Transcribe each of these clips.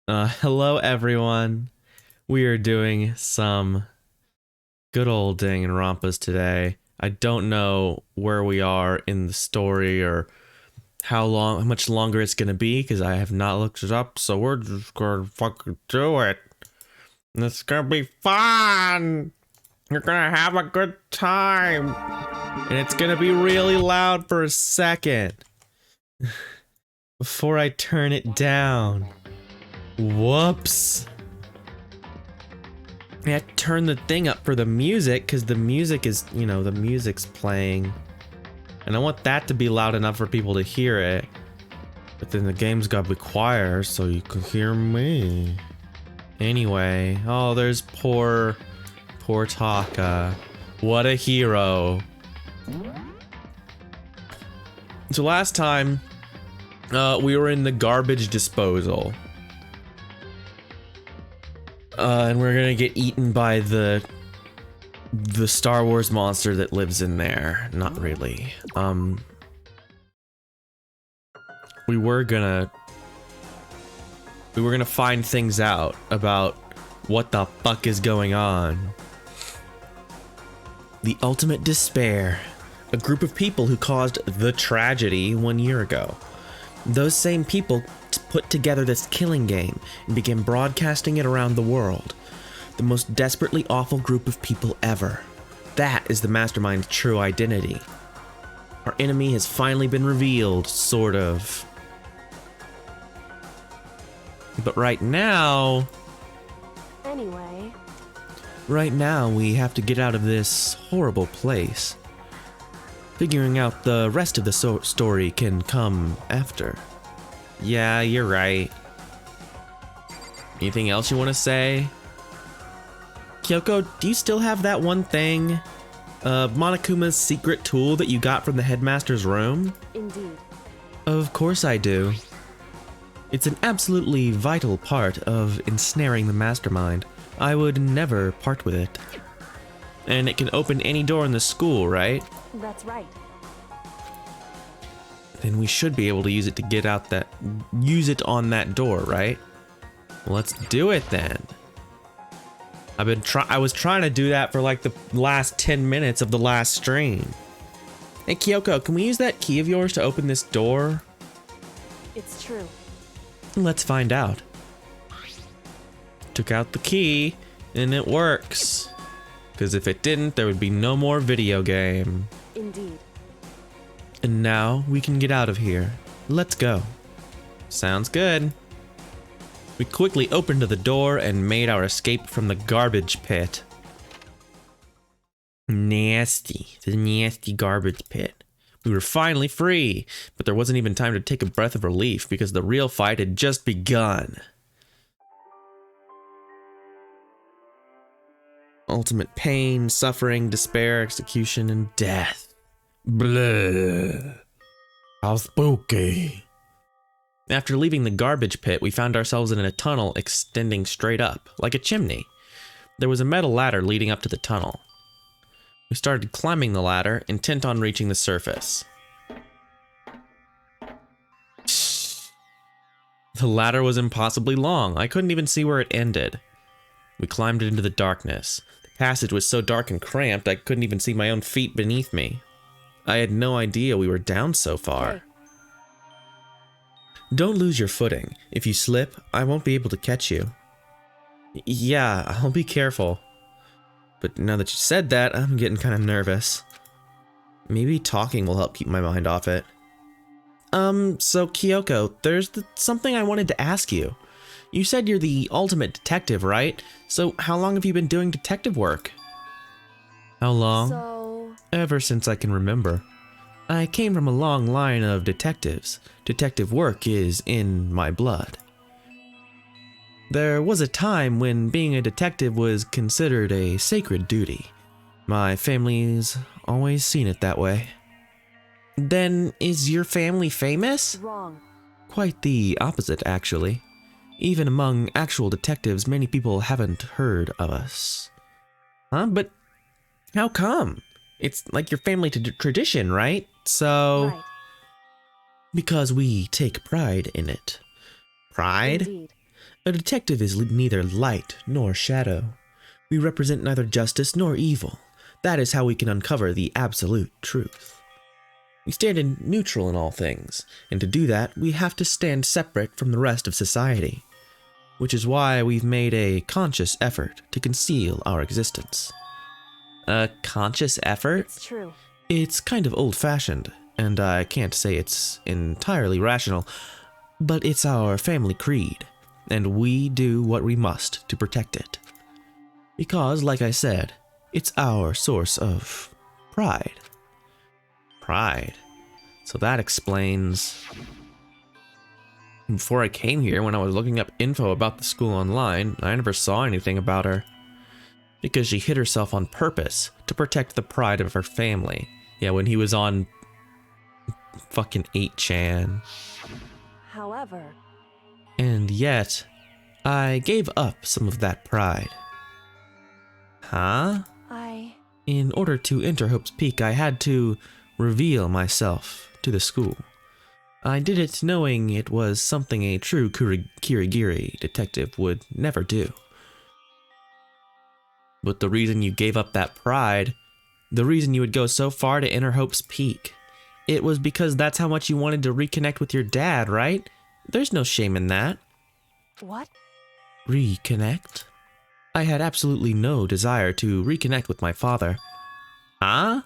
Hello everyone. We are doing some good old Danganronpas today. I don't know where we are in the story or how much longer it's gonna be because I have not looked it up. So we're just gonna fucking do it. And it's gonna be fun. You're gonna have a good time, and it's gonna be really loud for a second before I turn it down. Whoops. I had to turn the thing up for the music because the music is, the music's playing. And I want that to be loud enough for people to hear it. But then the game's gotta be quiet so you can hear me. Anyway, oh, there's poor Taka. What a hero. So last time, we were in the garbage disposal. And we're gonna get eaten by the Star Wars monster that lives in there. Not really. We were gonna find things out about what the fuck is going on. The Ultimate Despair. A group of people who caused the tragedy 1 year ago. Those same people put together this killing game and began broadcasting it around the world. The most desperately awful group of people ever. That is the mastermind's true identity. Our enemy has finally been revealed, sort of. But right now, we have to get out of this horrible place. Figuring out the rest of the story can come after. Yeah, you're right. Anything else you want to say? Kyoko, do you still have that one thing? Monokuma's secret tool that you got from the headmaster's room? Indeed. Of course I do. It's an absolutely vital part of ensnaring the mastermind. I would never part with it. And it can open any door in the school, right? That's right. Then we should be able to use it to get out use it on that door, right? Well, let's do it then. I was trying to do that for like the last 10 minutes of the last stream. Hey Kyoko, can we use that key of yours to open this door? It's true. Let's find out. Took out the key, and it works. Because if it didn't, there would be no more video game. Indeed. And now we can get out of here. Let's go. Sounds good. We quickly opened the door and made our escape from the garbage pit. Nasty. The nasty garbage pit. We were finally free, but there wasn't even time to take a breath of relief because the real fight had just begun. Ultimate pain, suffering, despair, execution, and death. Blah. How spooky. After leaving the garbage pit, we found ourselves in a tunnel extending straight up, like a chimney. There was a metal ladder leading up to the tunnel. We started climbing the ladder, intent on reaching the surface. The ladder was impossibly long. I couldn't even see where it ended. We climbed into the darkness. The passage was so dark and cramped, I couldn't even see my own feet beneath me. I had no idea we were down so far. Hey. Don't lose your footing. If you slip, I won't be able to catch you. Yeah, I'll be careful. But now that you said that, I'm getting kind of nervous. Maybe talking will help keep my mind off it. So Kyoko, there's something I wanted to ask you. You said you're the ultimate detective, right? So how long have you been doing detective work? How long? Ever since I can remember. I came from a long line of detectives. Detective work is in my blood. There was a time when being a detective was considered a sacred duty. My family's always seen it that way. Then, is your family famous? Wrong. Quite the opposite, actually. Even among actual detectives, many people haven't heard of us. Huh? But how come? It's like your family tradition, right? So... Right. Because we take pride in it. Pride? Indeed. A detective is neither light nor shadow. We represent neither justice nor evil. That is how we can uncover the absolute truth. We stand in neutral in all things, and to do that, we have to stand separate from the rest of society, which is why we've made a conscious effort to conceal our existence. A conscious effort? It's true. It's kind of old-fashioned, and I can't say it's entirely rational, but it's our family creed, and we do what we must to protect it. Because, like I said, it's our source of pride. Pride. So that explains... Before I came here, when I was looking up info about the school online, I never saw anything about her. Because she hid herself on purpose to protect the pride of her family. Yeah, when he was on fucking 8chan. However... And yet, I gave up some of that pride. Huh? In order to enter Hope's Peak, I had to reveal myself to the school. I did it knowing it was something a true Kirigiri detective would never do. But the reason you gave up that pride, the reason you would go so far to enter Hope's Peak, it was because that's how much you wanted to reconnect with your dad, right? There's no shame in that. What? Reconnect? I had absolutely no desire to reconnect with my father. Huh?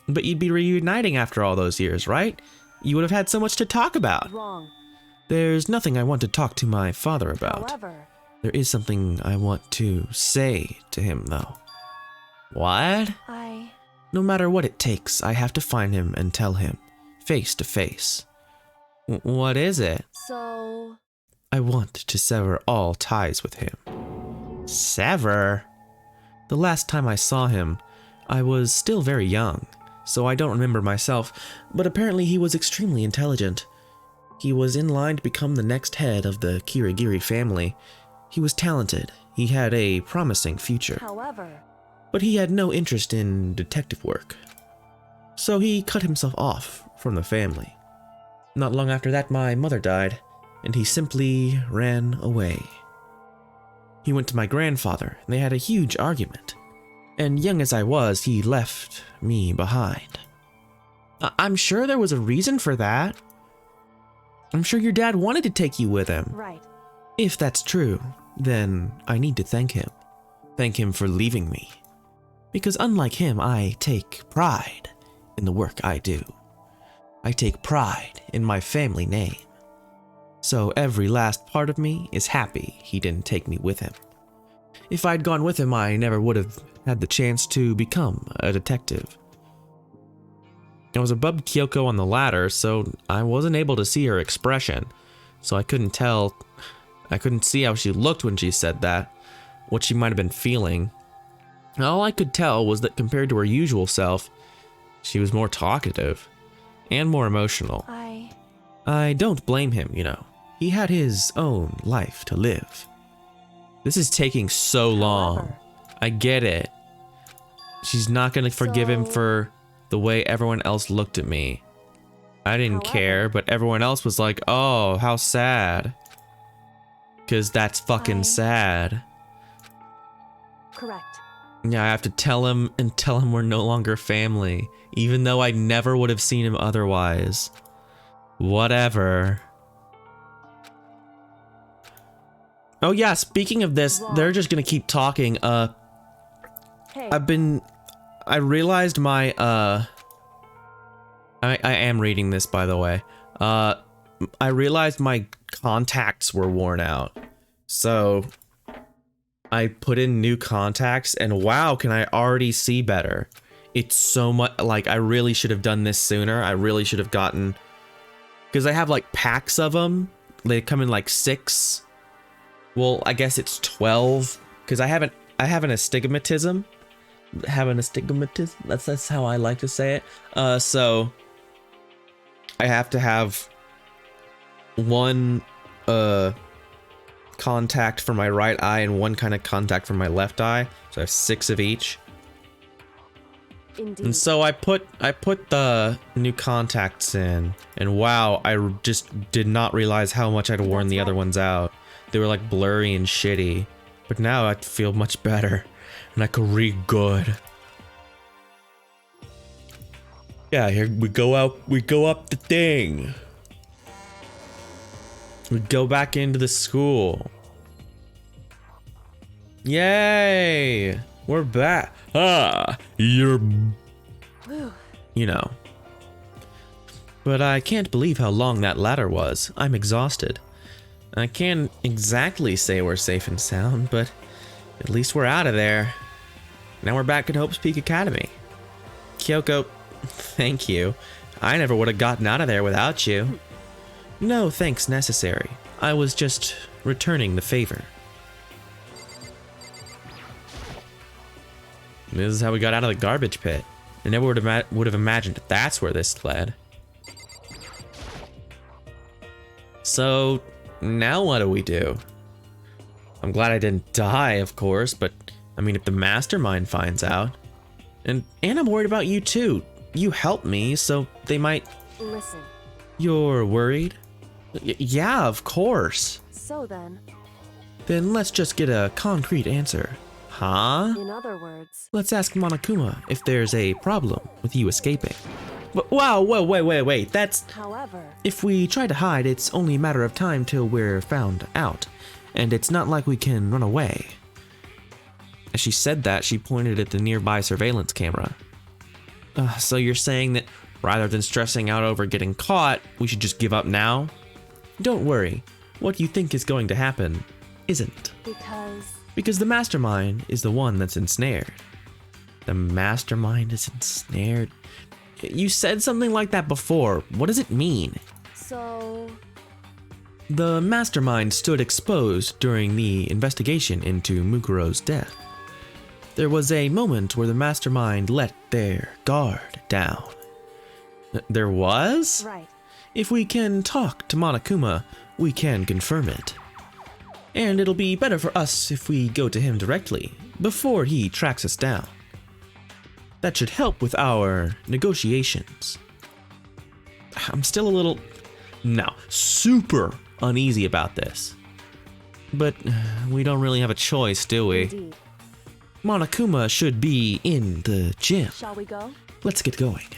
But you'd be reuniting after all those years, right? You would have had so much to talk about. Wrong. There's nothing I want to talk to my father about. However... There is something I want to say to him, though. What? No matter what it takes, I have to find him and tell him, face to face. What is it? So... I want to sever all ties with him. Sever? The last time I saw him, I was still very young, so I don't remember myself, but apparently he was extremely intelligent. He was in line to become the next head of the Kirigiri family. He was talented. He had a promising future. However... But he had no interest in detective work. So he cut himself off from the family. Not long after that, my mother died, and he simply ran away. He went to my grandfather, and they had a huge argument. And young as I was, he left me behind. I'm sure there was a reason for that. I'm sure your dad wanted to take you with him. Right. If that's true, then I need to thank him. Thank him for leaving me. Because unlike him, I take pride in the work I do. I take pride in my family name. So every last part of me is happy he didn't take me with him. If I'd gone with him, I never would have had the chance to become a detective. I was above Kyoko on the ladder, so I wasn't able to see her expression. So I couldn't see how she looked when she said that, what she might have been feeling. All I could tell was that compared to her usual self, she was more talkative and more emotional. I don't blame him, you know. He had his own life to live. This is taking so long. However... I get it. She's not going to forgive him for the way everyone else looked at me. I didn't care, but everyone else was like, oh, how sad. Because that's fucking sad. Correct. Yeah, I have to tell him we're no longer family, even though I never would have seen him otherwise. Whatever. Oh yeah, speaking of this, they're just gonna keep talking. Hey. I realized my, I am reading this, by the way. I realized my contacts were worn out. So I put in new contacts and wow, can I already see better. It's so much, like, I really should have done this sooner. I really should have gotten, because I have like packs of them. They come in like 6. Well, I guess it's 12 because I have an astigmatism. That's how I like to say it. So I have to have one contact for my right eye and one kind of contact for my left eye. So I have 6 of each. Indeed. And so I put the new contacts in, and wow, I just did not realize how much I'd worn the other ones out. They were like blurry and shitty. But now I feel much better. And I can read good. Yeah, here we go out. We go up the thing. We go back into the school. Yay! We're back. You're... Whew. You know. But I can't believe how long that ladder was. I'm exhausted. I can't exactly say we're safe and sound, but at least we're out of there. Now we're back at Hope's Peak Academy. Kyoko, thank you. I never would have gotten out of there without you. No thanks necessary. I was just returning the favor. This is how we got out of the garbage pit. I never would have imagined that's where this led. So, now what do we do? I'm glad I didn't die, of course, but I mean, if the mastermind finds out. And I'm worried about you too. You helped me, so they might... Listen. You're worried? Yeah, of course. So then... Then let's just get a concrete answer. Huh? In other words... Let's ask Monokuma if there's a problem with you escaping. But wow, wait, that's... However... If we try to hide, it's only a matter of time till we're found out. And it's not like we can run away. As she said that, she pointed at the nearby surveillance camera. So you're saying that rather than stressing out over getting caught, we should just give up now? Don't worry. What you think is going to happen isn't. Because the mastermind is the one that's ensnared. The mastermind is ensnared? You said something like that before. What does it mean? So... The mastermind stood exposed during the investigation into Mukuro's death. There was a moment where the mastermind let their guard down. There was? Right. If we can talk to Monokuma, we can confirm it. And it'll be better for us if we go to him directly, before he tracks us down. That should help with our negotiations. I'm still a little, super uneasy about this. But we don't really have a choice, do we? Indeed. Monokuma should be in the gym. Shall we go? Let's get going.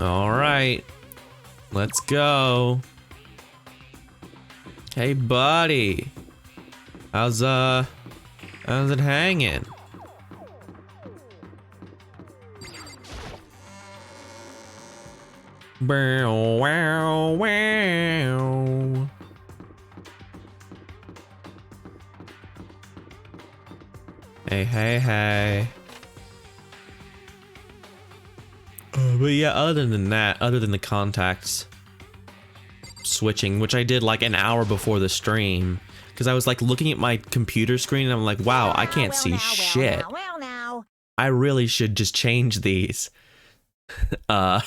All right, let's go. Hey, buddy. How's it hanging? Bow, wow, wow. Hey. But yeah, other than that, other than the contacts switching, which I did like an hour before the stream, because I was like looking at my computer screen and I'm like, wow, I can't see shit. I really should just change these. That's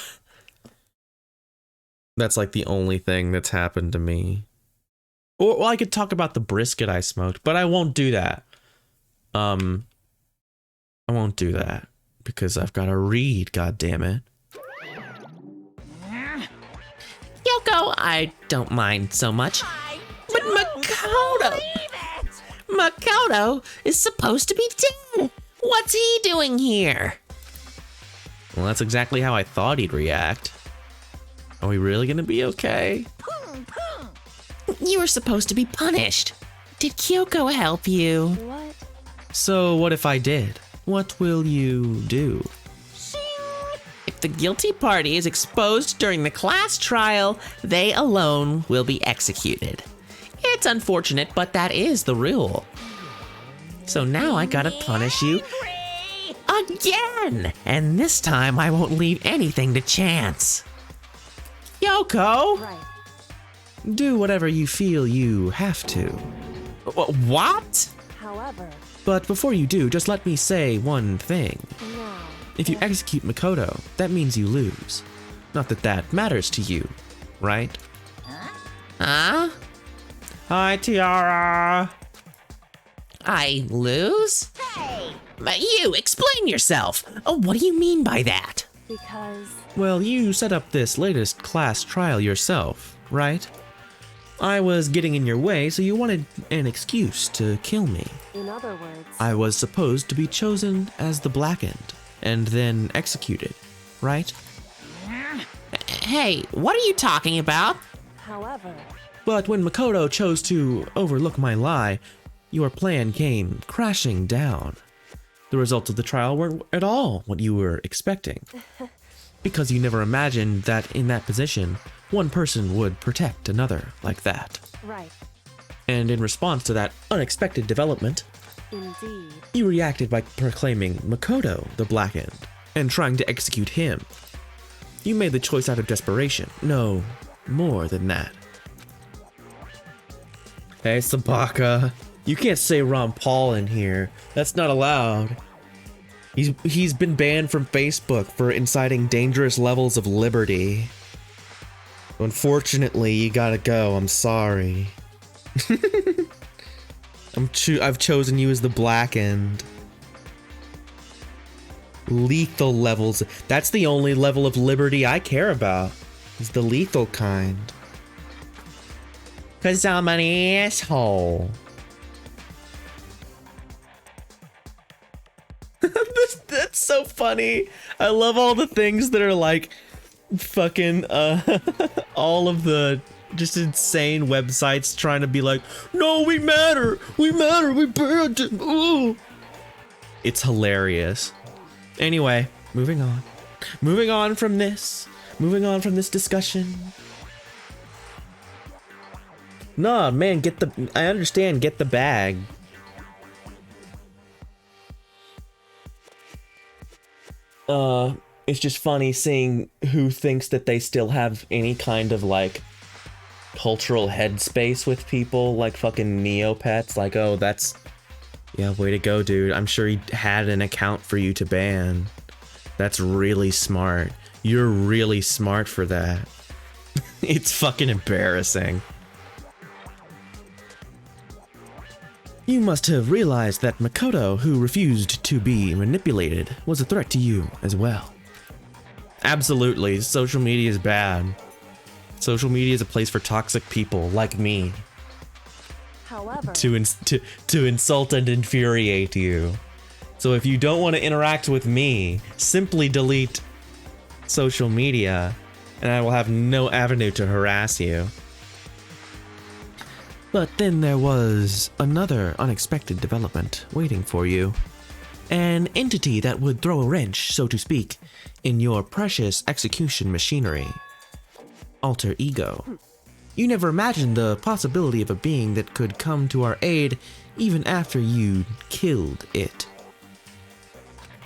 like the only thing that's happened to me. Or, well, I could talk about the brisket I smoked, but I won't do that. I won't do that because I've got to read, goddammit. Yoko, I don't mind so much. But Makoto is supposed to be dead. What's he doing here? Well, that's exactly how I thought he'd react. Are we really gonna be okay? You were supposed to be punished. Did Kyoko help you? What? So what if I did? What will you do? If the guilty party is exposed during the class trial, they alone will be executed. It's unfortunate, but that is the rule. So now I gotta punish you again! And this time I won't leave anything to chance. Yoko! Right. Do whatever you feel you have to. What? However... But before you do, just let me say one thing. Now... If you execute Makoto, that means you lose. Not that that matters to you, right? Huh? Hi, Tiara! I lose? Hey! But you, explain yourself! Oh, what do you mean by that? Because... Well, you set up this latest class trial yourself, right? I was getting in your way, so you wanted an excuse to kill me. In other words, I was supposed to be chosen as the Blackened, and then executed, right? Hey, what are you talking about? however, But when Makoto chose to overlook my lie, your plan came crashing down. The results of the trial weren't at all what you were expecting. Because you never imagined that in that position, one person would protect another like that. right, And in response to that unexpected development, indeed. you reacted by proclaiming Makoto the Blackened and trying to execute him. You made the choice out of desperation. No, more than that. Hey, Sabaka. You can't say Ron Paul in here. That's not allowed. He's been banned from Facebook for inciting dangerous levels of liberty. Unfortunately, you gotta go. I'm sorry. I've chosen you as the Blackened. Lethal levels. That's the only level of liberty I care about. Is the lethal kind. 'Cause I'm an asshole. That's so funny. I love all the things that are like fucking all of the just insane websites trying to be like, no, we matter, we banned it. Ooh. It's hilarious. Anyway, moving on from this discussion. Nah, man, I understand, get the bag. It's just funny seeing who thinks that they still have any kind of like cultural headspace with people like fucking Neopets. Like, oh, that's, yeah, way to go, dude. I'm sure he had an account for you to ban. That's really smart. You're really smart for that. It's fucking embarrassing. You must have realized that Makoto, who refused to be manipulated, was a threat to you as well. Absolutely, social media is bad. Social media is a place for toxic people like me However, to insult and infuriate you. So if you don't want to interact with me, simply delete social media and I will have no avenue to harass you. But then there was another unexpected development waiting for you. An entity that would throw a wrench, so to speak, in your precious execution machinery. Alter ego. You never imagined the possibility of a being that could come to our aid even after you killed it.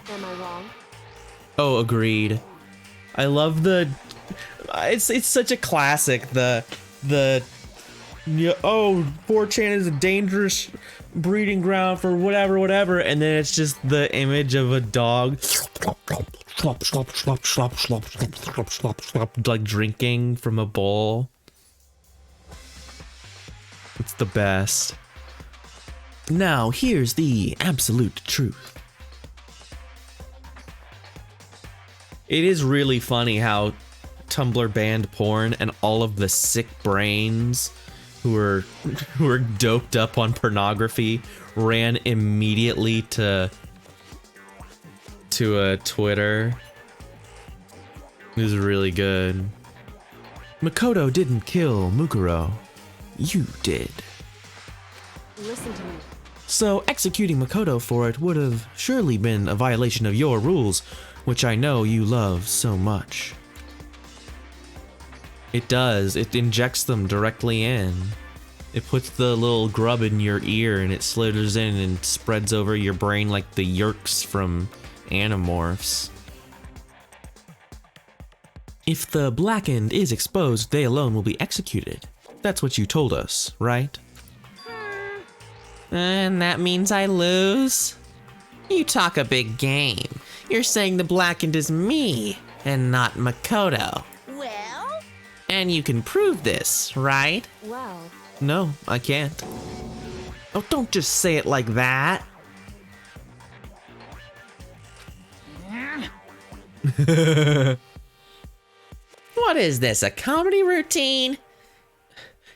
am I wrong? Oh, agreed. I love it's such a classic, yeah, oh, 4chan is a dangerous breeding ground for whatever, and then it's just the image of a dog like drinking from a bowl. It's the best. Now, here's the absolute truth. It is really funny how Tumblr banned porn and all of the sick brains who are doped up on pornography ran immediately to Twitter. It was really good. Makoto didn't kill Mukuro. You did. Listen to me. So executing Makoto for it would have surely been a violation of your rules, which I know you love so much. It does. It injects them directly in. It puts the little grub in your ear and it slithers in and spreads over your brain like the yerks from Animorphs. If the Blackened is exposed, they alone will be executed. That's what you told us, right? And that means I lose? You talk a big game. You're saying the Blackened is me and not Makoto. Well? And you can prove this, right? Well, No, I can't. Oh, don't just say it like that. What is this, a comedy routine?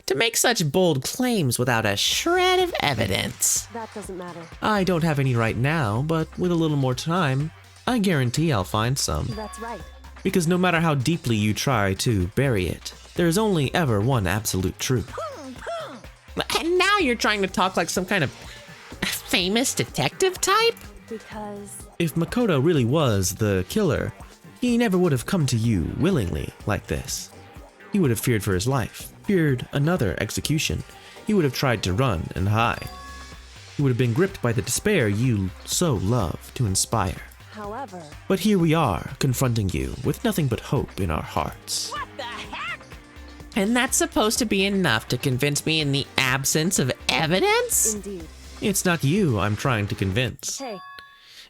To make such bold claims without a shred of evidence. That doesn't matter. I don't have any right now, but with a little more time, I guarantee I'll find some. That's right. Because no matter how deeply you try to bury it, there's only ever one absolute truth. And now you're trying to talk like some kind of famous detective type? Because If Makoto really was the killer, he never would have come to you willingly like this. He would have feared for his life, feared another execution. He would have tried to run and hide. He would have been gripped by the despair you so love to inspire. however, But here we are, confronting you with nothing but hope in our hearts. And that's supposed to be enough to convince me in the absence of evidence? indeed. It's not you I'm trying to convince. Hey,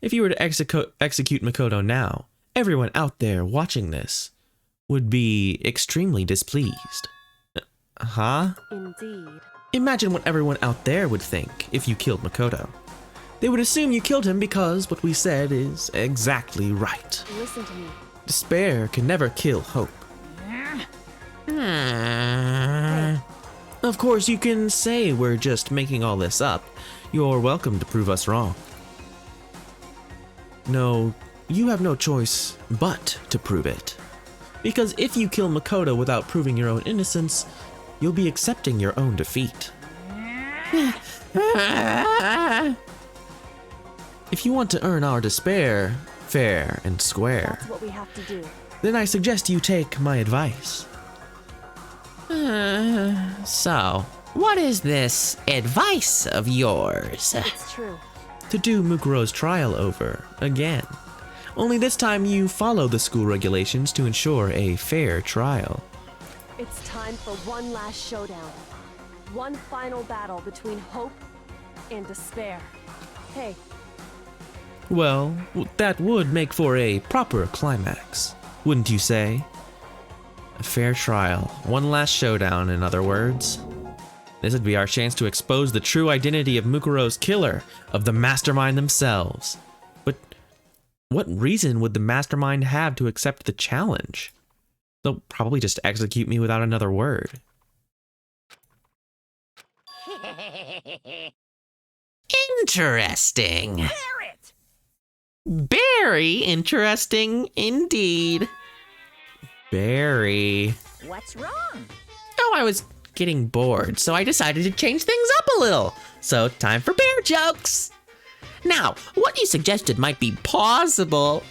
If you were to execute Makoto now, everyone out there watching this would be extremely displeased. Huh? indeed. Imagine what everyone out there would think if you killed Makoto. They would assume you killed him because what we said is exactly right. Listen to me. Despair can never kill hope. Of course, you can say we're just making all this up. You're welcome to prove us wrong. No, you have no choice but to prove it. Because if you kill Makoto without proving your own innocence, you'll be accepting your own defeat. If you want to earn our despair, fair and square, That's what we have to do. then I suggest you take my advice. So, what is this advice of yours? It's true. To do Mukuro's trial over again. Only this time you follow the school regulations to ensure a fair trial. It's time for one last showdown. One final battle between hope and despair. Hey, Well, that would make for a proper climax, wouldn't you say? A fair trial, one last showdown, in other words. This would be our chance to expose the true identity of Mukuro's killer, of the mastermind themselves. But what reason would the mastermind have to accept the challenge? They'll probably just execute me without another word. Interesting. Very interesting indeed. Barry. What's wrong? Oh, I was getting bored, so I decided to change things up a little. So, time for bear jokes. Now, what you suggested might be possible.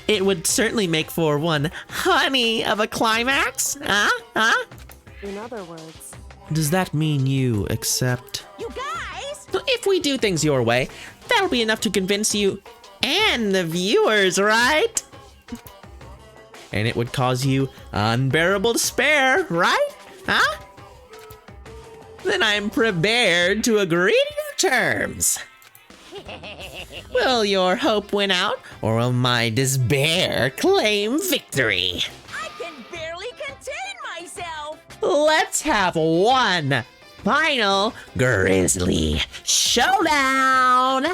It would certainly make for one honey of a climax. in other words, Does that mean you accept? You guys! If we do things your way, that'll be enough to convince you and the viewers, right? And it would cause you unbearable despair, right? Huh? Then I'm prepared to agree to your terms. Will your hope win out, or will my despair claim victory? I can barely contain myself! Let's have one final grisly showdown.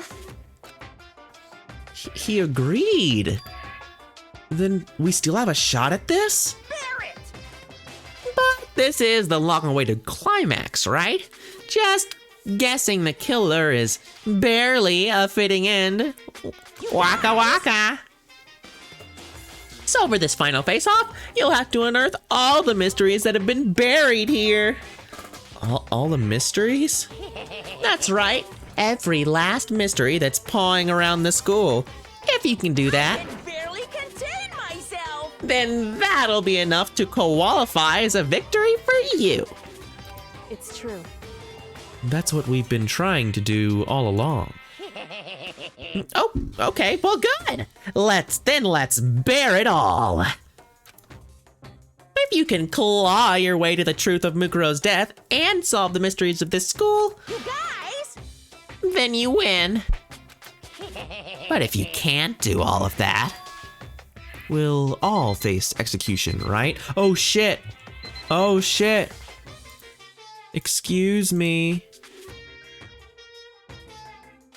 He agreed. Then we still have a shot at this? Bear it! But this is the long-awaited climax, right? Just guessing the killer is barely a fitting end. Waka waka. So for this final face-off, you'll have to unearth all the mysteries that have been buried here. All the mysteries? That's right. Every last mystery that's pawing around the school. If you can do that, I can barely contain myself! then that'll be enough to qualify as a victory for you. it's true. That's what we've been trying to do all along. Oh, okay, well good. Let's bear it all. If you can claw your way to the truth of Mukuro's death and solve the mysteries of this school, You guys! then you win. But if you can't do all of that, We'll all face execution, right? Oh shit! Oh shit! Excuse me.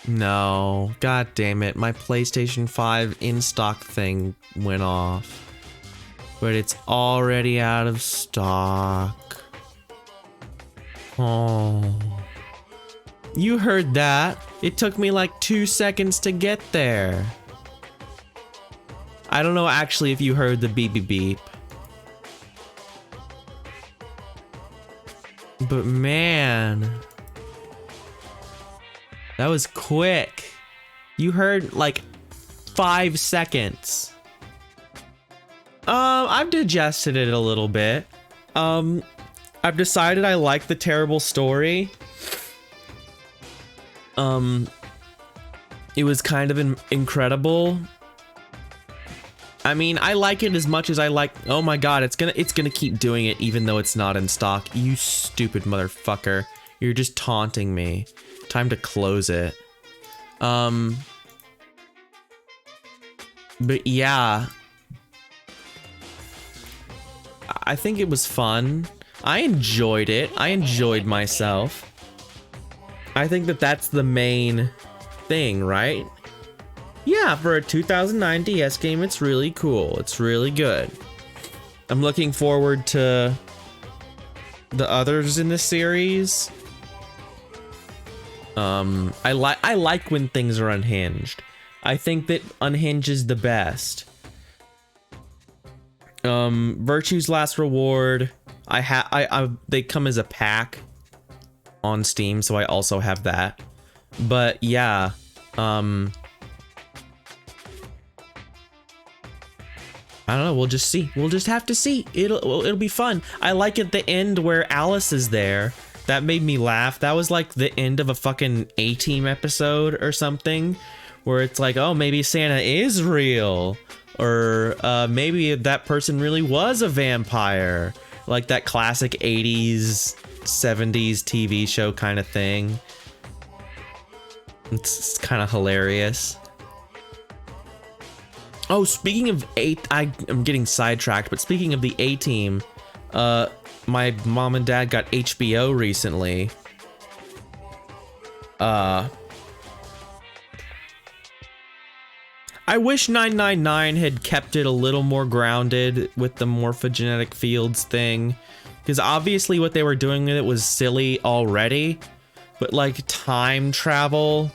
No, god damn it, my PlayStation 5 in-stock thing went off. But it's already out of stock. Oh. You heard that. It took me like 2 seconds to get there. I don't know actually if you heard the beep beep beep. But man, that was quick. You heard like 5 seconds. I've digested it a little bit. I've decided I like the terrible story. It was kind of incredible. I mean, I like it as much as I like. Oh my god, it's gonna keep doing it even though it's not in stock. You stupid motherfucker. You're just taunting me. Time to close it. But yeah. I think it was fun. I enjoyed it. I enjoyed myself. I think that that's the main thing, right? Yeah, for a 2009 DS game, it's really cool. It's really good. I'm looking forward to the others in this series. I like when things are unhinged. I think that unhinged is the best. Virtue's Last Reward. They come as a pack on Steam, so I also have that. But yeah, I don't know. We'll just see. We'll just have to see. It'll be fun. I like at the end where Alice is there. That made me laugh. That was like the end of a fucking A-Team episode or something, where it's like, oh, maybe Santa is real, or maybe that person really was a vampire, like that classic 80s, 70s TV show kind of thing. It's kind of hilarious. Oh, speaking of I'm getting sidetracked, but speaking of the A-Team, my mom and dad got HBO recently. I wish 999 had kept it a little more grounded with the morphogenetic fields thing, because obviously what they were doing with it was silly already, but like time travel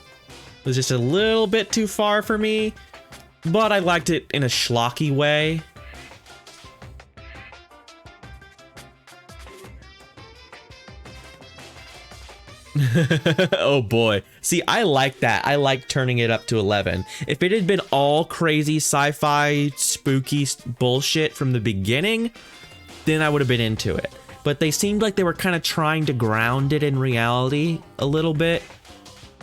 was just a little bit too far for me. But I liked it in a schlocky way. Oh boy. See, I like that. I like turning it up to 11. If it had been all crazy sci-fi spooky bullshit from the beginning, then I would have been into it. But they seemed like they were kind of trying to ground it in reality a little bit.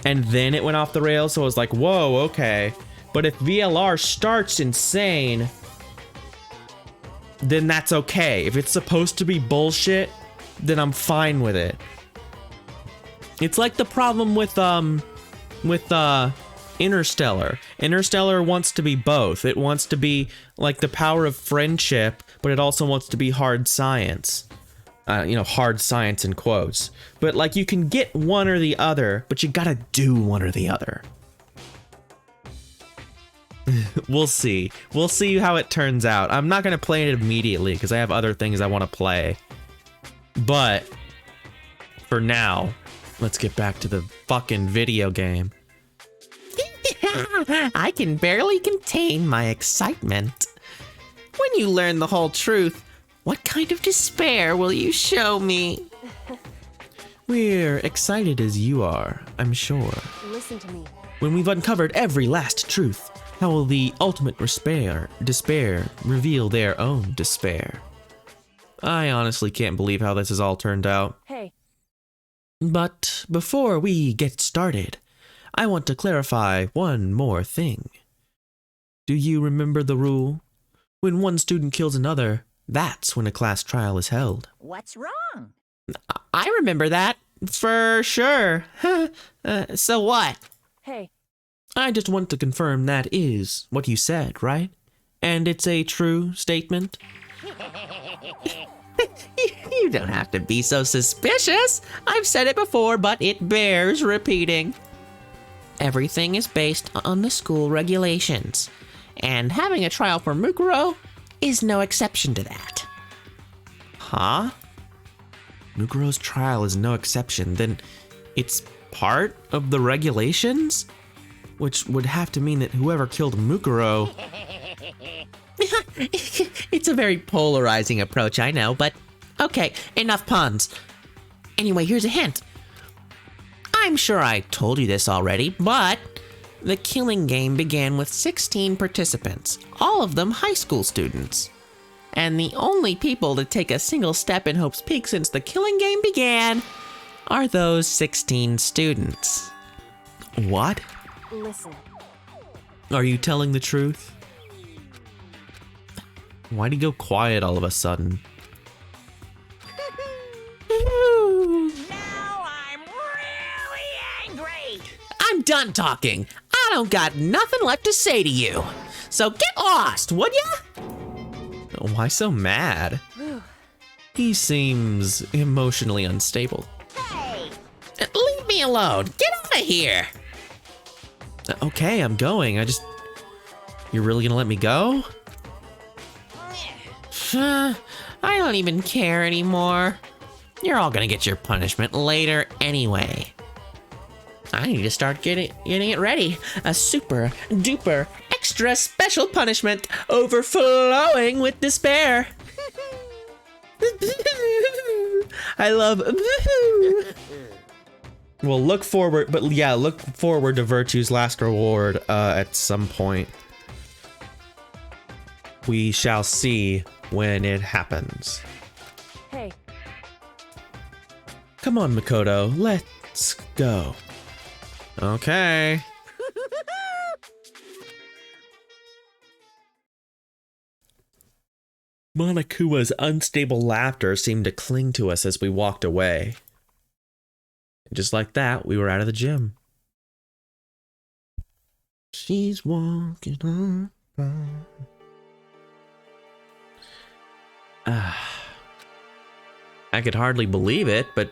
And then it went off the rails, so I was like, whoa, okay. But if VLR starts insane, then that's okay. If it's supposed to be bullshit, then I'm fine with it. It's like the problem with Interstellar. Interstellar wants to be both. It wants to be like the power of friendship, but it also wants to be hard science. Hard science in quotes. But like you can get one or the other, but you gotta do one or the other. We'll see. We'll see how it turns out. I'm not gonna play it immediately because I have other things I want to play. But for now, let's get back to the fucking video game. I can barely contain my excitement. When you learn the whole truth, what kind of despair will you show me? We're excited as you are, I'm sure. Listen to me. When we've uncovered every last truth, how will the ultimate despair reveal their own despair? I honestly can't believe how this has all turned out. Hey. But before we get started, I want to clarify one more thing. Do you remember the rule? When one student kills another, that's when a class trial is held. What's wrong? I remember that, for sure. So what? Hey. I just want to confirm that is what you said, right? And it's a true statement? You don't have to be so suspicious. I've said it before, but it bears repeating. Everything is based on the school regulations, and having a trial for Mukuro is no exception to that. Huh? Mukuro's trial is no exception, then it's part of the regulations? Which would have to mean that whoever killed Mukuro... It's a very polarizing approach, I know, but okay, enough puns. Anyway, here's a hint. I'm sure I told you this already, but the killing game began with 16 participants, all of them high school students. And the only people to take a single step in Hope's Peak since the killing game began are those 16 students. What? Listen. Are you telling the truth? Why'd he go quiet all of a sudden? Now I'm really angry. I'm done talking. I don't got nothing left to say to you. So get lost, would ya? Why so mad? He seems emotionally unstable. Hey, Leave me alone. Get out of here. Okay, I'm going. You're really gonna let me go? I don't even care anymore. You're all gonna get your punishment later anyway. I need to start getting it ready. A super duper extra special punishment overflowing with despair. I love. Well, look forward to Virtue's last reward at some point. We shall see when it happens. Hey, Come on, Makoto, let's go. Okay. Monokuma's unstable laughter seemed to cling to us as we walked away. And just like that, we were out of the gym. She's walking on by. I could hardly believe it, but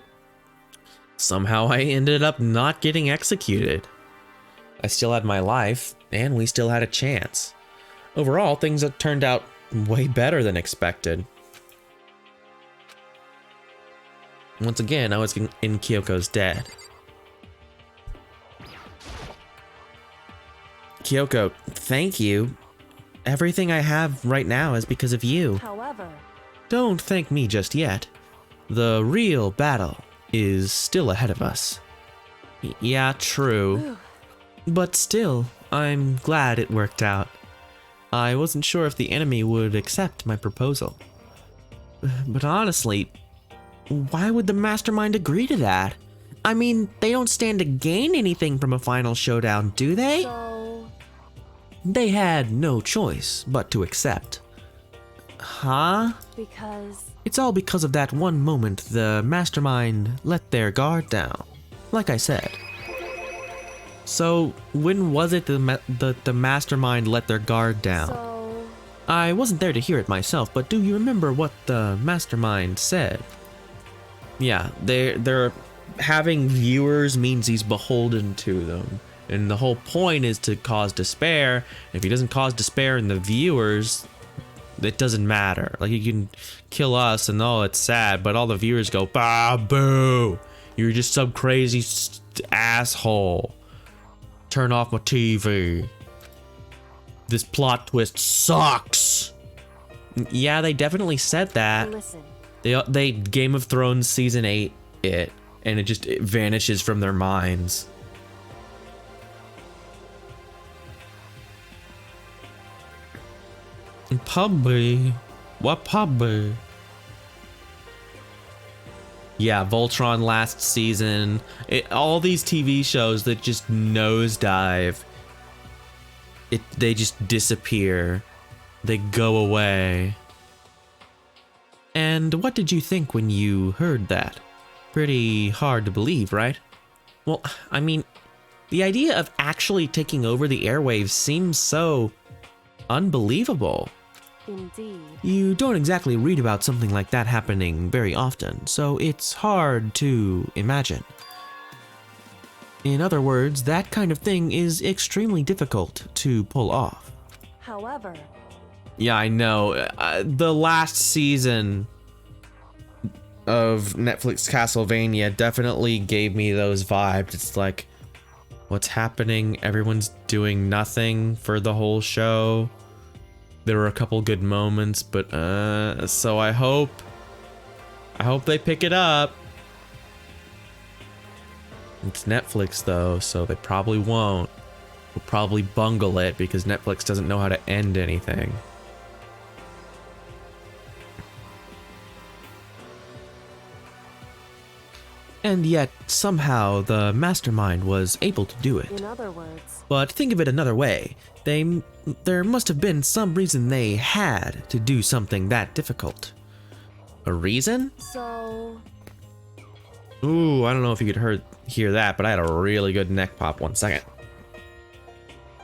somehow I ended up not getting executed. I still had my life, and we still had a chance. Overall, things have turned out way better than expected. Once again, I was in Kyoko's debt. Kyoko, thank you. Everything I have right now is because of you. however, Don't thank me just yet. The real battle is still ahead of us. Yeah, true. But still, I'm glad it worked out. I wasn't sure if the enemy would accept my proposal. But honestly, why would the mastermind agree to that? I mean, they don't stand to gain anything from a final showdown, do they? so They had no choice but to accept. Huh? because It's all because of that one moment the mastermind let their guard down, like I said. So, when was it the mastermind let their guard down? so I wasn't there to hear it myself, but do you remember what the mastermind said? Yeah, they're having viewers means he's beholden to them. And the whole point is to cause despair. If he doesn't cause despair in the viewers, it doesn't matter. Like, you can kill us and oh, it's sad, but all the viewers go, bah, boo. You're just some crazy asshole. Turn off my TV. This plot twist sucks. Yeah, they definitely said that. listen. They Game of Thrones season 8 and it vanishes from their minds. Puppy. What puppy? Yeah, Voltron last season. All these TV shows that just nosedive. They just disappear. They go away. And what did you think when you heard that? Pretty hard to believe, right? Well, I mean, the idea of actually taking over the airwaves seems so unbelievable. Indeed. You don't exactly read about something like that happening very often, so it's hard to imagine. In other words, that kind of thing is extremely difficult to pull off. of Netflix Castlevania definitely gave me those vibes. It's like, what's happening? Everyone's doing nothing for the whole show. There were a couple good moments, but so I hope they pick it up. It's Netflix though, so they probably won't. We'll probably bungle it because Netflix doesn't know how to end anything. And yet, somehow, the mastermind was able to do it. In other words, But think of it another way. There must have been some reason they had to do something that difficult. A reason? so Ooh, I don't know if you could hear that, but I had a really good neck pop. 1 second.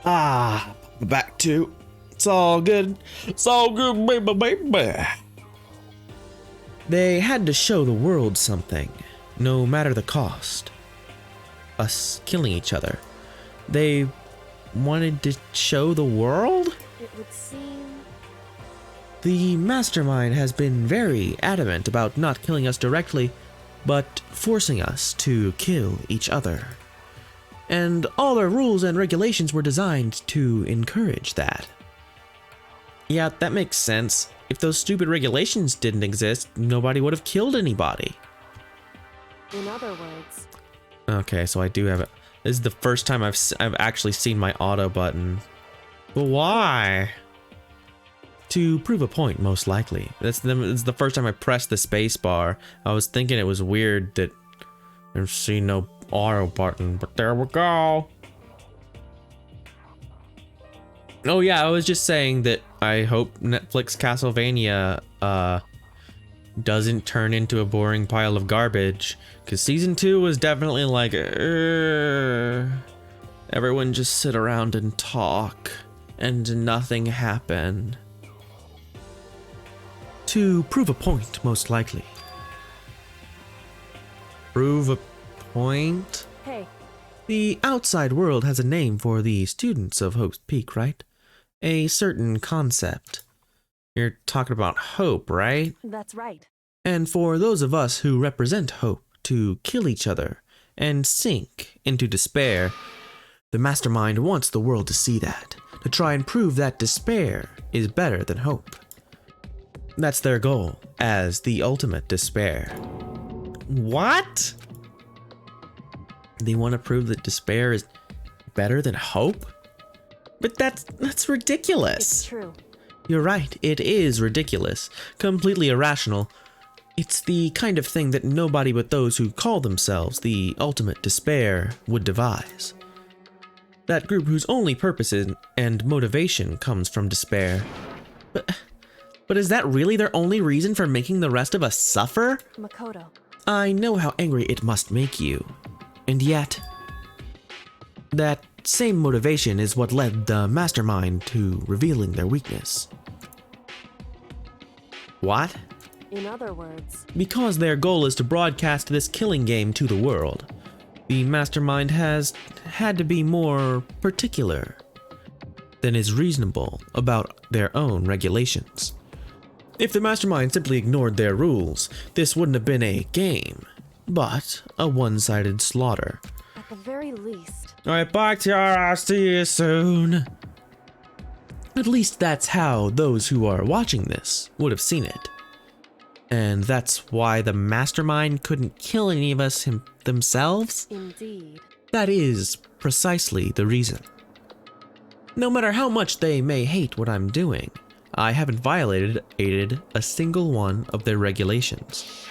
Ah, back to. It's all good. It's all good, baby, baby. They had to show the world something, no matter the cost. Us killing each other. They wanted to show the world? it would seem. The mastermind has been very adamant about not killing us directly, but forcing us to kill each other. And all their rules and regulations were designed to encourage that. Yeah, that makes sense. If those stupid regulations didn't exist, nobody would have killed anybody. In other words, Okay, so I do have it. This is the first time I've actually seen my auto button. But why? To prove a point, most likely. It's the first time I pressed the space bar. I was thinking it was weird that there's see no auto button, but there we go. Oh yeah, I was just saying that I hope Netflix Castlevania doesn't turn into a boring pile of garbage, because season 2 was definitely like everyone just sit around and talk and nothing happened. To prove a point, most likely. Prove a point? hey, The outside world has a name for the students of Hope's Peak, right? A certain concept. You're talking about hope, right? that's right. And for those of us who represent hope to kill each other and sink into despair, the mastermind wants the world to see that, to try and prove that despair is better than hope. That's their goal, as the ultimate despair. What? They want to prove that despair is better than hope? But that's ridiculous. It's true. You're right, it is ridiculous, completely irrational. It's the kind of thing that nobody but those who call themselves the ultimate despair would devise. That group whose only purpose and motivation comes from despair. But is that really their only reason for making the rest of us suffer? Makoto, I know how angry it must make you. And yet, that same motivation is what led the mastermind to revealing their weakness. What? in other words, Because their goal is to broadcast this killing game to the world, the mastermind has had to be more particular than is reasonable about their own regulations. If the mastermind simply ignored their rules, this wouldn't have been a game, but a one-sided slaughter. at the very least, Alright, bye, Tiara. I'll see you soon. At least that's how those who are watching this would have seen it. And that's why the mastermind couldn't kill any of us themselves? indeed. That is precisely the reason. No matter how much they may hate what I'm doing, I haven't violated a single one of their regulations.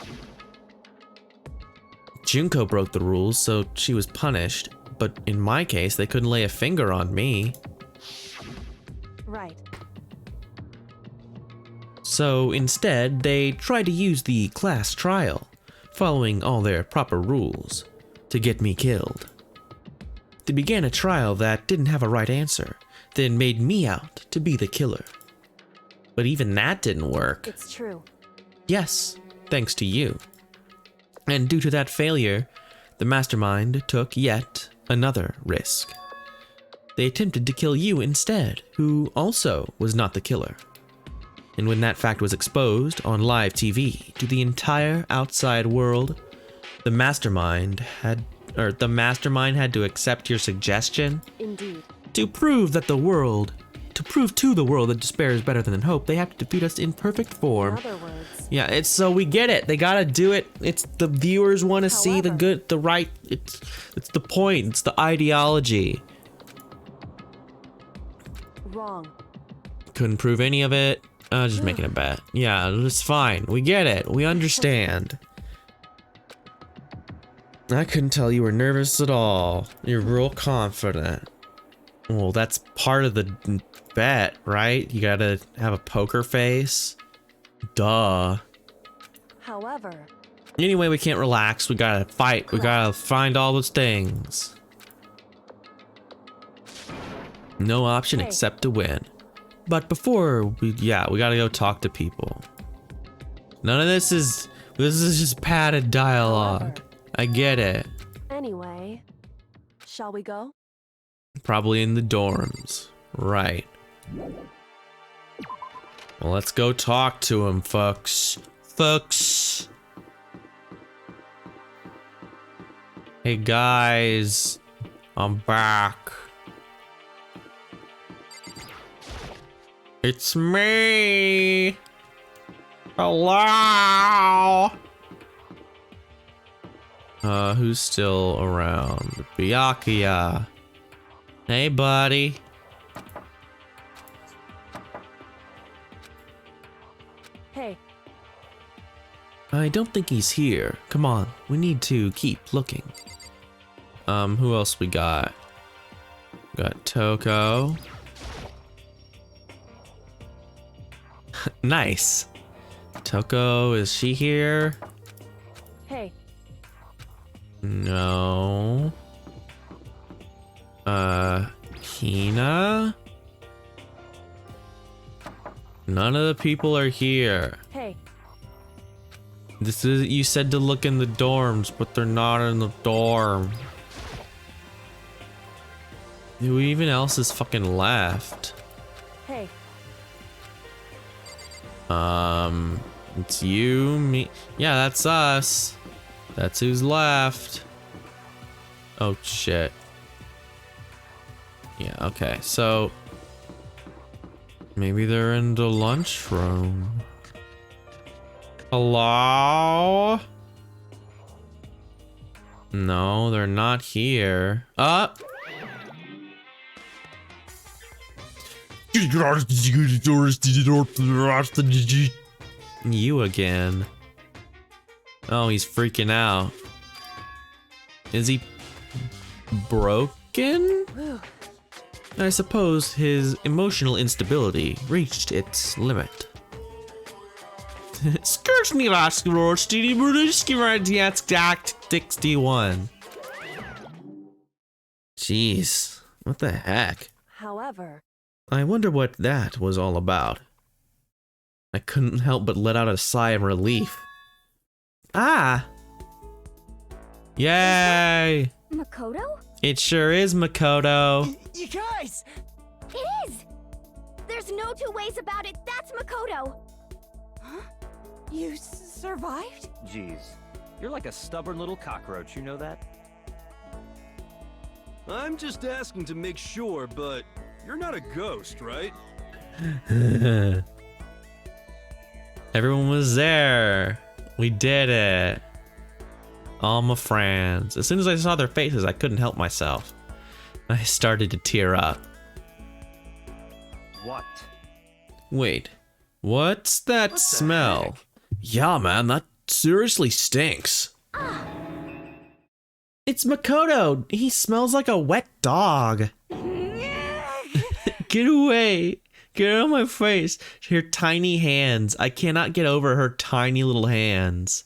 Junko broke the rules, so she was punished, but in my case, they couldn't lay a finger on me. Right. So instead, they tried to use the class trial, following all their proper rules, to get me killed. They began a trial that didn't have a right answer, then made me out to be the killer. But even that didn't work. It's true. Yes, thanks to you. And due to that failure, the mastermind took yet another risk. They attempted to kill you instead, who also was not the killer. And when that fact was exposed on live TV to the entire outside world, the mastermind had to accept your suggestion. Indeed. To prove to the world that despair is better than hope, they have to defeat us in perfect form. In other words, Yeah, it's so we get it. They gotta do it. It's the viewers want to see the However- good, the right. It's the point. It's the ideology. wrong. Couldn't prove any of it. Just making a bet. Yeah, it's fine. We get it. We understand. I couldn't tell you were nervous at all. You're real confident. Well, that's part of the bet, right? You gotta have a poker face. Duh. However, Anyway, we can't relax. We gotta fight. We gotta find all those things. No option Hey. except to win. But before we gotta go talk to people. None of this is just padded dialogue. I get it. anyway, shall we go? Probably in the dorms. Right. Well, let's go talk to him, folks. Folks. Hey, guys. I'm back. It's me. Hello. Who's still around? Byakuya. Hey, buddy. Hey, I don't think he's here. Come on, we need to keep looking. Who else we got? Got Toko. Nice. Toko, is she here? hey, No. Hina? None of the people are here. hey. This is, you said to look in the dorms, but they're not in the dorm. Who even else is fucking left? Hey, It's you, me. Yeah, that's us. That's who's left. Oh, shit. Yeah, okay, so maybe they're in the lunchroom. Hello? No, they're not here. You again. Oh, he's freaking out. Is he broken? whew. I suppose his emotional instability reached its limit. Excuse me, Jeez, what the heck? However, I wonder what that was all about. I couldn't help but let out a sigh of relief. Ah! Yay! Makoto? It sure is Makoto. You guys! It is! There's no two ways about it. That's Makoto. Huh? You survived? Jeez, you're like a stubborn little cockroach, you know that? I'm just asking to make sure, but you're not a ghost, right? Everyone was there. We did it. All my friends. As soon as I saw their faces, I couldn't help myself. I started to tear up. What? Wait, what's that smell? Yeah, man, that seriously stinks. It's Makoto. He smells like a wet dog. Get away. Get out of my face. Her tiny hands. I cannot get over her tiny little hands.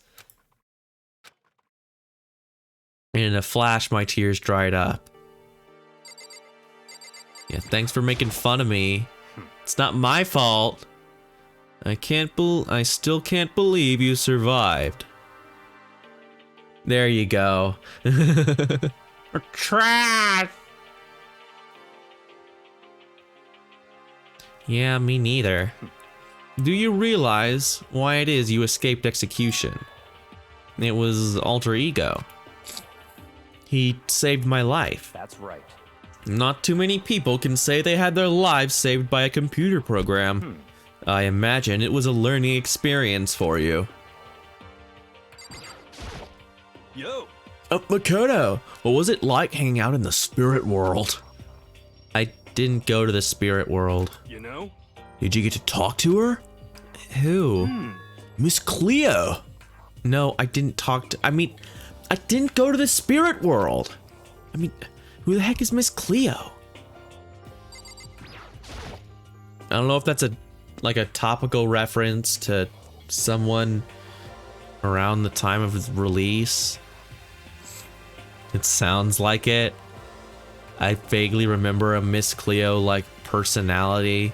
And in a flash, my tears dried up. Yeah, thanks for making fun of me. It's not my fault. I still can't believe you survived. There you go. Trash! Yeah, me neither. Do you realize why it is you escaped execution? It was alter ego. He saved my life. That's right. Not too many people can say they had their lives saved by a computer program. I imagine it was a learning experience for you. Yo, Makoto, what was it like hanging out in the spirit world? I didn't go to the spirit world. you know? Did you get to talk to her? Who? Miss Cleo. No, I didn't talk to, I didn't go to the spirit world. Who the heck is Miss Cleo? I don't know if that's like a topical reference to someone around the time of his release. It sounds like it. I vaguely remember a Miss Cleo like personality,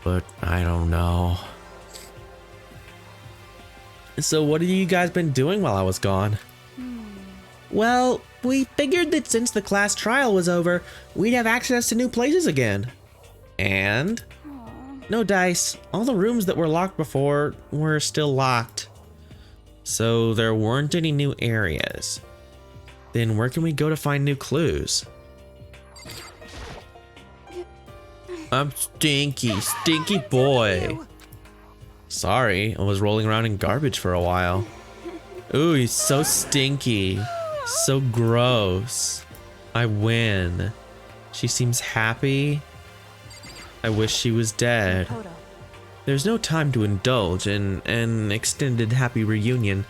but I don't know. So what have you guys been doing while I was gone? Well, we figured that since the class trial was over, we'd have access to new places again. And? No dice. All the rooms that were locked before were still locked. So there weren't any new areas. Then where can we go to find new clues? I'm stinky boy. Sorry, I was rolling around in garbage for a while. Ooh, he's so stinky. So gross. I win. She seems happy. I wish she was dead. Makoto, There's no time to indulge in an extended happy reunion.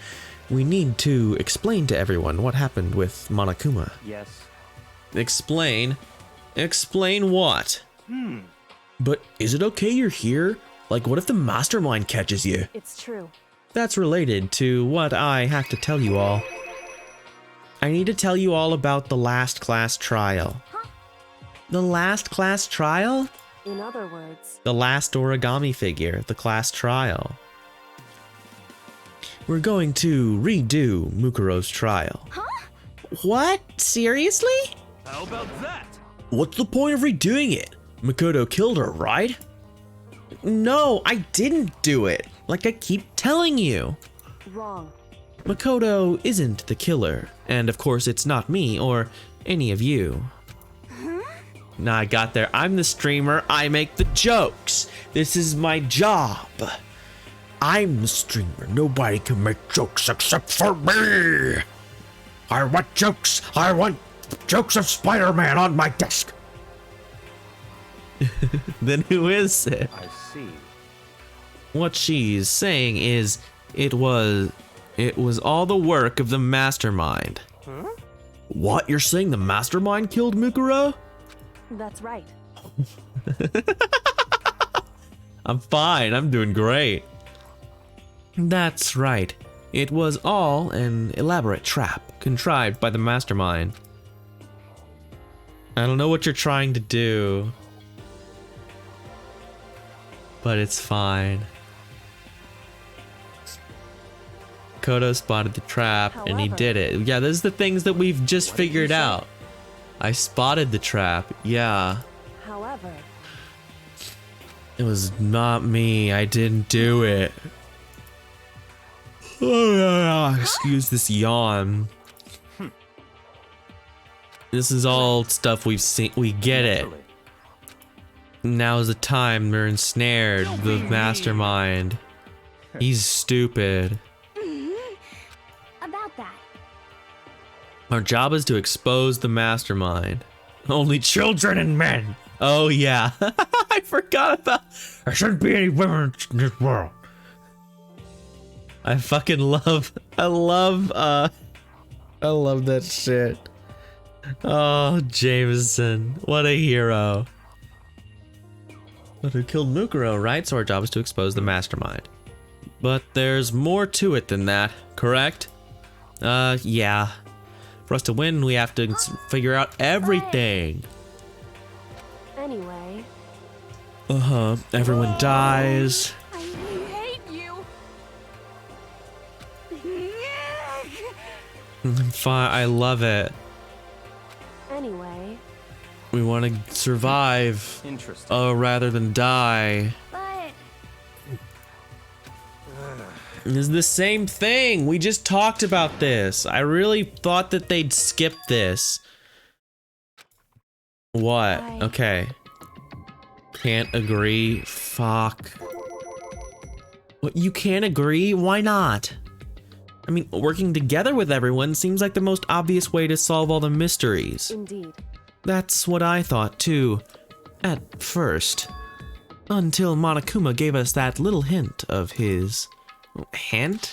We need to explain to everyone what happened with Monokuma. Yes. Explain? Explain what? But is it okay you're here? Like, what if the mastermind catches you? it's true. That's related to what I have to tell you all. I need to tell you all about the last class trial. The last class trial? In other words, The last origami figure, the class trial. We're going to redo Mukuro's trial. What? Seriously? How about that? What's the point of redoing it? Makoto killed her, right? No, I didn't do it. Like I keep telling you. wrong. Makoto isn't the killer, and of course it's not me or any of you. Nah, I got there. I'm the streamer. I make the jokes. This is my job. I'm the streamer. Nobody can make jokes except for me. I want jokes. I want jokes of Spider-Man on my desk. Then who is it? I see. What she's saying is it was all the work of the mastermind. What? You're saying the mastermind killed Mukuro? That's right. I'm fine. I'm doing great. That's right. It was all an elaborate trap contrived by the mastermind. I don't know what you're trying to do, but it's fine. Kodo spotted the trap and he However- did it. Yeah, those are the things that we've just figured out. I spotted the trap. Yeah. However, It was not me. I didn't do it. Excuse this yawn. This is all stuff we've seen. We get it. Naturally. Now's the time. We're ensnared. The mastermind. He's stupid. About that. Our job is to expose the mastermind. Only children and men. Oh yeah. I forgot about. There shouldn't be any women in this world. I fucking love. I love that shit. Oh, Jameson. What a hero. But who killed Mukuro, right? So our job is to expose the mastermind. But there's more to it than that, correct? Yeah. For us to win, we have to figure out everything. anyway, Uh-huh. Everyone dies. I hate you. I'm fine. I love it. anyway, We want to survive, Interesting. rather than die. But It's the same thing. We just talked about this. I really thought that they'd skip this. What? Okay. Can't agree. Fuck. What, you can't agree? Why not? I mean, working together with everyone seems like the most obvious way to solve all the mysteries. Indeed. That's what I thought too, at first. Until Monokuma gave us that little hint of his... hint?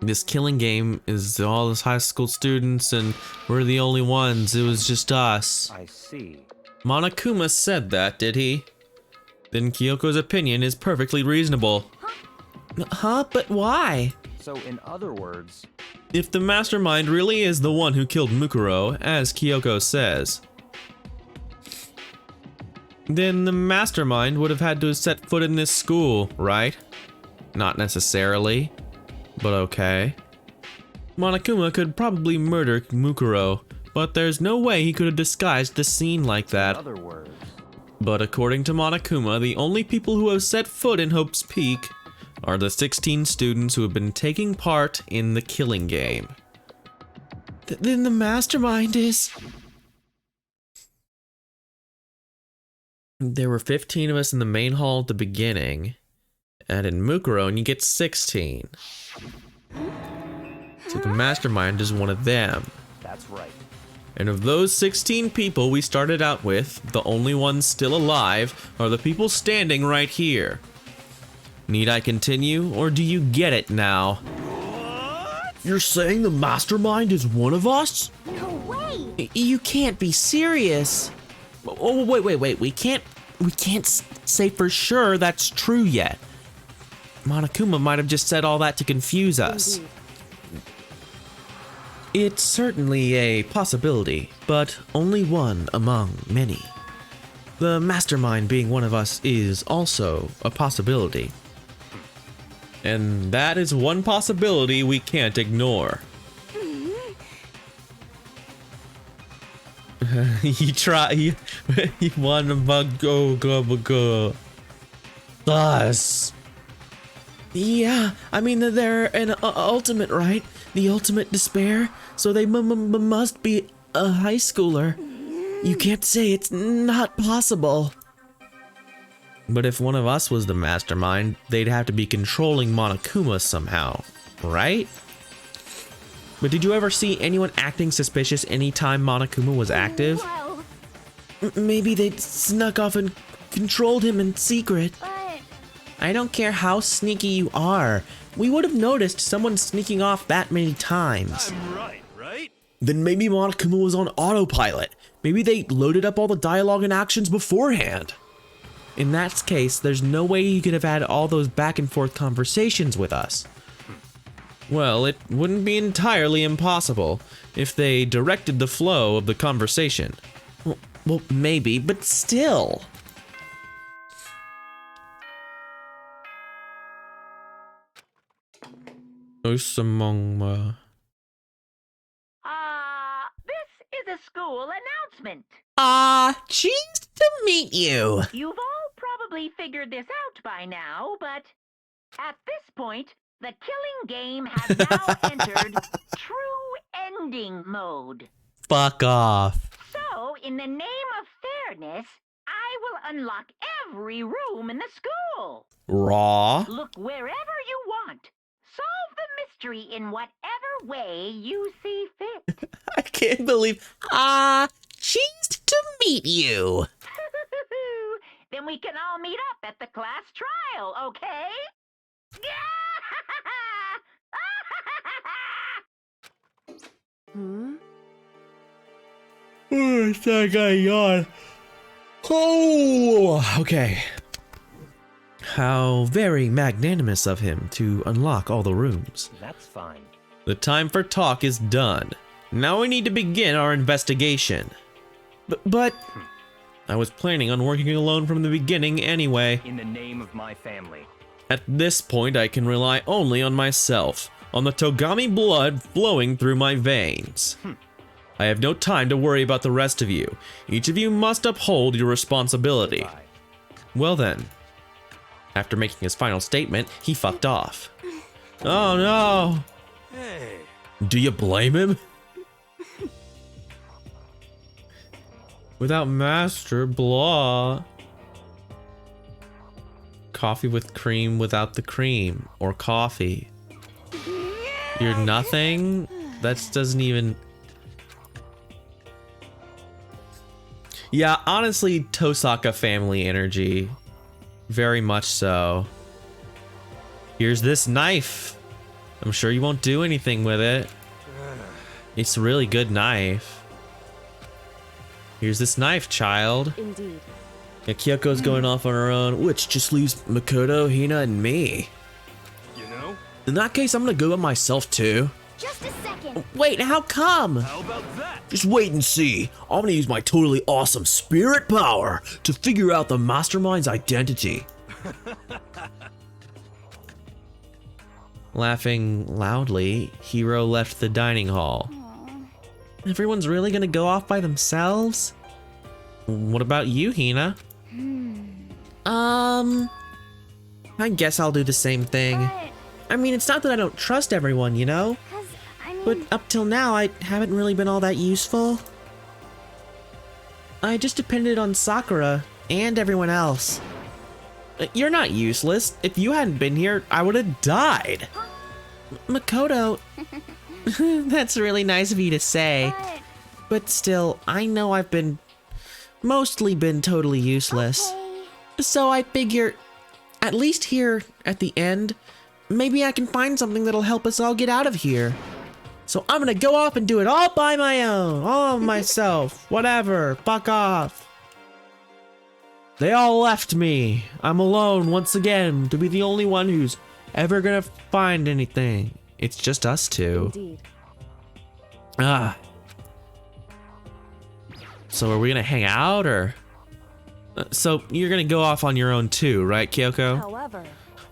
This killing game is all those high school students and we're the only ones. It was just us. I see. Monokuma said that, did he? Then Kyoko's opinion is perfectly reasonable. Huh? But why? So, in other words, If the mastermind really is the one who killed Mukuro, as Kyoko says, then the mastermind would have had to set foot in this school, right? Not necessarily, but okay. Monokuma could probably murder Mukuro, but there's no way he could have disguised the scene like in that. other words, But according to Monokuma, the only people who have set foot in Hope's Peak are the 16 students who have been taking part in the killing game. Then the mastermind is... There were 15 of us in the main hall at the beginning, and in Mukuro you get 16. So the mastermind is one of them. that's right. And of those 16 people we started out with, the only ones still alive are the people standing right here. Need I continue, or do you get it now? You're saying the mastermind is one of us? No way! You can't be serious. Oh, wait. We can't say for sure that's true yet. Monokuma might have just said all that to confuse us. Indeed. It's certainly a possibility, but only one among many. The mastermind being one of us is also a possibility. And that is one possibility we can't ignore. You wanna go. Thus. Yeah, I mean, they're an ultimate, right? The ultimate despair, so they must be a high schooler. You can't say it's not possible. But if one of us was the mastermind, they'd have to be controlling Monokuma somehow, right? But did you ever see anyone acting suspicious anytime Monokuma was active? Well, Maybe they snuck off and controlled him in secret. but I don't care how sneaky you are. We would have noticed someone sneaking off that many times. I'm right, right? Then maybe Monokuma was on autopilot. Maybe they loaded up all the dialogue and actions beforehand. In that case, there's no way he could have had all those back and forth conversations with us. Well, it wouldn't be entirely impossible if they directed the flow of the conversation. Well, maybe, but still. This is a school announcement. Pleased to meet you. You've all probably figured this out by now, but at this point, the killing game has now entered true ending mode. Fuck off. So, in the name of fairness, I will unlock every room in the school. Raw? Look wherever you want. Solve the mystery in whatever way you see fit. I can't believe. Pleased to meet you. Then we can all meet up at the class trial, okay? Hmm? Where's that guy yawn? Oh, okay. How very magnanimous of him to unlock all the rooms. That's fine. The time for talk is done. Now we need to begin our investigation. But I was planning on working alone from the beginning anyway. In the name of my family. At this point, I can rely only on myself, on the Togami blood flowing through my veins. I have no time to worry about the rest of you. Each of you must uphold your responsibility. Bye. Well then. After making his final statement, he fucked off. Oh no! Hey. Do you blame him? Without master, blah. Coffee with cream without the cream. Or coffee. You're nothing? That doesn't even... Yeah, honestly, Tosaka family energy. Very much so. Here's this knife. I'm sure you won't do anything with it. It's a really good knife. Here's this knife, child. Indeed. Yeah, Kyoko's going off on her own, which just leaves Makoto, Hina, and me. You know? In that case, I'm gonna go by myself too. Just a second. Wait, how come? How about that? Just wait and see. I'm gonna use my totally awesome spirit power to figure out the mastermind's identity. Laughing loudly, Hiro left the dining hall. Everyone's really gonna go off by themselves? What about you, Hina? I guess I'll do the same thing. But, I mean, it's not that I don't trust everyone, you know? 'cause, I mean, But up till now, I haven't really been all that useful. I just depended on Sakura and everyone else. You're not useless. If you hadn't been here, I would have died. Makoto, that's really nice of you to say. but, But still, I know I've mostly been totally useless. okay. So I figure, at least here at the end, maybe I can find something that'll help us all get out of here. So I'm gonna go off and do it all by my own, all myself, whatever, fuck off. They all left me. I'm alone once again to be the only one who's ever gonna find anything. It's just us two. Indeed. Ah. So are we gonna hang out or? So you're gonna go off on your own too, right, Kyoko? However,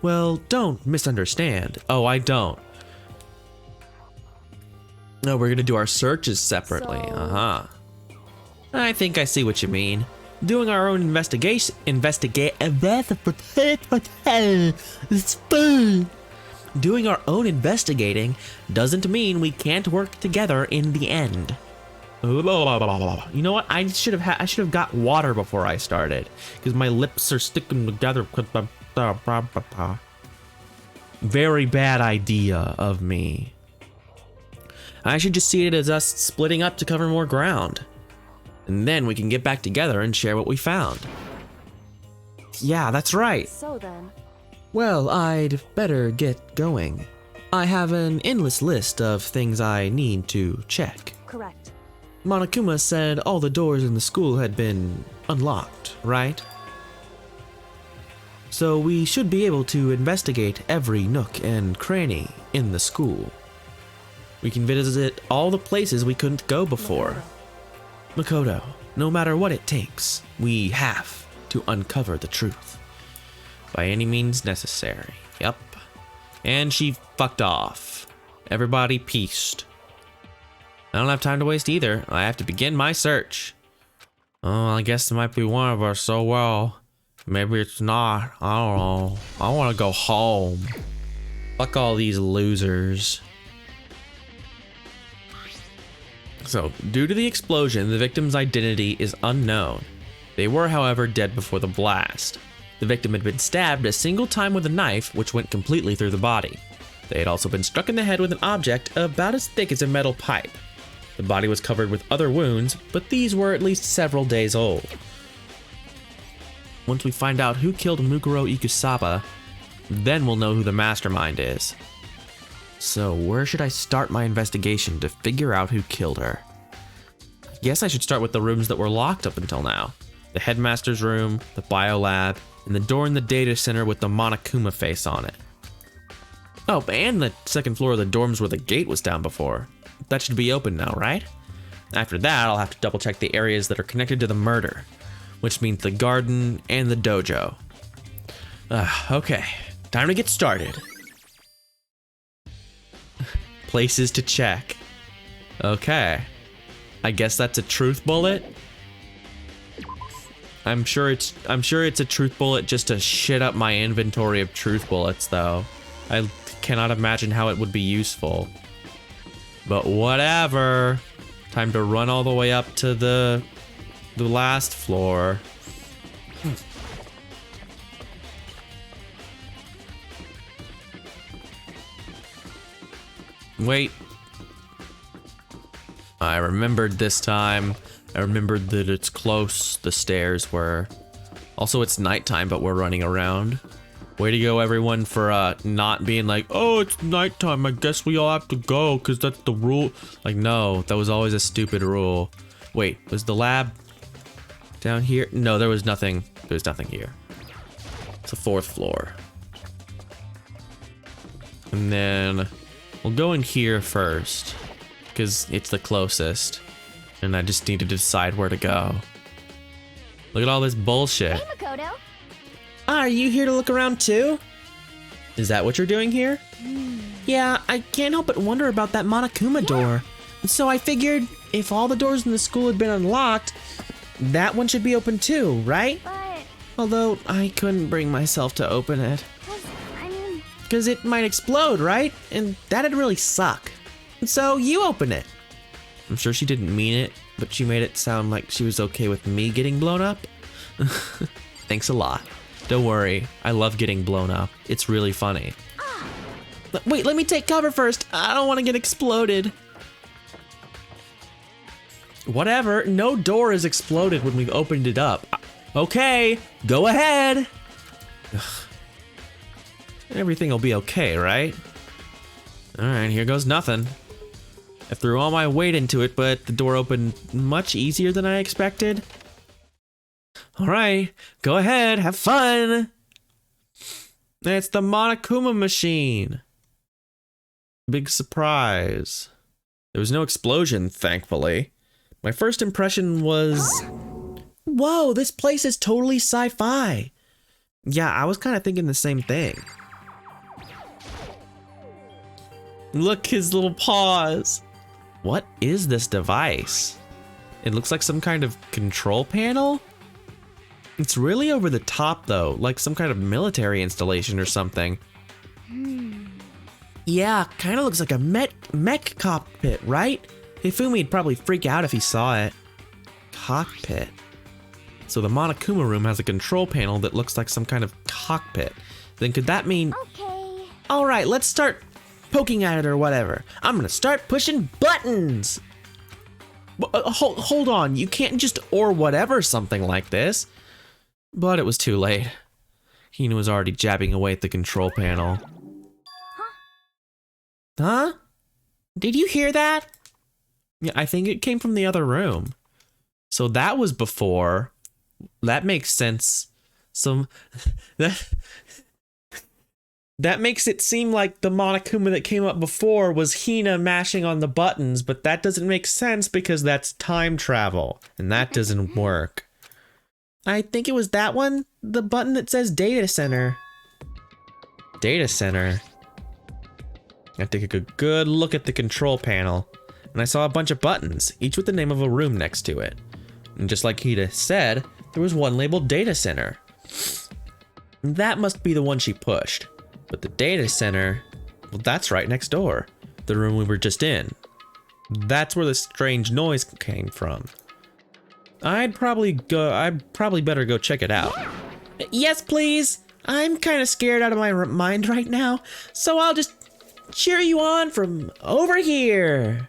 Well, don't misunderstand. Oh, I don't. No, we're gonna do our searches separately. So- Uh-huh. I think I see what you mean. Doing our own Doing our own investigating doesn't mean we can't work together in the end. You know what? I should have got water before I started because my lips are sticking together. Very bad idea of me. I should just see it as us splitting up to cover more ground. And then we can get back together and share what we found. Yeah, that's right. so then, Well, I'd better get going. I have an endless list of things I need to check. correct. Monokuma said all the doors in the school had been unlocked, right? So we should be able to investigate every nook and cranny in the school. We can visit all the places we couldn't go before. Makoto, no matter what it takes, we have to uncover the truth. By any means necessary. Yep. And she fucked off. Everybody peaced. I don't have time to waste either. I have to begin my search. Oh, I guess it might be one of us, so well. Maybe it's not. I don't know. I want to go home. Fuck all these losers. So, due to the explosion, the victim's identity is unknown. They were, however, dead before the blast. The victim had been stabbed a single time with a knife, which went completely through the body. They had also been struck in the head with an object about as thick as a metal pipe. The body was covered with other wounds, but these were at least several days old. Once we find out who killed Mukuro Ikusaba, then we'll know who the mastermind is. So where should I start my investigation to figure out who killed her? I guess I should start with the rooms that were locked up until now. The headmaster's room, the biolab, and the door in the data center with the Monokuma face on it. Oh, and the second floor of the dorms where the gate was down before. That should be open now, right? After that, I'll have to double check the areas that are connected to the murder, which means the garden and the dojo. Okay, time to get started. Places to check. Okay. I guess that's a truth bullet. I'm sure it's a truth bullet just to shit up my inventory of truth bullets, though. I cannot imagine how it would be useful. But whatever. Time to run all the way up to the last floor. Wait. I remembered this time. I remembered that it's close, the stairs were. Also, it's nighttime, but we're running around. Way to go, everyone, for not being like, oh, it's nighttime, I guess we all have to go, because that's the rule. Like, no, that was always a stupid rule. Wait, was the lab down here? No, there was nothing. There was nothing here. It's the 4th floor. And then we'll go in here first, because it's the closest. And I just need to decide where to go. Look at all this bullshit. Hey, Makoto. Are you here to look around too? Is that what you're doing here? Yeah, I can't help but wonder about that Monokuma door. So I figured if all the doors in the school had been unlocked, that one should be open too, right? But, Although I couldn't bring myself to open it. I mean, Because it might explode, right? And that'd really suck. So you open it. I'm sure she didn't mean it, but she made it sound like she was okay with me getting blown up. Thanks a lot. Don't worry, I love getting blown up. It's really funny. Wait, let me take cover first. I don't want to get exploded. Whatever, no door has exploded when we've opened it up. Okay, go ahead. Ugh. Everything will be okay, right? Alright, here goes nothing. I threw all my weight into it, but the door opened much easier than I expected. Alright, go ahead, have fun! It's the Monokuma machine. Big surprise. There was no explosion, thankfully. My first impression was... Whoa, this place is totally sci-fi. Yeah, I was kind of thinking the same thing. Look, his little paws. What is this device? It looks like some kind of control panel? It's really over the top though, like some kind of military installation or something. Yeah, kind of looks like a mech cockpit, right? Hifumi'd probably freak out if he saw it. Cockpit. So the Monokuma room has a control panel that looks like some kind of cockpit. Then could that mean... okay. All right, let's start poking at it or whatever. I'm gonna start pushing buttons. Hold on, you can't just or whatever something like this. But it was too late. Hina was already jabbing away at the control panel. Huh? Did you hear that? Yeah, I think it came from the other room. So that was before. That makes sense. That makes it seem like the Monokuma that came up before was Hina mashing on the buttons, but that doesn't make sense because that's time travel, and that doesn't work. I think it was that one, the button that says data center. Data center. I took a good look at the control panel, and I saw a bunch of buttons, each with the name of a room next to it. And just like Hina said, there was one labeled data center. That must be the one she pushed. But the data center, well, that's right next door. The room we were just in. That's where the strange noise came from. I'd probably better go check it out. Yes, please. I'm kind of scared out of my mind right now, so I'll just cheer you on from over here.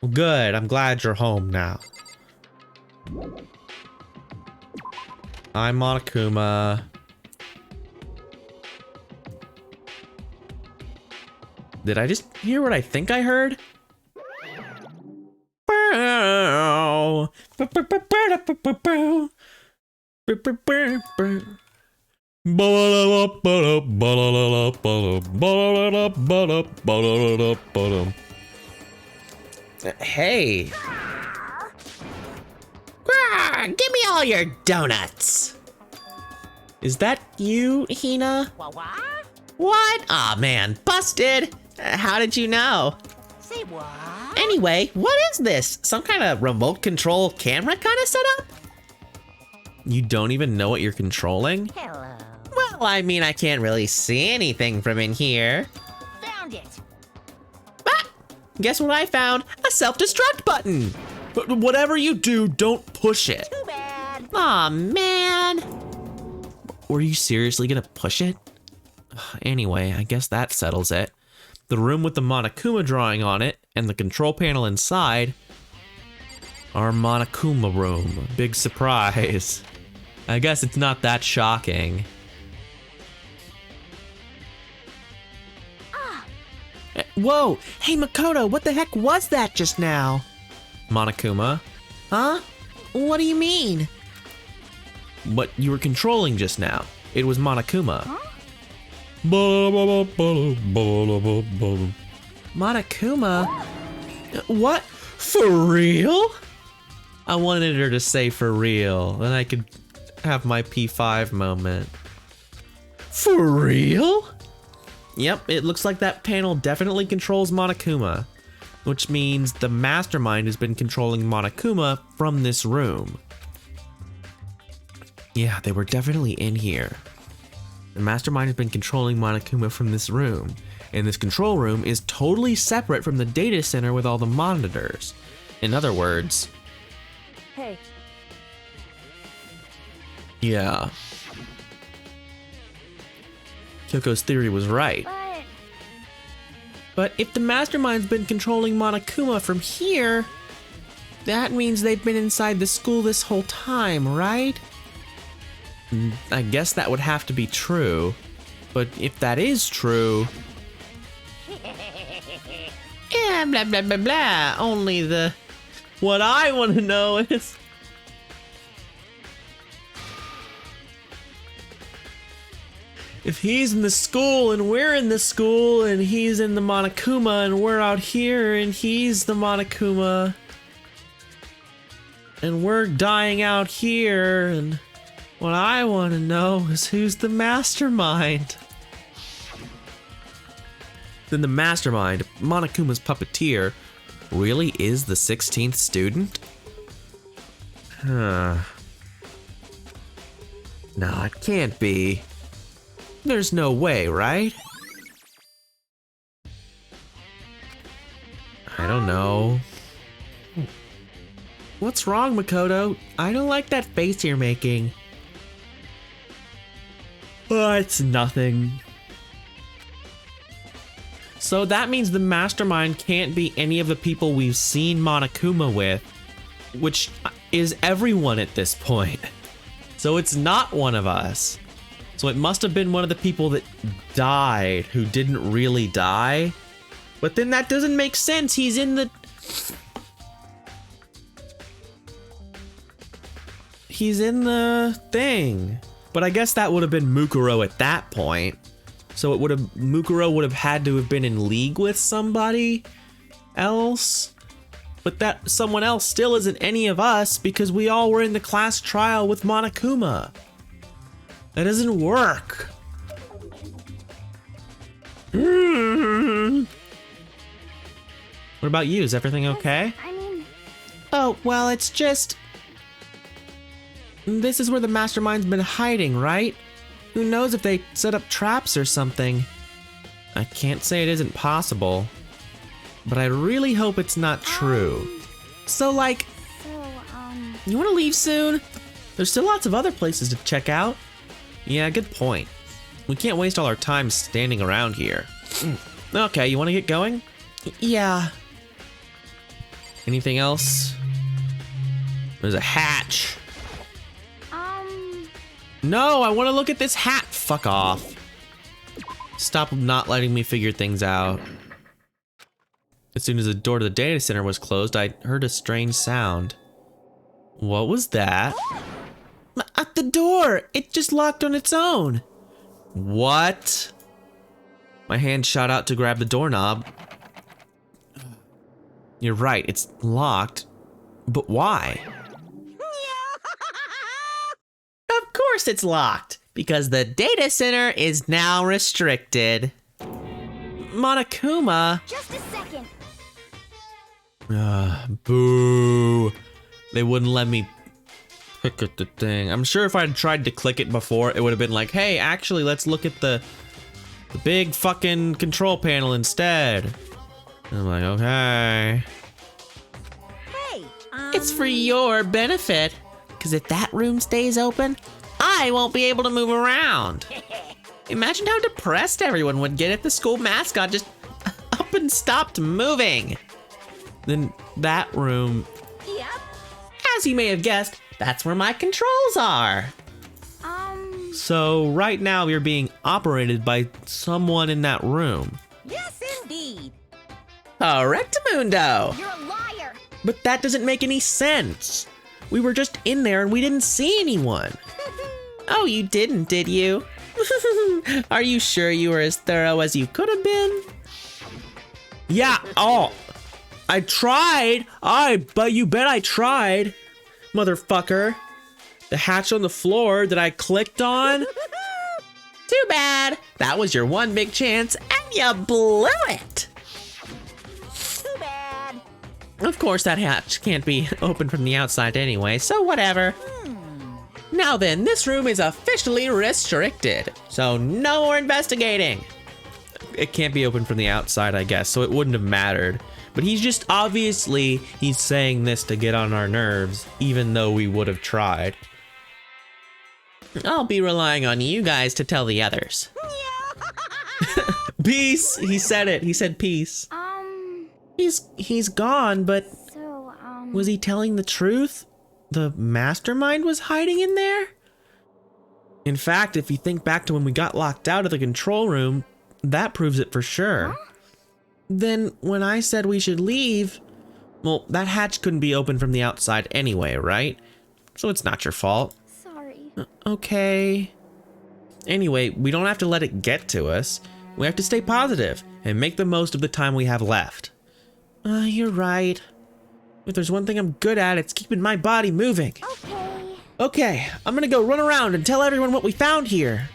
Well, good. I'm glad you're home now. I'm Monokuma. Did I just hear what I think I heard? Hey. Give me all your donuts. Is that you, Hina? What? Aw, man, busted. How did you know? Say what? Anyway, what is this? Some kind of remote control camera kind of setup? You don't even know what you're controlling? Hello. Well, I mean, I can't really see anything from in here. Found it. Ah! Guess what I found? A self-destruct button. But whatever you do, don't push it. Too bad. Aw, man. Were you seriously gonna push it? Anyway, I guess that settles it. The room with the Monokuma drawing on it and the control panel inside. Our Monokuma room. Big surprise. I guess it's not that shocking. Whoa, hey Makoto, what the heck was that just now? Monokuma, Huh? What do you mean? what you were controlling just now. It was Monokuma. Monokuma? What? For real? I wanted her to say for real, then I could have my P5 moment. For real? Yep, it looks like that panel definitely controls Monokuma, which means the mastermind has been controlling Monokuma from this room. Yeah, they were definitely in here. The mastermind has been controlling Monokuma from this room, and this control room is totally separate from the data center with all the monitors. In other words, Hey, yeah. Kyoko's theory was right. But But if the mastermind's been controlling Monokuma from here, that means they've been inside the school this whole time, right? I guess that would have to be true. But if that is true, Yeah, blah, blah, blah, blah. Only the... what I want to know is... if he's in the school and we're in the school and he's in the Monokuma and we're out here and he's the Monokuma and we're dying out here, and what I want to know is who's the mastermind. Then the mastermind, Monokuma's puppeteer, really is the 16th student? Huh. No, it can't be. There's no way, right? I don't know. What's wrong, Makoto? I don't like that face you're making. Oh, it's nothing. So that means the mastermind can't be any of the people we've seen Monokuma with, which is everyone at this point. So it's not one of us. So it must have been one of the people that died who didn't really die. But then that doesn't make sense. He's in the... he's in the thing. But I guess that would have been Mukuro at that point. So it would have... Mukuro would have had to have been in league with somebody else. But that someone else still isn't any of us because we all were in the class trial with Monokuma. That doesn't work. What about you? Is everything okay? I mean, Oh, well, it's just... This is where the mastermind's been hiding, right? Who knows if they set up traps or something? I can't say it isn't possible, but I really hope it's not true. So, like, so, you want to leave soon? There's still lots of other places to check out. Yeah, good point. We can't waste all our time standing around here. Okay, you want to get going? Yeah. Anything else? There's a hatch. No, I want to look at this hat. Fuck off. Stop not letting me figure things out. As soon as the door to the data center was closed, I heard a strange sound. What was that? At the door! It just locked on its own. What? My hand shot out to grab the doorknob. You're right, it's locked. But why? Of course it's locked, because the data center is now restricted. Monokuma? just a second. Boo. They wouldn't let me Look at the thing. I'm sure if I'd tried to click it before, it would have been like, hey, actually, let's look at the big fucking control panel instead. And I'm like, okay. Hey, It's for your benefit. Because if that room stays open, I won't be able to move around. Imagine how depressed everyone would get if the school mascot just up and stopped moving. Then that room, Yep. as you may have guessed, that's where my controls are. So right now you're being operated by someone in that room. yes, indeed. Correctamundo. You're a liar. But that doesn't make any sense. We were just in there and we didn't see anyone. Oh, you didn't, did you? Are you sure you were as thorough as you could have been? Yeah, I tried. But you bet I tried. Motherfucker. The hatch on the floor that I clicked on. Too bad. That was your one big chance, and you blew it. Too bad. Of course, that hatch can't be opened from the outside anyway, so whatever. Now then, this room is officially restricted, so no more investigating. It can't be opened from the outside, I guess, so it wouldn't have mattered. But he's just obviously, he's saying this to get on our nerves, even though we would have tried. I'll be relying on you guys to tell the others. Peace! He said it. He said peace. He's gone, but So, was he telling the truth? The mastermind was hiding in there? In fact, if you think back to when we got locked out of the control room, that proves it for sure. Then when I said we should leave, well, that hatch couldn't be opened from the outside anyway, right? So it's not your fault. sorry. Okay. Anyway, we don't have to let it get to us. We have to stay positive and make the most of the time we have left. You're right. If there's one thing I'm good at, it's keeping my body moving. Okay. Okay, I'm gonna go run around and tell everyone what we found here.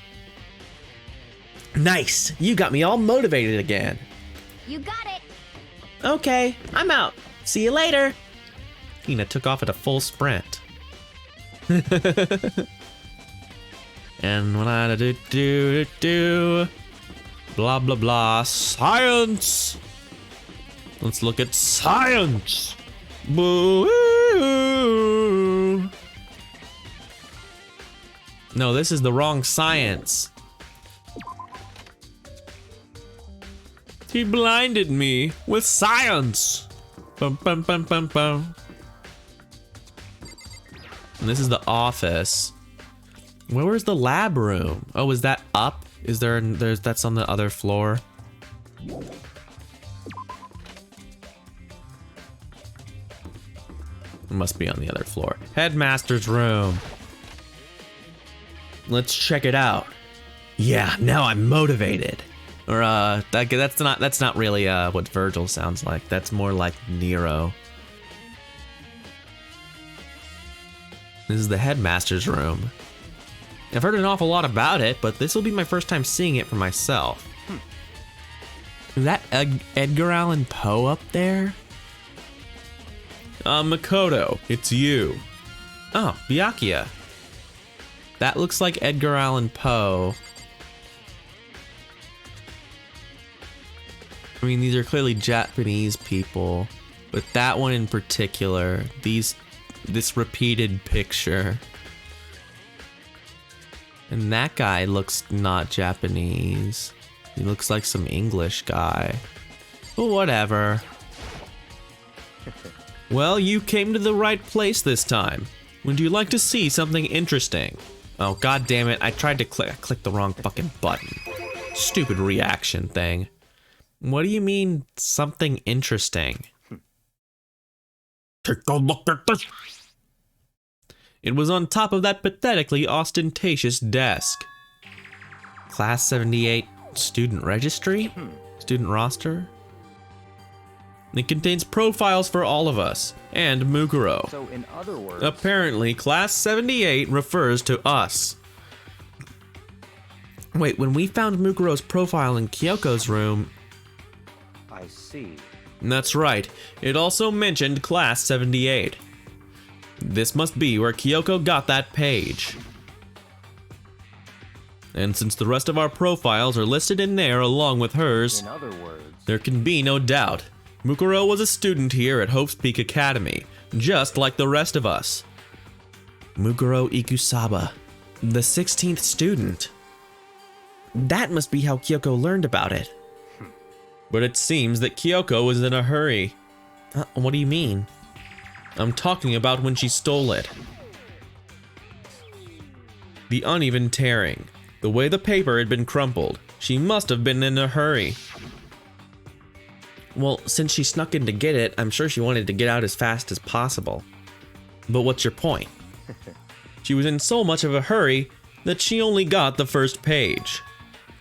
Nice, you got me all motivated again. You got it. Okay, I'm out. See you later. Tina took off at a full sprint. And when I do, blah blah blah, science. Let's look at science. Boo. No, this is the wrong science. He blinded me with science. Bum, bum, bum, bum, bum. And this is the office. Where's the lab room? Oh, is that up? Is that's on the other floor? It must be on the other floor. Headmaster's room. Let's check it out. Yeah, now I'm motivated. Or that's not really what Virgil sounds like. That's more like Nero. This is the headmaster's room. I've heard an awful lot about it, but this will be my first time seeing it for myself. Is that Edgar Allan Poe up there? Makoto, it's you. Oh, Byakuya. That looks like Edgar Allan Poe. I mean, these are clearly Japanese people, but that one in particular, this repeated picture. And that guy looks not Japanese. He looks like some English guy. But whatever. Well, you came to the right place this time. Would you like to see something interesting? Oh, god damn it, I tried to click the wrong fucking button. Stupid reaction thing. What do you mean, something interesting? Take a look at this. It was on top of that pathetically ostentatious desk. Class 78 student registry? Student roster? It contains profiles for all of us, and Mukuro. So in other words, Apparently, Class 78 refers to us. Wait, when we found Mukuro's profile in Kyoko's room... I see. That's right, it also mentioned Class 78. This must be where Kyoko got that page. And since the rest of our profiles are listed in there along with hers, In other words, there can be no doubt. Mukuro was a student here at Hope's Peak Academy, just like the rest of us. Mukuro Ikusaba, the 16th student. That must be how Kyoko learned about it. But it seems that Kyoko was in a hurry. What do you mean? I'm talking about when she stole it. The uneven tearing, the way the paper had been crumpled. She must have been in a hurry. Well, since she snuck in to get it, I'm sure she wanted to get out as fast as possible. But what's your point? She was in so much of a hurry that she only got the first page.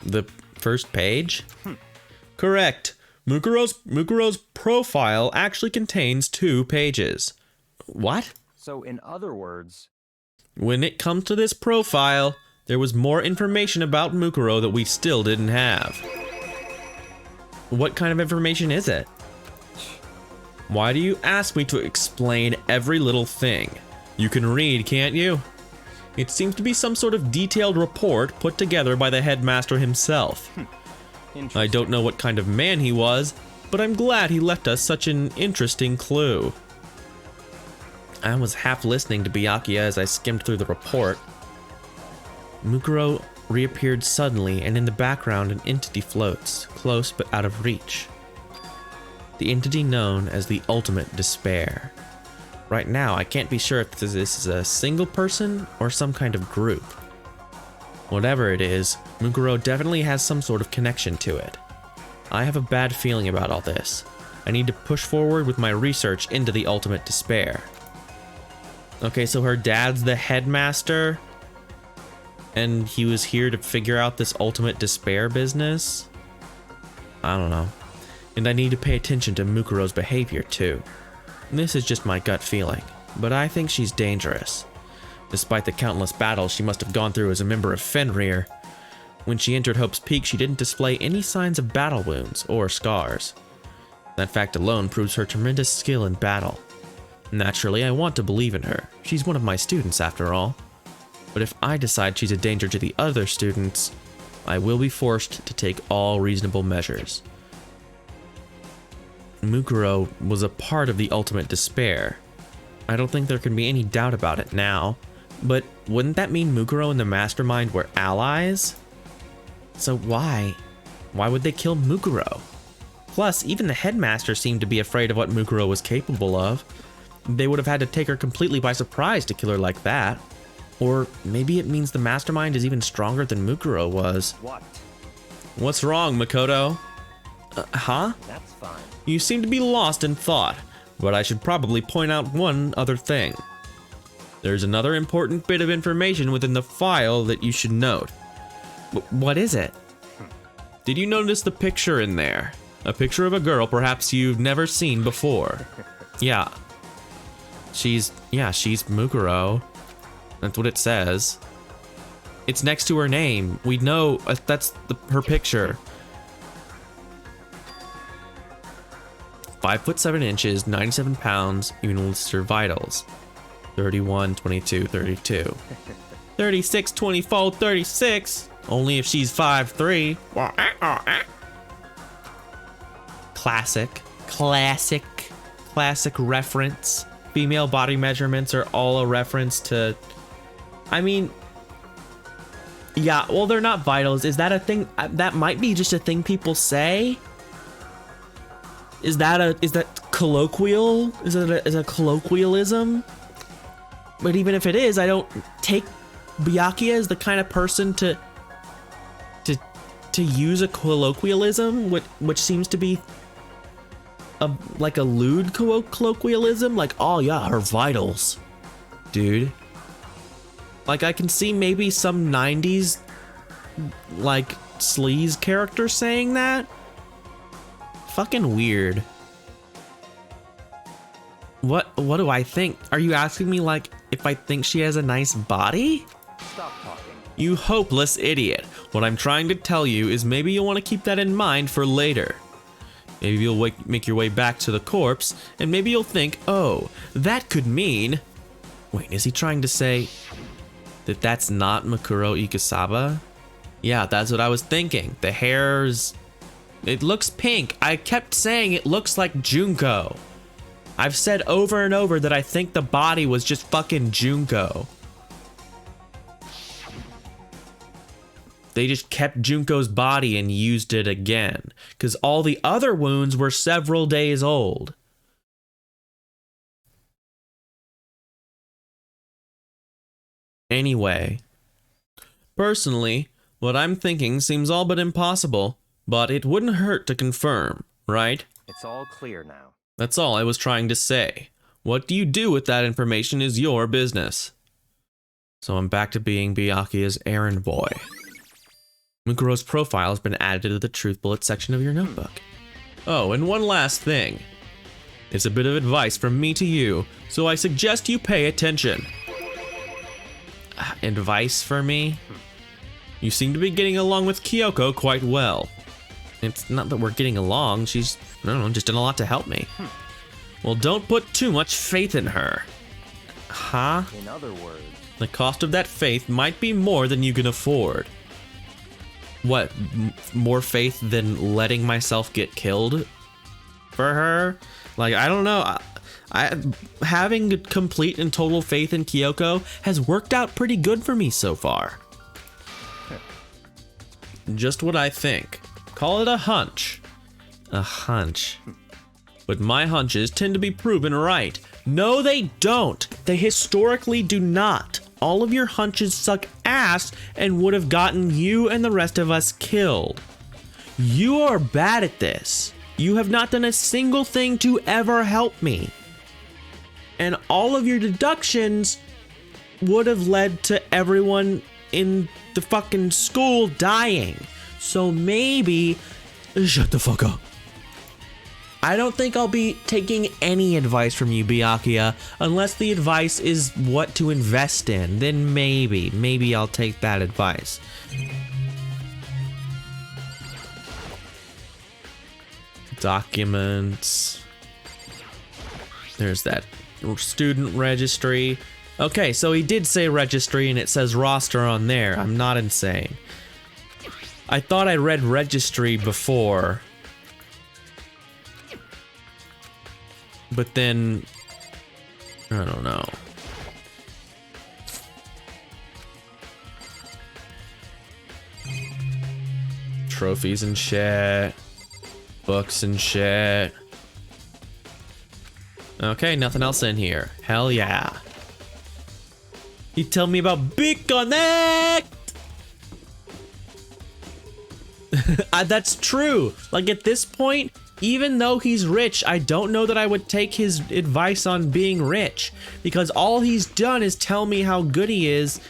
The first page? Correct. Mukuro's profile actually contains 2 pages. What? so in other words, When it comes to this profile, there was more information about Mukuro that we still didn't have. What kind of information is it? Why do you ask me to explain every little thing? You can read, can't you? It seems to be some sort of detailed report put together by the headmaster himself. I don't know what kind of man he was, but I'm glad he left us such an interesting clue. I was half listening to Byakuya as I skimmed through the report. Mukuro reappeared suddenly, and in the background an entity floats, close but out of reach. The entity known as the Ultimate Despair. Right now, I can't be sure if this is a single person or some kind of group. Whatever it is, Mukuro definitely has some sort of connection to it. I have a bad feeling about all this. I need to push forward with my research into the Ultimate Despair. Okay, so her dad's the headmaster, and he was here to figure out this Ultimate Despair business? I don't know. And I need to pay attention to Mukuro's behavior too. This is just my gut feeling, but I think she's dangerous. Despite the countless battles she must have gone through as a member of Fenrir, when she entered Hope's Peak, she didn't display any signs of battle wounds or scars. That fact alone proves her tremendous skill in battle. Naturally, I want to believe in her. She's one of my students after all. But if I decide she's a danger to the other students, I will be forced to take all reasonable measures. Mukuro was a part of the Ultimate Despair. I don't think there can be any doubt about it now, but wouldn't that mean Mukuro and the Mastermind were allies? So why would they kill Mukuro? Plus, even the headmaster seemed to be afraid of what Mukuro was capable of. They would have had to take her completely by surprise to kill her like that. Or maybe it means the Mastermind is even stronger than Mukuro was. what? What's wrong, Makoto? Huh? That's fine. You seem to be lost in thought, but I should probably point out one other thing. There's another important bit of information within the file that you should note. What is it? Did you notice the picture in there? A picture of a girl perhaps you've never seen before. Yeah. She's Mukuro. That's what it says. It's next to her name. We know that's her picture. 5'7", 97 pounds, even lists her vitals. 31, 22, 32. 36, 24, 36. Only if she's 5'3". Classic reference. Female body measurements are all a reference to... I mean... Yeah, well, they're not vitals. Is that a thing? That might be just a thing people say. Is that colloquial? Is it a colloquialism? But even if it is, I don't take Byakuya as the kind of person to use a colloquialism, which seems to be like a lewd colloquialism, like, oh yeah, her vitals, dude. Like, I can see maybe some 90s like sleaze character saying that. Fucking weird. What do I think? Are you asking me, like, if I think she has a nice body? Stop talking. You hopeless idiot. What I'm trying to tell you is maybe you'll want to keep that in mind for later. Maybe you'll make your way back to the corpse, and maybe you'll think, oh, that could mean... Wait, is he trying to say that that's not Makuro Ikasaba? Yeah, that's what I was thinking. The hair's... It looks pink. I kept saying it looks like Junko. I've said over and over that I think the body was just fucking Junko. They just kept Junko's body and used it again, because all the other wounds were several days old. Anyway, personally, what I'm thinking seems all but impossible, but it wouldn't hurt to confirm, right? It's all clear now. That's all I was trying to say. What do you do with that information is your business. So I'm back to being Byakuya's errand boy. Mukuro's profile has been added to the truth bullet section of your notebook. Oh, and one last thing. It's a bit of advice from me to you, so I suggest you pay attention. Advice for me? You seem to be getting along with Kyoko quite well. It's not that we're getting along, she's, I don't know, just done a lot to help me. Well, don't put too much faith in her. Huh? In other words, The cost of that faith might be more than you can afford. What, more faith than letting myself get killed for her? Like, I don't know. Having complete and total faith in Kyoko has worked out pretty good for me so far. Just what I think. Call it a hunch. A hunch. But my hunches tend to be proven right. No, they don't. They historically do not. All of your hunches suck ass and would have gotten you and the rest of us killed. You are bad at this. You have not done a single thing to ever help me. And all of your deductions would have led to everyone in the fucking school dying. So maybe... Shut the fuck up. I don't think I'll be taking any advice from you, Byakuya, unless the advice is what to invest in. Then maybe I'll take that advice. Documents. There's that student registry. Okay, so he did say registry and it says roster on there. I'm not insane. I thought I read registry before. But then, I don't know. Trophies and shit. Books and shit. Okay, nothing else in here. Hell yeah. You tell me about Big Connect! That's true. Like at this point, even though he's rich, I don't know that I would take his advice on being rich, because all he's done is tell me how good he is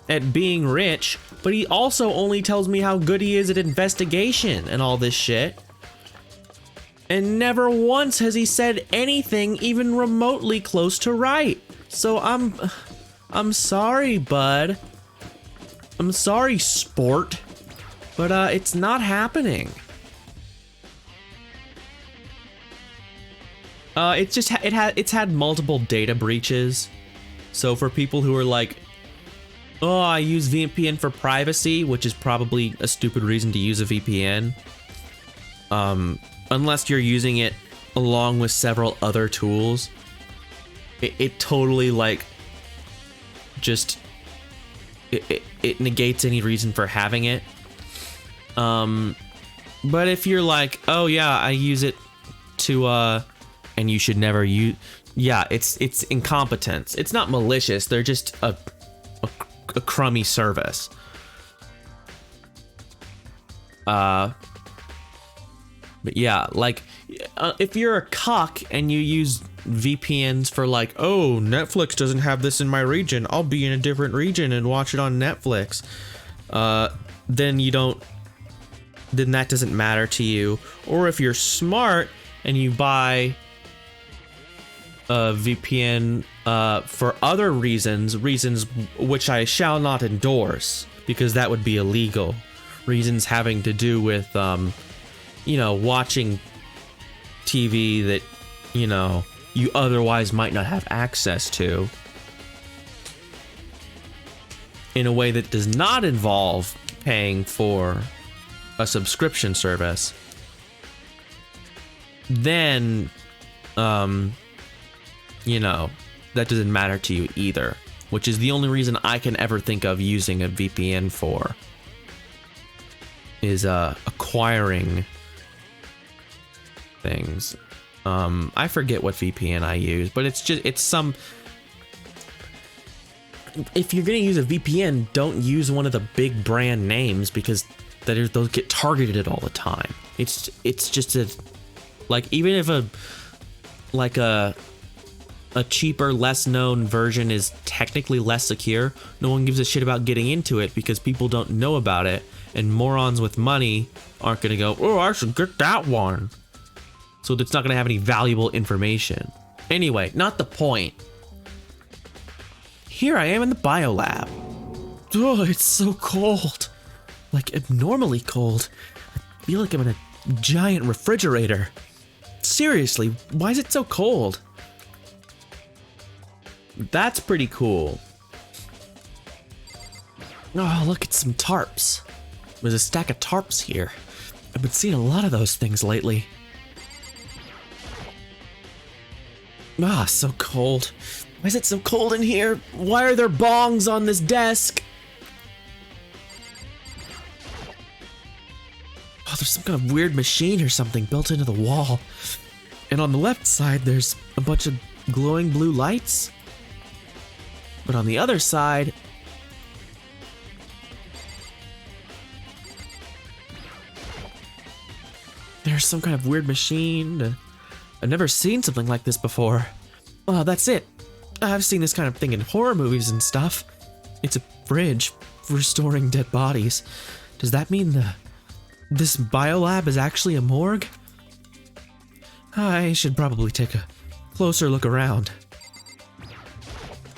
at being rich, but he also only tells me how good he is at investigation and all this shit. And never once has he said anything even remotely close to right. So I'm sorry, bud. I'm sorry, sport. But it's not happening. It's had multiple data breaches. So for people who are like, oh, I use VPN for privacy, which is probably a stupid reason to use a VPN. Unless you're using it along with several other tools, it totally like just it negates any reason for having it. But if you're like, oh yeah, I use it to and you should never use, yeah, it's incompetence. It's not malicious. They're just a crummy service. But yeah, like, if you're a cock and you use VPNs for like, oh, Netflix doesn't have this in my region, I'll be in a different region and watch it on Netflix, then that doesn't matter to you. Or if you're smart and you buy a VPN for other reasons which I shall not endorse, because that would be illegal. Reasons having to do with, you know, watching TV that, you know, you otherwise might not have access to. in a way that does not involve paying for a subscription service, then, you know, that doesn't matter to you either, which is the only reason I can ever think of using a VPN for, is acquiring things. I forget what VPN I use, but it's some... If you're gonna use a VPN, don't use one of the big brand names, because those get targeted all the time. It's just like, even if a cheaper, less known version is technically less secure, no one gives a shit about getting into it because people don't know about it, and morons with money aren't gonna go, oh, I should get that one. So it's not gonna have any valuable information. Anyway, not the point. Here I am in the biolab. Oh, it's so cold. Like, abnormally cold. I feel like I'm in a giant refrigerator. Seriously, why is it so cold? That's pretty cool. Oh, look at some tarps. There's a stack of tarps here. I've been seeing a lot of those things lately. Ah, so cold. Why is it so cold in here? Why are there bongs on this desk? Oh, there's some kind of weird machine or something built into the wall. And on the left side, there's a bunch of glowing blue lights. But on the other side, there's some kind of weird machine. I've never seen something like this before. Oh, that's it. I've seen this kind of thing in horror movies and stuff. It's a fridge for storing dead bodies. Does that mean this biolab is actually a morgue? I should probably take a closer look around.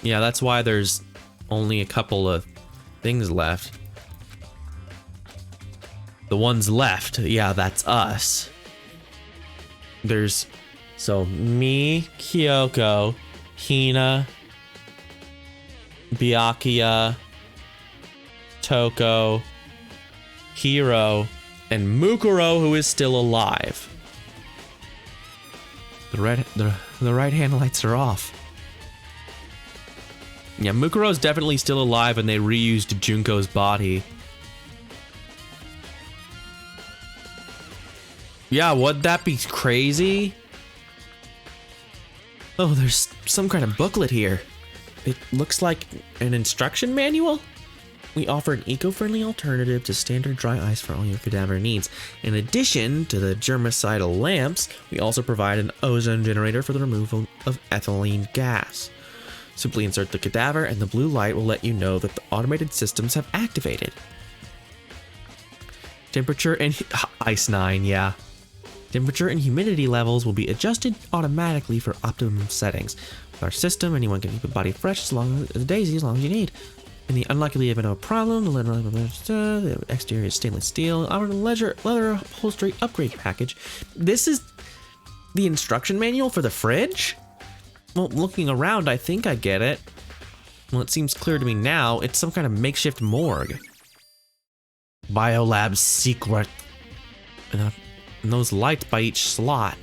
Yeah, that's why there's only a couple of things left. The ones left, yeah, that's us. There's, so me, Kyoko, Hina, Byakuya, Toko, Hiro, and Mukuro, who is still alive. The right hand lights are off. Yeah, Mukuro's definitely still alive, and they reused Junko's body. Yeah, would that be crazy? Oh, there's some kind of booklet here. It looks like an instruction manual? We offer an eco-friendly alternative to standard dry ice for all your cadaver needs. In addition to the germicidal lamps, we also provide an ozone generator for the removal of ethylene gas. Simply insert the cadaver and the blue light will let you know that the automated systems have activated. Temperature and Ice 9, yeah. Temperature and humidity levels will be adjusted automatically for optimum settings. With our system, anyone can keep a body fresh as long as you need. In the unlikely event of a problem, the exterior is stainless steel, our leather upholstery upgrade package. This is the instruction manual for the fridge? Well, looking around, I think I get it. Well, it seems clear to me now. It's some kind of makeshift morgue. Biolab's secret. And those lights by each slot.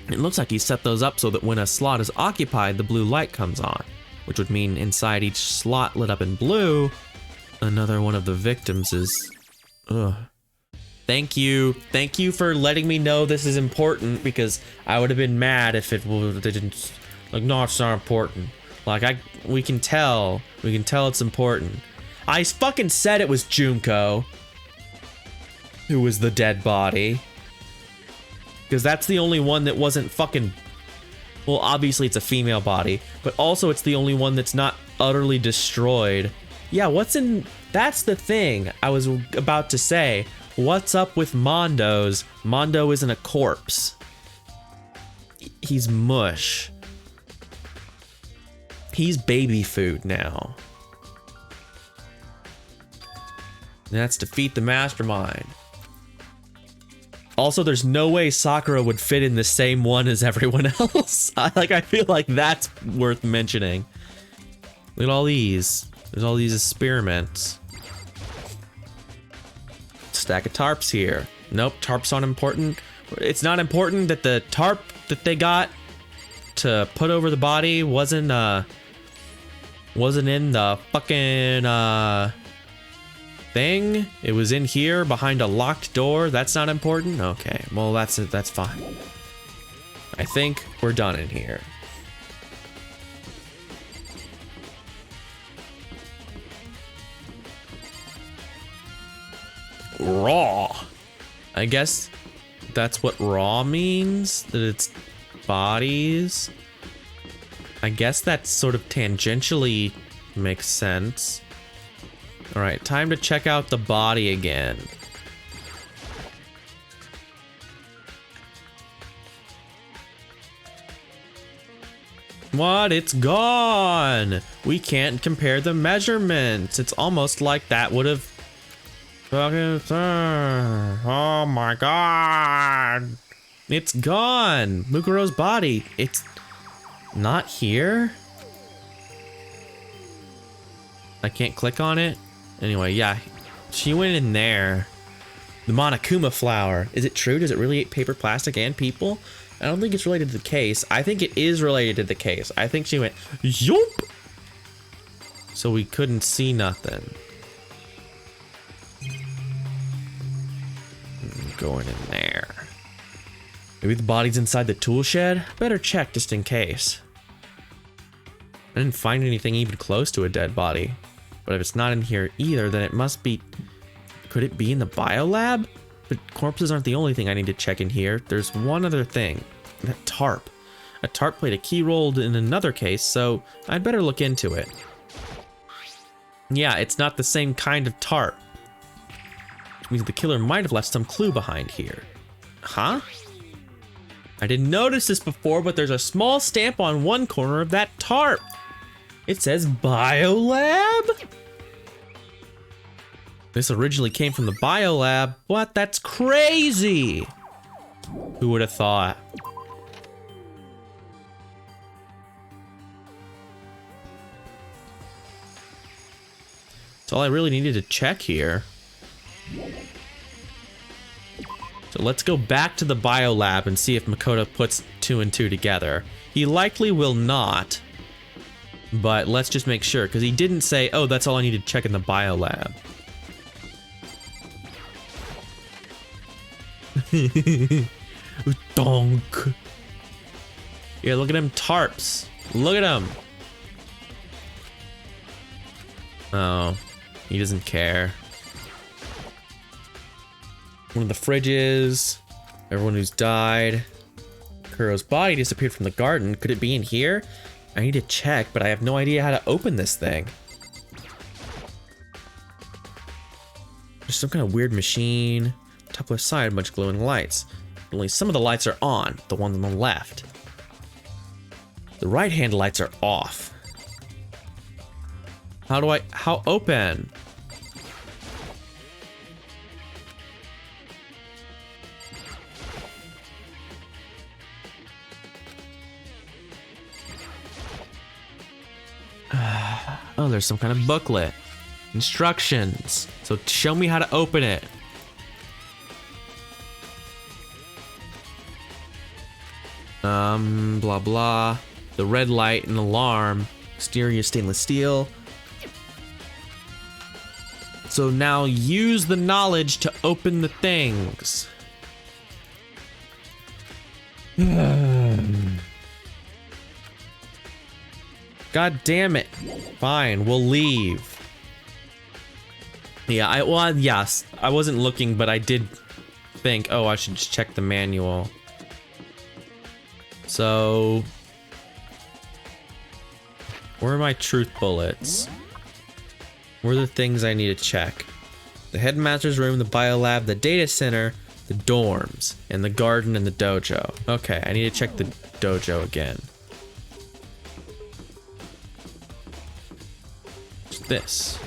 It looks like he set those up so that when a slot is occupied, the blue light comes on, which would mean inside each slot lit up in blue, another one of the victims is... Ugh. Thank you for letting me know this is important, because I would have been mad if it didn't, like, no, it's not important. Like, we can tell it's important. I fucking said it was Junko who was the dead body, because that's the only one that wasn't fucking, well, obviously it's a female body, but also it's the only one that's not utterly destroyed. Yeah, that's the thing I was about to say. What's up with Mondo's? Mondo isn't a corpse. He's mush. He's baby food now. Let's defeat the mastermind. Also, there's no way Sakura would fit in the same one as everyone else. I feel like that's worth mentioning. Look at all these. There's all these experiments. Stack of tarps here. Nope, tarps aren't important. It's not important that the tarp that they got to put over the body wasn't in the fucking thing. It was in here behind a locked door. That's not important. Okay, well that's fine. I think we're done in here. Raw. I guess that's what raw means, that it's bodies. I guess that sort of tangentially makes sense. All right, time to check out the body again. What? It's gone. We can't compare the measurements. It's almost like that would have... Oh my god. It's gone. Mukuro's body. It's not here. I can't click on it. Anyway, yeah. She went in there. The Monokuma flower. Is it true? Does it really eat paper, plastic, and people? I don't think it's related to the case. I think it is related to the case. I think she went, yoop! So we couldn't see nothing. Going in there. Maybe the body's inside the tool shed? Better check just in case. I didn't find anything even close to a dead body. But if it's not in here either, then it must be... Could it be in the biolab? But corpses aren't the only thing I need to check in here. There's one other thing. That tarp. A tarp played a key role in another case, so I'd better look into it. Yeah, it's not the same kind of tarp. Which means the killer might have left some clue behind here. Huh? I didn't notice this before, but there's a small stamp on one corner of that tarp. It says Biolab? This originally came from the Biolab. What? That's crazy! Who would have thought? That's all I really needed to check here. So let's go back to the biolab and see if Makoto puts 2 and 2 together. He likely will not, but let's just make sure, because he didn't say, oh, that's all I need to check in the biolab. Donk. Yeah, look at him tarps. Look at him. Oh, he doesn't care. One of the fridges. Everyone who's died. Kuro's body disappeared from the garden. Could it be in here? I need to check, but I have no idea how to open this thing. There's some kind of weird machine. Top left side, a bunch of glowing lights. Only some of the lights are on, the ones on the left. The right hand lights are off. How open? Oh, there's some kind of booklet. Instructions. So show me how to open it. Blah blah. The red light and alarm. Exterior stainless steel. So now use the knowledge to open the things. God damn it. Fine, we'll leave. Yeah, yes, I wasn't looking, but I did think, oh, I should just check the manual. So, where are my truth bullets? Where are the things I need to check? The headmaster's room, the biolab, the data center, the dorms, and the garden and the dojo. Okay, I need to check the dojo again. What's this?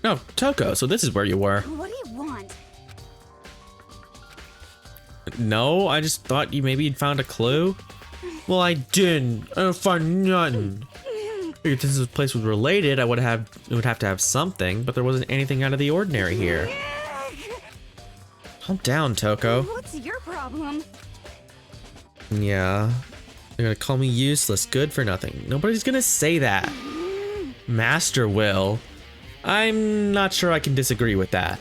No, Toko, so this is where you were. What do you want? No, I just thought you maybe you'd found a clue. Well, I didn't. I didn't find nothing. If this place was related, it would have to have something, but there wasn't anything out of the ordinary here. Calm down, Toko. What's your problem? Yeah. They're gonna call me useless, good for nothing. Nobody's gonna say that. Master will. I'm not sure I can disagree with that.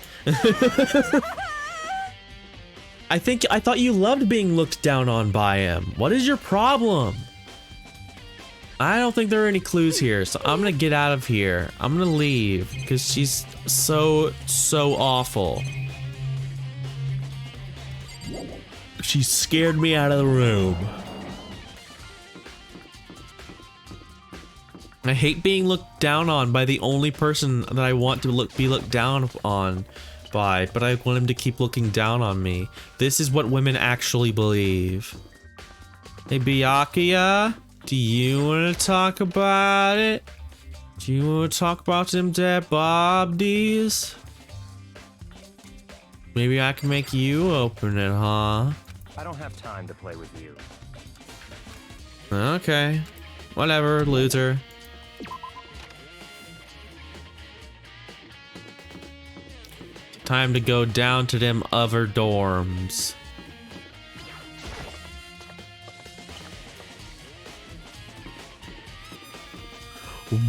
I thought you loved being looked down on by him. What is your problem? I don't think there are any clues here, so I'm gonna get out of here. I'm gonna leave because she's so awful. She scared me out of the room. I hate being looked down on by the only person that I want to be looked down on by, but I want him to keep looking down on me. This is what women actually believe. Hey, Byakuya, do you want to talk about it? Do you want to talk about them dead Bobdies? Maybe I can make you open it, huh? I don't have time to play with you. Okay. Whatever, loser. Time to go down to them other dorms.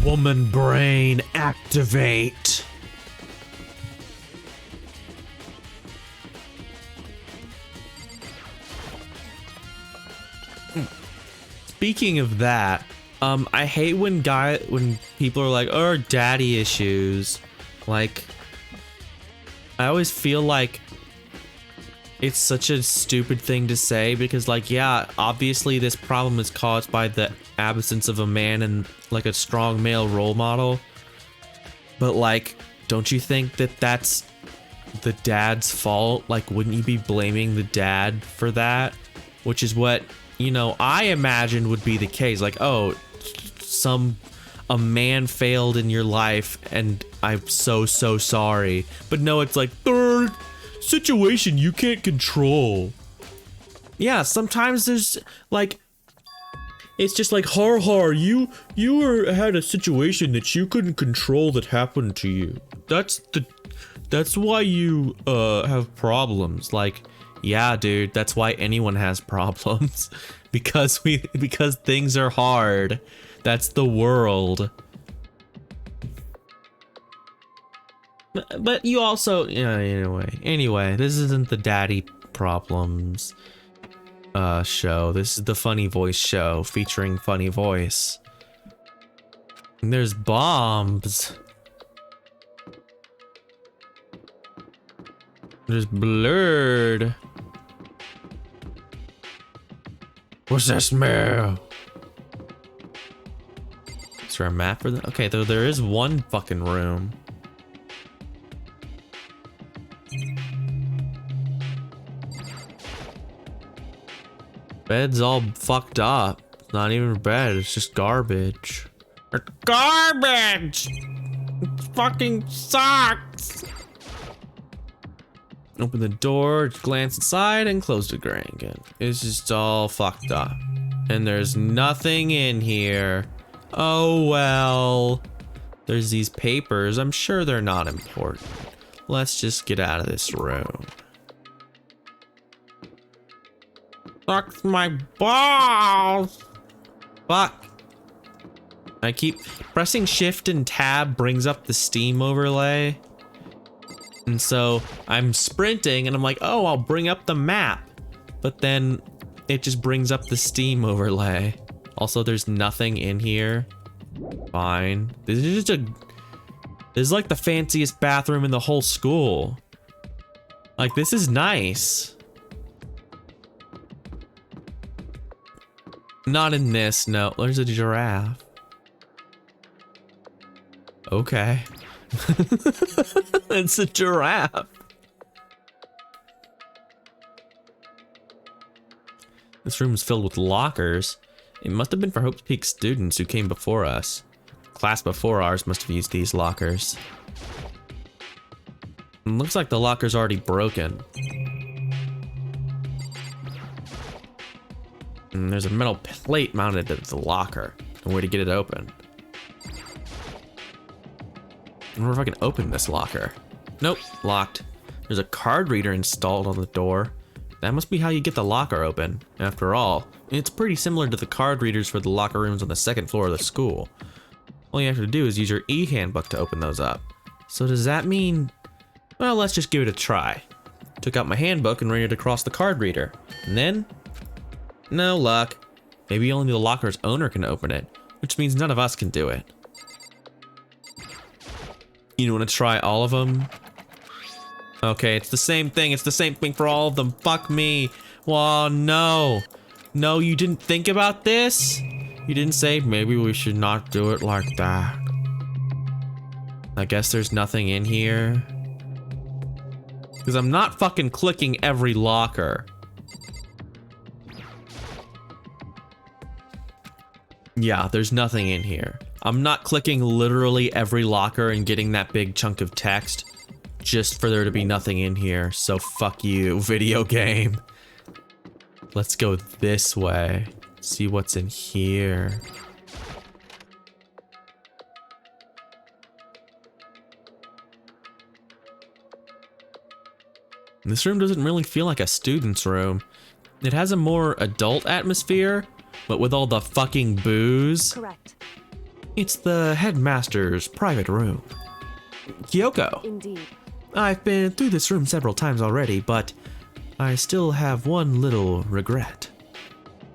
Woman brain activate. Speaking of that, I hate when people are like, "Oh, daddy issues." Like, I always feel like it's such a stupid thing to say because, like, yeah, obviously this problem is caused by the absence of a man and like a strong male role model. But like, don't you think that that's the dad's fault? Like, wouldn't you be blaming the dad for that? Which is what, you know, I imagined would be the case. Like, oh, a man failed in your life and I'm so sorry. But no, it's like, third situation you can't control. Yeah, sometimes there's like, it's just like, har, you had a situation that you couldn't control that happened to you. That's why you have problems. Like, yeah, dude, that's why anyone has problems. because things are hard. That's the world. But you also, yeah, anyway, this isn't the daddy problems show. This is the funny voice show featuring funny voice. And there's bombs. There's blurred. What's that smell? Is there a map for that? Okay, though there is one fucking room. Bed's all fucked up. It's not even a bed, it's just garbage. It's garbage! It fucking sucks! Open the door, glance inside, and close the drain again. It's just all fucked up. And there's nothing in here. Oh well. There's these papers. I'm sure they're not important. Let's just get out of this room. Fuck my balls! Fuck. I keep pressing shift and tab brings up the Steam overlay. And so I'm sprinting and I'm like, oh, I'll bring up the map. But then it just brings up the Steam overlay. Also, there's nothing in here. Fine. This is like the fanciest bathroom in the whole school. Like, this is nice. Not in this, no. There's a giraffe. Okay. It's a giraffe. This room is filled with lockers. It must have been for Hope Peak students who came before us. Class before ours must have used these lockers. It looks like the locker's already broken. And there's a metal plate mounted to the locker. No way to get it open. I wonder if I can open this locker. Nope, locked. There's a card reader installed on the door. That must be how you get the locker open. After all, it's pretty similar to the card readers for the locker rooms on the second floor of the school. All you have to do is use your e-handbook to open those up. So does that mean... Well, let's just give it a try. Took out my handbook and ran it across the card reader. And then... No luck. Maybe only the locker's owner can open it, which means none of us can do it. You want to try all of them? Okay, it's the same thing. It's the same thing for all of them. Fuck me. Well, no. No, you didn't think about this? You didn't say maybe we should not do it like that. I guess there's nothing in here. Because I'm not fucking clicking every locker. Yeah, there's nothing in here. I'm not clicking literally every locker and getting that big chunk of text just for there to be nothing in here. So fuck you, video game. Let's go this way. See what's in here. This room doesn't really feel like a student's room. It has a more adult atmosphere, but with all the fucking booze. Correct. It's the headmaster's private room. Kyoko. Indeed. I've been through this room several times already, but I still have one little regret.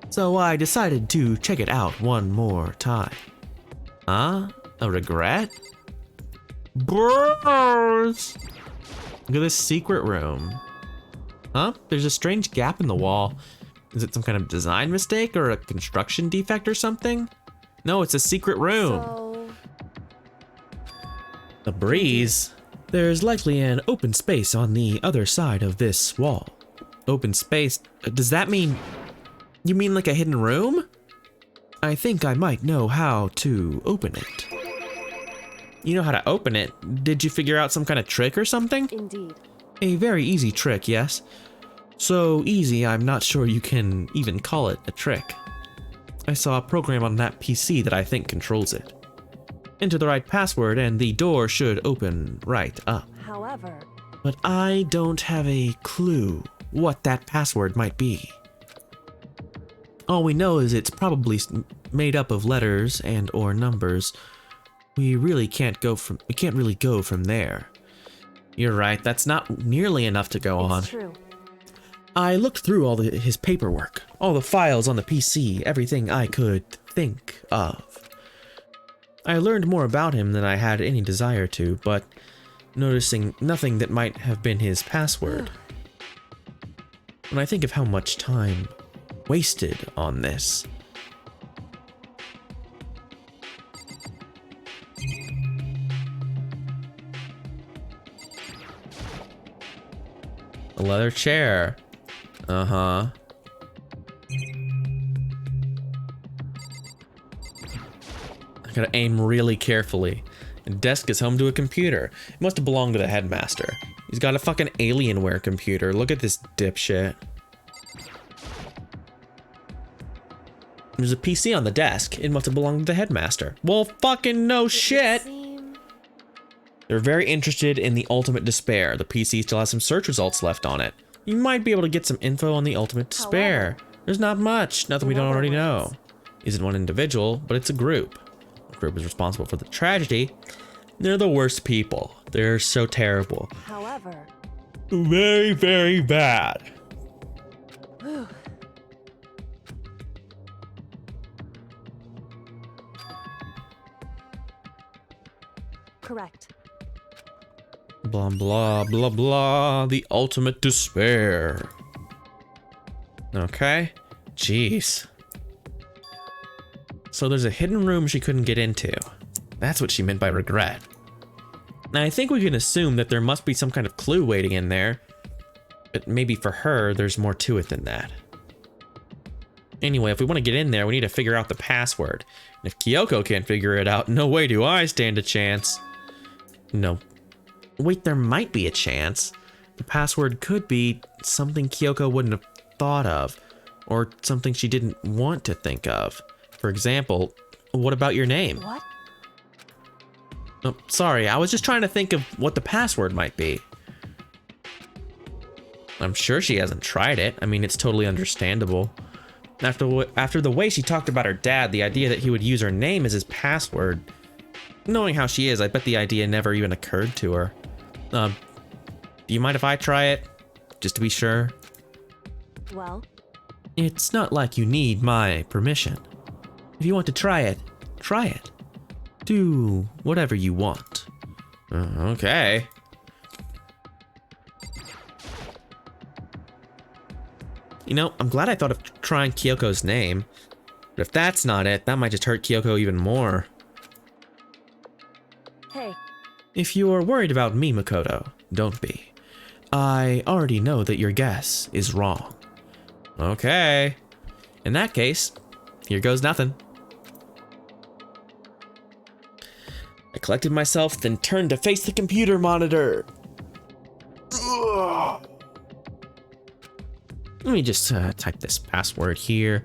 So I decided to check it out one more time. Huh? A regret? Bros! Look at this secret room. Huh? There's a strange gap in the wall. Is it some kind of design mistake or a construction defect or something? No, it's a secret room. So... A breeze? There's likely an open space on the other side of this wall. Open space? Does that mean... You mean like a hidden room? I think I might know how to open it. You know how to open it? Did you figure out some kind of trick or something? Indeed. A very easy trick, yes. So easy, I'm not sure you can even call it a trick. I saw a program on that PC that I think controls it. Enter the right password and the door should open right up. However... But I don't have a clue what that password might be. All we know is it's probably made up of letters and or numbers. We can't really go from there. You're right, that's not nearly enough to go on. It's true. I looked through all his paperwork, all the files on the PC, everything I could think of. I learned more about him than I had any desire to, but noticing nothing that might have been his password. When I think of how much time wasted on this. A leather chair. Uh-huh. I gotta aim really carefully. The desk is home to a computer. It must have belonged to the headmaster. He's got a fucking Alienware computer. Look at this dipshit. There's a PC on the desk. It must have belonged to the headmaster. Well, fucking no shit. They're very interested in the Ultimate Despair. The PC still has some search results left on it. You might be able to get some info on the Ultimate Despair. There's not much, nothing we don't already know. Isn't one individual, but it's a group. The group is responsible for the tragedy. They're the worst people. They're so terrible. However... Very, very bad. Correct. Blah, blah, blah, blah. The Ultimate Despair. Okay. Jeez. So there's a hidden room she couldn't get into. That's what she meant by regret. Now I think we can assume that there must be some kind of clue waiting in there. But maybe for her, there's more to it than that. Anyway, if we want to get in there, we need to figure out the password. And if Kyoko can't figure it out, no way do I stand a chance. No. Wait, there might be a chance. The password could be something Kyoko wouldn't have thought of. Or something she didn't want to think of. For example, what about your name? What? Oh, sorry, I was just trying to think of what the password might be. I'm sure she hasn't tried it. I mean, it's totally understandable. After the way she talked about her dad, the idea that he would use her name as his password. Knowing how she is, I bet the idea never even occurred to her. Do you mind if I try it? Just to be sure? Well, It's not like you need my permission. If you want to try it, try it. Do whatever you want. Okay. You know, I'm glad I thought of trying Kyoko's name. But if that's not it, that might just hurt Kyoko even more. hey, If you're worried about me, Makoto, don't be. I already know that your guess is wrong. Okay. In that case, here goes nothing. I collected myself, then turned to face the computer monitor. Ugh. Let me just type this password here.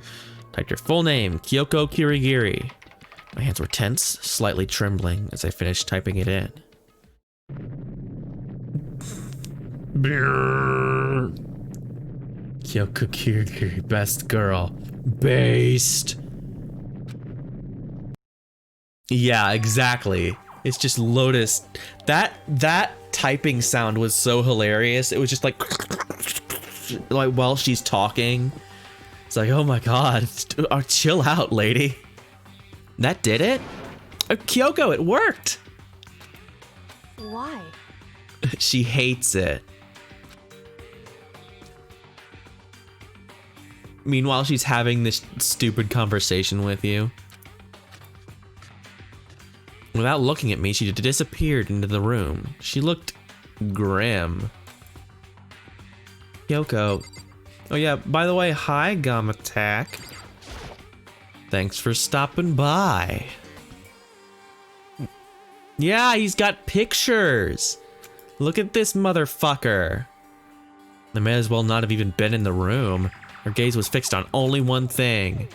Type your full name, Kyoko Kirigiri. My hands were tense, slightly trembling as I finished typing it in. Kyoko Kirigiri, best girl. Based. Yeah, exactly. It's just Lotus. That typing sound was so hilarious. It was just like while she's talking. It's like, oh my god, chill out, lady. That did it? Kyoko, it worked. why? She hates it. Meanwhile, she's having this stupid conversation with you. Without looking at me, she disappeared into the room. She looked grim. Kyoko. Oh yeah, by the way, hi, Gum Attack. Thanks for stopping by. Yeah, he's got pictures. Look at this motherfucker. I may as well not have even been in the room. Her gaze was fixed on only one thing.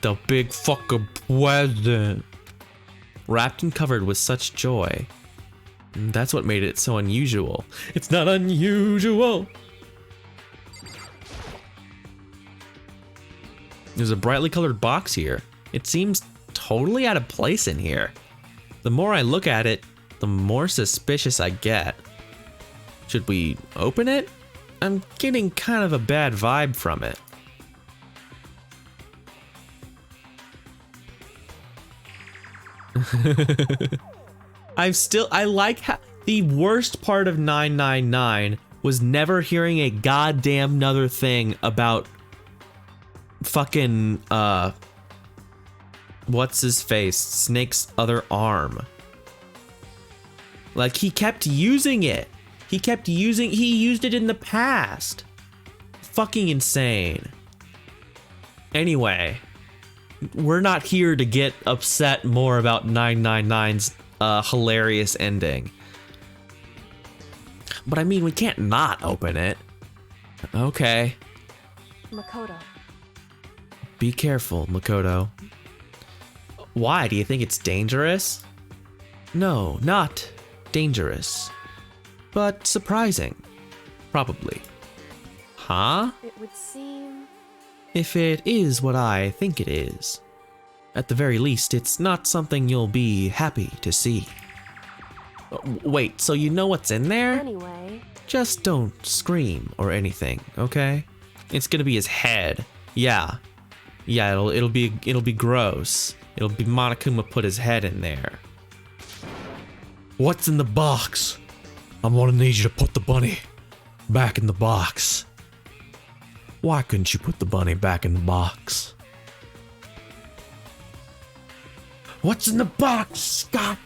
The big fucking present. Wrapped and covered with such joy. And that's what made it so unusual. It's not unusual. There's a brightly colored box here. It seems totally out of place in here. The more I look at it, the more suspicious I get. Should we open it? I'm getting kind of a bad vibe from it. I like how the worst part of 999 was never hearing a goddamn another thing about fucking what's his face? Snake's other arm. Like, he kept using it. He used it in the past. Fucking insane. Anyway, we're not here to get upset more about 999's hilarious ending. But I mean, we can't not open it. Okay. Makoto. Be careful, Makoto. Why? Do you think it's dangerous? No, not dangerous. But surprising. Probably. Huh? It would seem... If it is what I think it is. At the very least, it's not something you'll be happy to see. Wait, so you know what's in there? Anyway... Just don't scream or anything, okay? It's gonna be his head. Yeah. Yeah, it'll be gross. It'll be Monokuma put his head in there. What's in the box? I'm gonna need you to put the bunny back in the box. Why couldn't you put the bunny back in the box? What's in the box, Scott?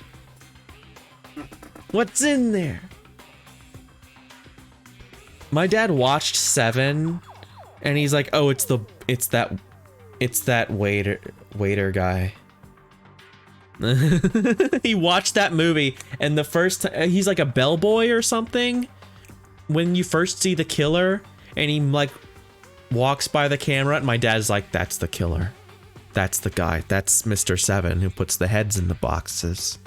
What's in there? My dad watched 7 and he's like, "Oh, it's that waiter guy." He watched that movie and the first time he's like a bellboy or something when you first see the killer, and he like walks by the camera, and my dad's like, that's the killer. That's the guy. That's Mr. 7 who puts the heads in the boxes.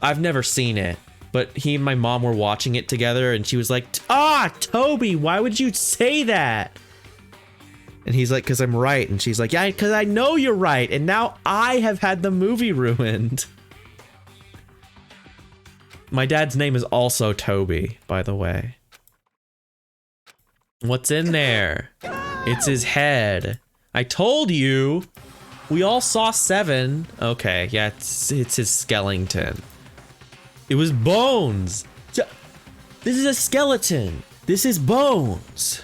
I've never seen it, but he and my mom were watching it together, and she was like, Toby, why would you say that? And he's like, because I'm right. And she's like, yeah, because I know you're right. And now I have had the movie ruined. My dad's name is also Toby, by the way. What's in there? It's his head. I told you. We all saw 7. Okay, yeah, it's his skeleton. It was bones. This is a skeleton. This is bones.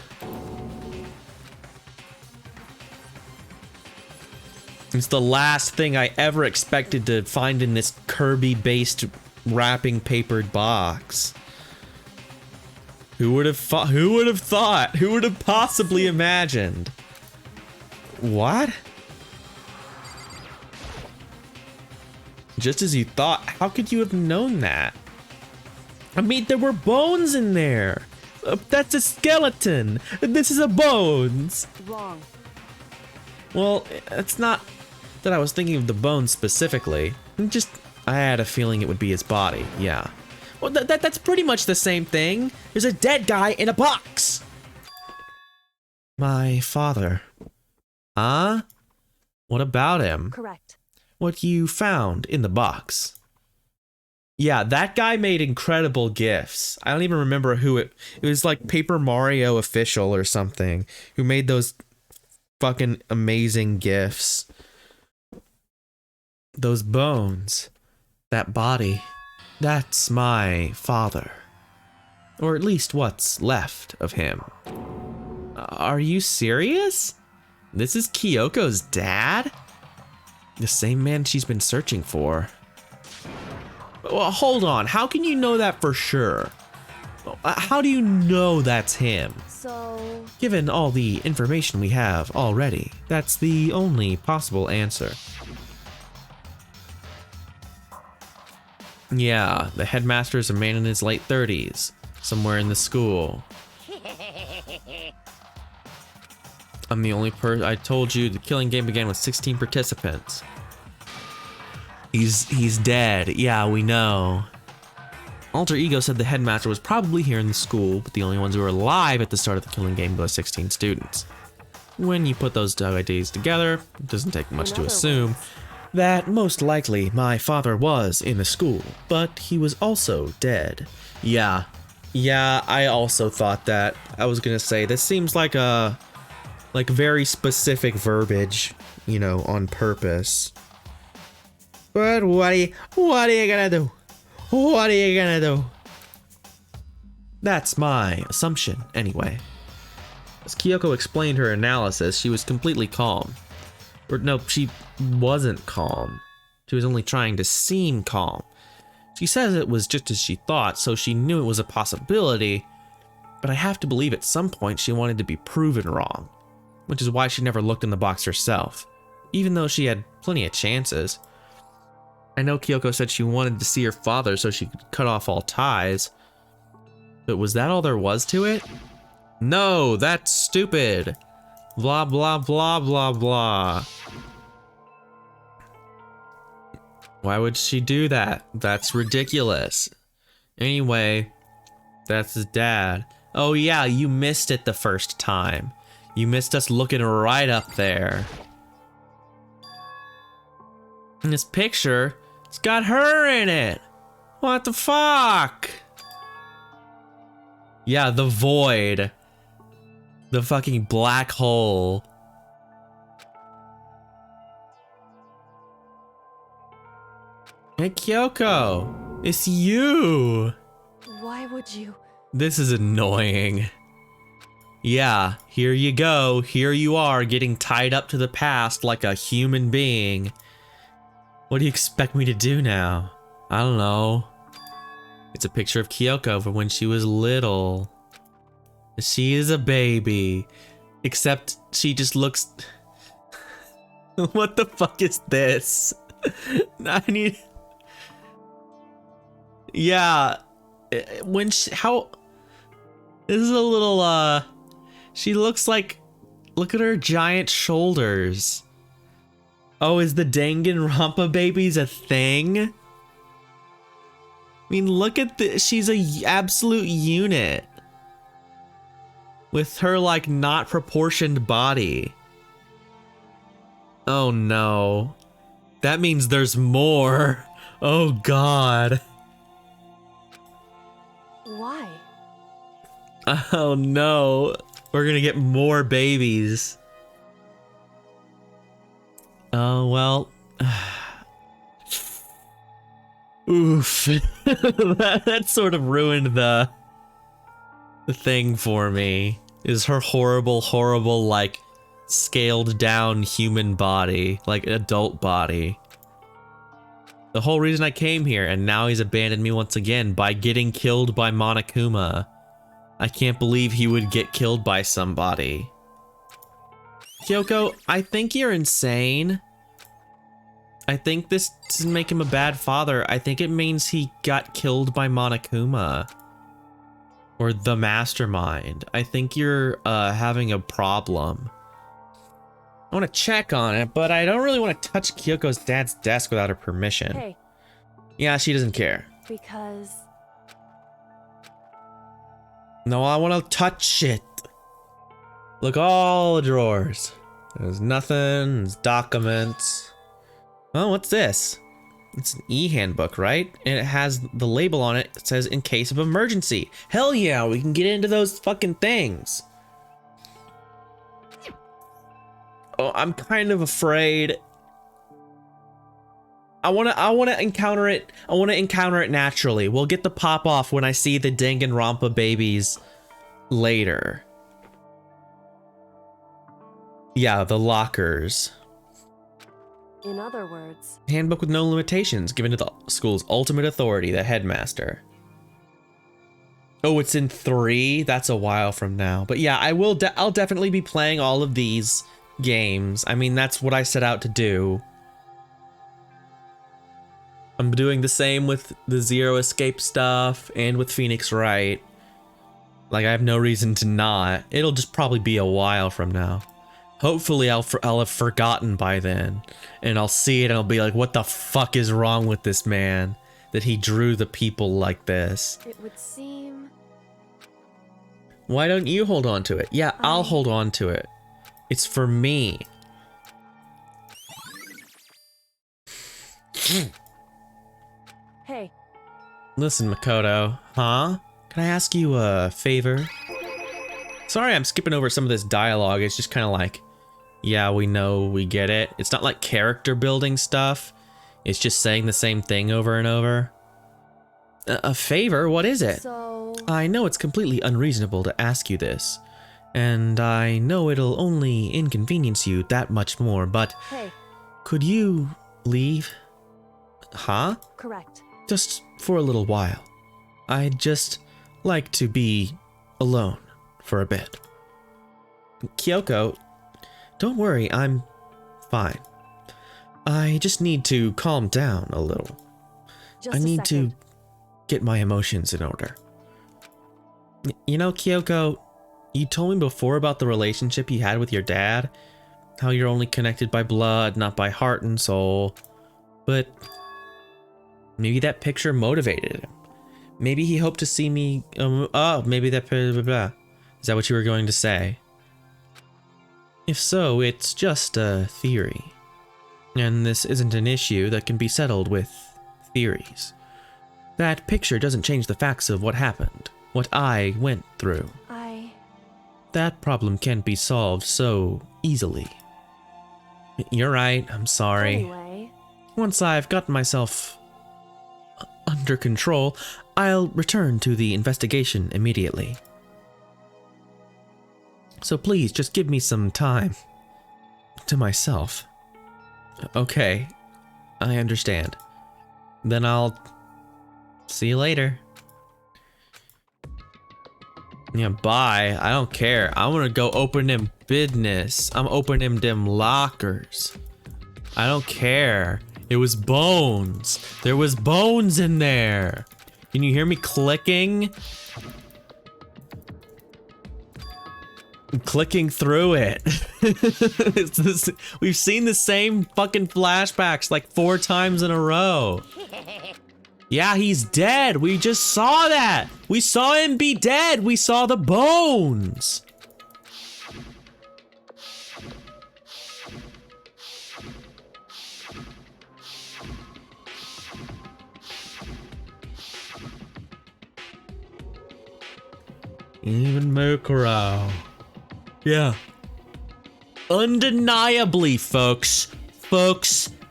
It's the last thing I ever expected to find in this Kirby-based wrapping papered box. Who would have thought? Who would have thought? Who would have possibly imagined? What? Just as you thought. How could you have known that? I mean, there were bones in there. That's a skeleton. This is a bones. Wrong. Well, it's not that I was thinking of the bones specifically. I had a feeling it would be his body. Yeah. Well, that's pretty much the same thing. There's a dead guy in a box. My father. Huh? What about him? Correct. What you found in the box. Yeah, that guy made incredible gifts. I don't even remember who it was, like Paper Mario Official or something, who made those fucking amazing gifts. Those bones. That body. That's my father. Or at least what's left of him. Are you serious? This is Kyoko's dad? The same man she's been searching for. Well, hold on. How can you know that for sure? How do you know that's him? So... Given all the information we have already, that's the only possible answer. Yeah, the headmaster is a man in his late 30s, somewhere in the school. I'm the only person. I told you the killing game began with 16 participants. He's dead. Yeah, we know. Alter Ego said the headmaster was probably here in the school, but the only ones who were alive at the start of the killing game were 16 students. When you put those two ideas together, it doesn't take much to assume that most likely my father was in the school, but he was also dead. Yeah, I also thought that. I was gonna say, this seems like very specific verbiage, you know, on purpose. But what are you gonna do? What are you gonna do? That's my assumption, anyway. As Kyoko explained her analysis, she was completely calm. Or no, she wasn't calm. She was only trying to seem calm. She says it was just as she thought, so she knew it was a possibility, but I have to believe at some point she wanted to be proven wrong, which is why she never looked in the box herself, even though she had plenty of chances. I know Kyoko said she wanted to see her father so she could cut off all ties, but was that all there was to it? No, that's stupid. Blah, blah, blah, blah, blah. Why would she do that? That's ridiculous. Anyway, that's his dad. Oh yeah, you missed it the first time. You missed us looking right up there. And this picture, it's got her in it. What the fuck? Yeah, the void. The fucking black hole. Hey Kyoko, it's you. Why would you? This is annoying. Yeah, here you go. Here you are getting tied up to the past like a human being. What do you expect me to do now? I don't know. It's a picture of Kyoko from when she was little. She is a baby. Except she just looks... What the fuck is this? I need... Yeah. When she... How... This is a little, She looks like... Look at her giant shoulders. Oh, is the Danganronpa babies a thing? I mean, look at this. She's a absolute unit. With her, like, not proportioned body. Oh, no. That means there's more. Oh, God. Why? Oh, no. We're gonna get more babies. Oh, well. Oof. that sort of ruined the thing for me. Is her horrible, like, scaled down human body. Like, adult body. The whole reason I came here, and now he's abandoned me once again by getting killed by Monokuma. I can't believe he would get killed by somebody. Kyoko, I think you're insane. I think this doesn't make him a bad father. I think it means he got killed by Monokuma. Or the mastermind. I think you're having a problem. I want to check on it, but I don't really want to touch Kyoko's dad's desk without her permission. Hey. Yeah, she doesn't care. Because... No, I want to touch it. Look, all the drawers. There's nothing. There's documents. Oh, what's this? It's an e-handbook, right? And it has the label on it. It says, in case of emergency. Hell yeah, we can get into those fucking things. Oh, I'm kind of afraid. I wanna encounter it. I wanna encounter it naturally. We'll get the pop off when I see the Danganronpa babies later. Yeah, the lockers. In other words... Handbook with no limitations, given to the school's ultimate authority, the headmaster. Oh, it's in 3? That's a while from now. But yeah, I'll definitely be playing all of these games. I mean, that's what I set out to do. I'm doing the same with the Zero Escape stuff and with Phoenix Wright. Like, I have no reason to not. It'll just probably be a while from now. Hopefully I'll have forgotten by then. And I'll see it and I'll be like, what the fuck is wrong with this man? That he drew the people like this. It would seem... Why don't you hold on to it? Yeah, I'll hold on to it. It's for me. Hey. Listen, Makoto. Huh? Can I ask you a favor? Sorry I'm skipping over some of this dialogue. It's just kind of like, yeah, we know, we get it. It's not like character building stuff. It's just saying the same thing over and over. A favor? What is it? So... I know it's completely unreasonable to ask you this. And I know it'll only inconvenience you that much more, but... Hey. Could you leave? Huh? Correct. Just for a little while. I'd just like to be alone for a bit. Kyoko, don't worry, I'm fine. I just need to calm down a little. Just I need a second. to get my emotions in order. You know, Kyoko, you told me before about the relationship you had with your dad. How you're only connected by blood, not by heart and soul. But maybe that picture motivated him. Maybe he hoped to see me. Maybe that. Blah, blah, blah. Is that what you were going to say? If so, it's just a theory. And this isn't an issue that can be settled with theories. That picture doesn't change the facts of what happened, what I went through. That problem can't be solved so easily. You're right, I'm sorry. Anyway. Once I've gotten myself under control, I'll return to the investigation immediately. So please, just give me some time to myself. Okay, I understand. Then I'll see you later. Yeah, bye. I don't care. I want to go open them business. I'm opening them lockers. I don't care. It was bones. There was bones in there. Can you hear me clicking? clicking through it. We've seen the same fucking flashbacks like 4 times in a row. Yeah, he's dead. We just saw that. We saw him be dead. We saw the bones. Even Mukuro. Yeah. Undeniably, folks.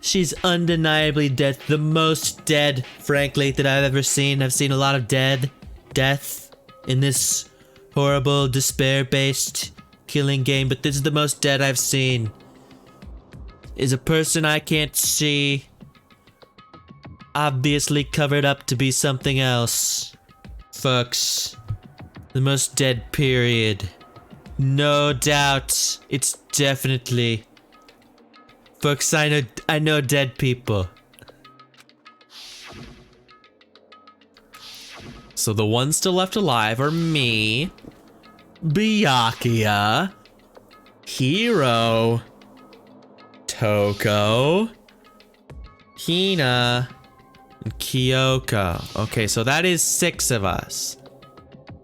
She's undeniably dead. The most dead, frankly, that I've ever seen. I've seen a lot of death in this horrible, despair-based killing game, but this is the most dead I've seen. Is a person I can't see. Obviously covered up to be something else. Folks. The most dead, period. No doubt. It's definitely. Folks, I know dead people. So the ones still left alive are me, Byakuya, Hiro, Toko, Hina, and Kyoko. Okay, so that is 6 of us.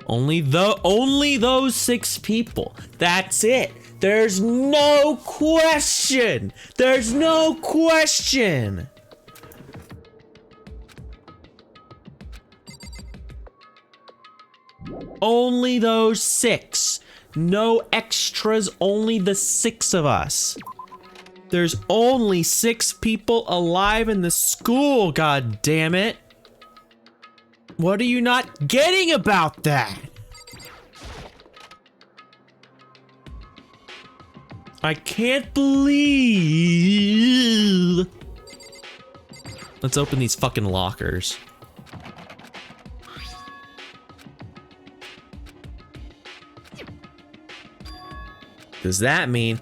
Only those 6 people. That's it. There's no question. There's no question. Only those 6. No extras, only the 6 of us. There's only 6 people alive in the school, god damn it. What are you not getting about that? I can't believe. Let's open these fucking lockers. Does that mean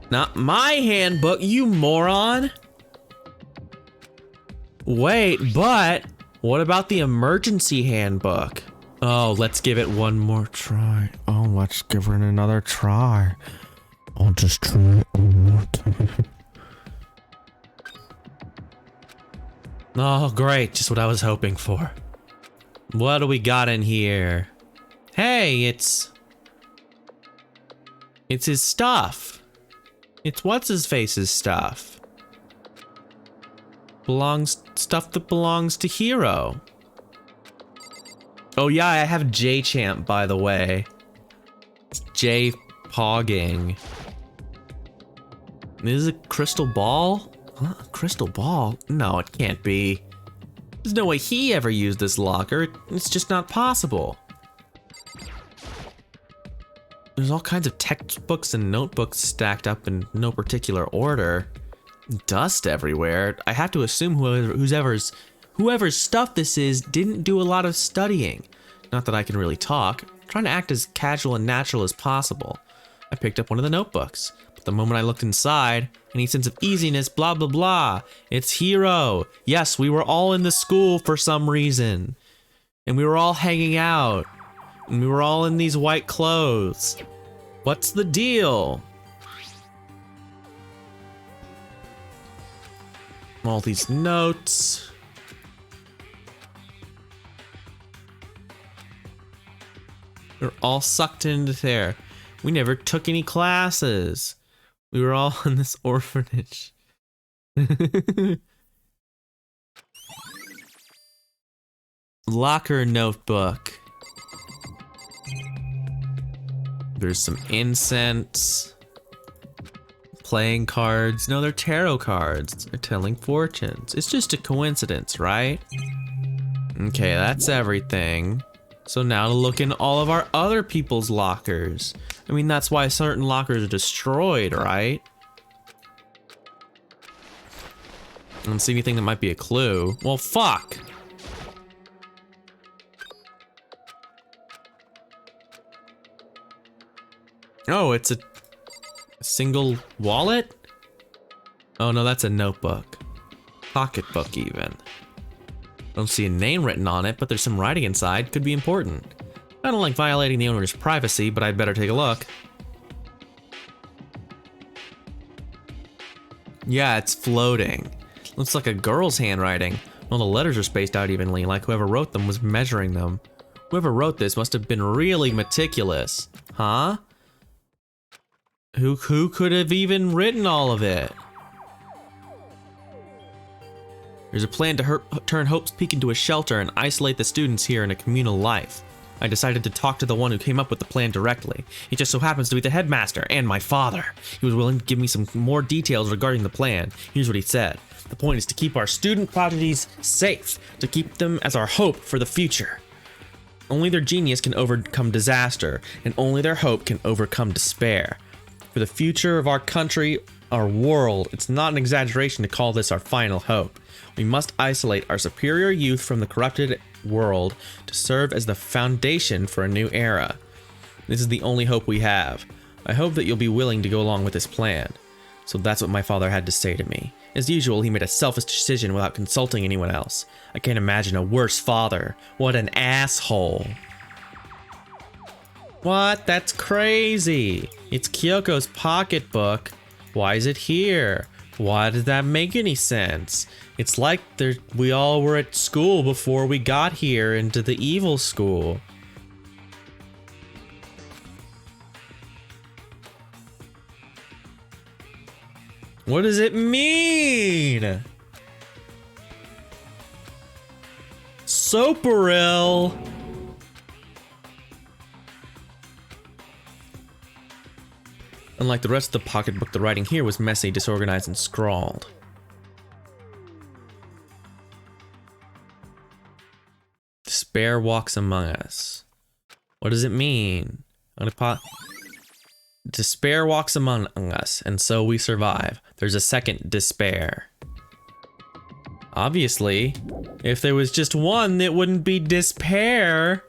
not my handbook, you moron? Wait, but what about the emergency handbook? Oh, let's give it one more try. Oh, let's give it another try. I'll just try it one more time. Oh, great. Just what I was hoping for. What do we got in here? Hey, it's his stuff. It's what's-his-face's stuff. Stuff that belongs to Hiro. Oh yeah, I have J-Champ, by the way. It's J-Pogging. This is a crystal ball? Huh? A crystal ball? No, it can't be. There's no way he ever used this locker. It's just not possible. There's all kinds of textbooks and notebooks stacked up in no particular order. Dust everywhere. I have to assume whoever's stuff this is didn't do a lot of studying. Not that I can really talk. I'm trying to act as casual and natural as possible. I picked up one of the notebooks, but the moment I looked inside, any sense of easiness, blah blah blah. It's Hiro. Yes, we were all in the school for some reason. And we were all hanging out. And we were all in these white clothes. What's the deal? All these notes. We're all sucked into there. We never took any classes. We were all in this orphanage. Locker notebook. There's some incense. Playing cards. No, they're tarot cards. They're telling fortunes. It's just a coincidence, right? Okay, that's everything. So now to look in all of our other people's lockers. I mean, that's why certain lockers are destroyed, right? I don't see anything that might be a clue. Well, fuck. Oh, it's a single wallet? Oh no, that's a notebook. Pocketbook even. Don't see a name written on it, but there's some writing inside. Could be important. I don't like violating the owner's privacy, but I'd better take a look. Yeah, it's floating. Looks like a girl's handwriting. Well, the letters are spaced out evenly, like whoever wrote them was measuring them. Whoever wrote this must have been really meticulous. Huh? Who could have even written all of it? There's a plan to turn Hope's Peak into a shelter and isolate the students here in a communal life. I decided to talk to the one who came up with the plan directly. He just so happens to be the headmaster and my father. He was willing to give me some more details regarding the plan. Here's what he said. The point is to keep our student prodigies safe, to keep them as our hope for the future. Only their genius can overcome disaster, and only their hope can overcome despair. For the future of our country, our world, it's not an exaggeration to call this our final hope. We must isolate our superior youth from the corrupted world to serve as the foundation for a new era. This is the only hope we have. I hope that you'll be willing to go along with this plan. So that's what my father had to say to me. As usual, he made a selfish decision without consulting anyone else. I can't imagine a worse father. What an asshole. What? That's crazy. It's Kyoko's pocketbook. Why is it here? Why does that make any sense? It's like we all were at school before we got here into the evil school. What does it mean? Soparil. Unlike the rest of the pocketbook, the writing here was messy, disorganized, and scrawled. Despair walks among us. What does it mean? Despair walks among us, and so we survive. There's a second despair. Obviously, if there was just one, it wouldn't be despair.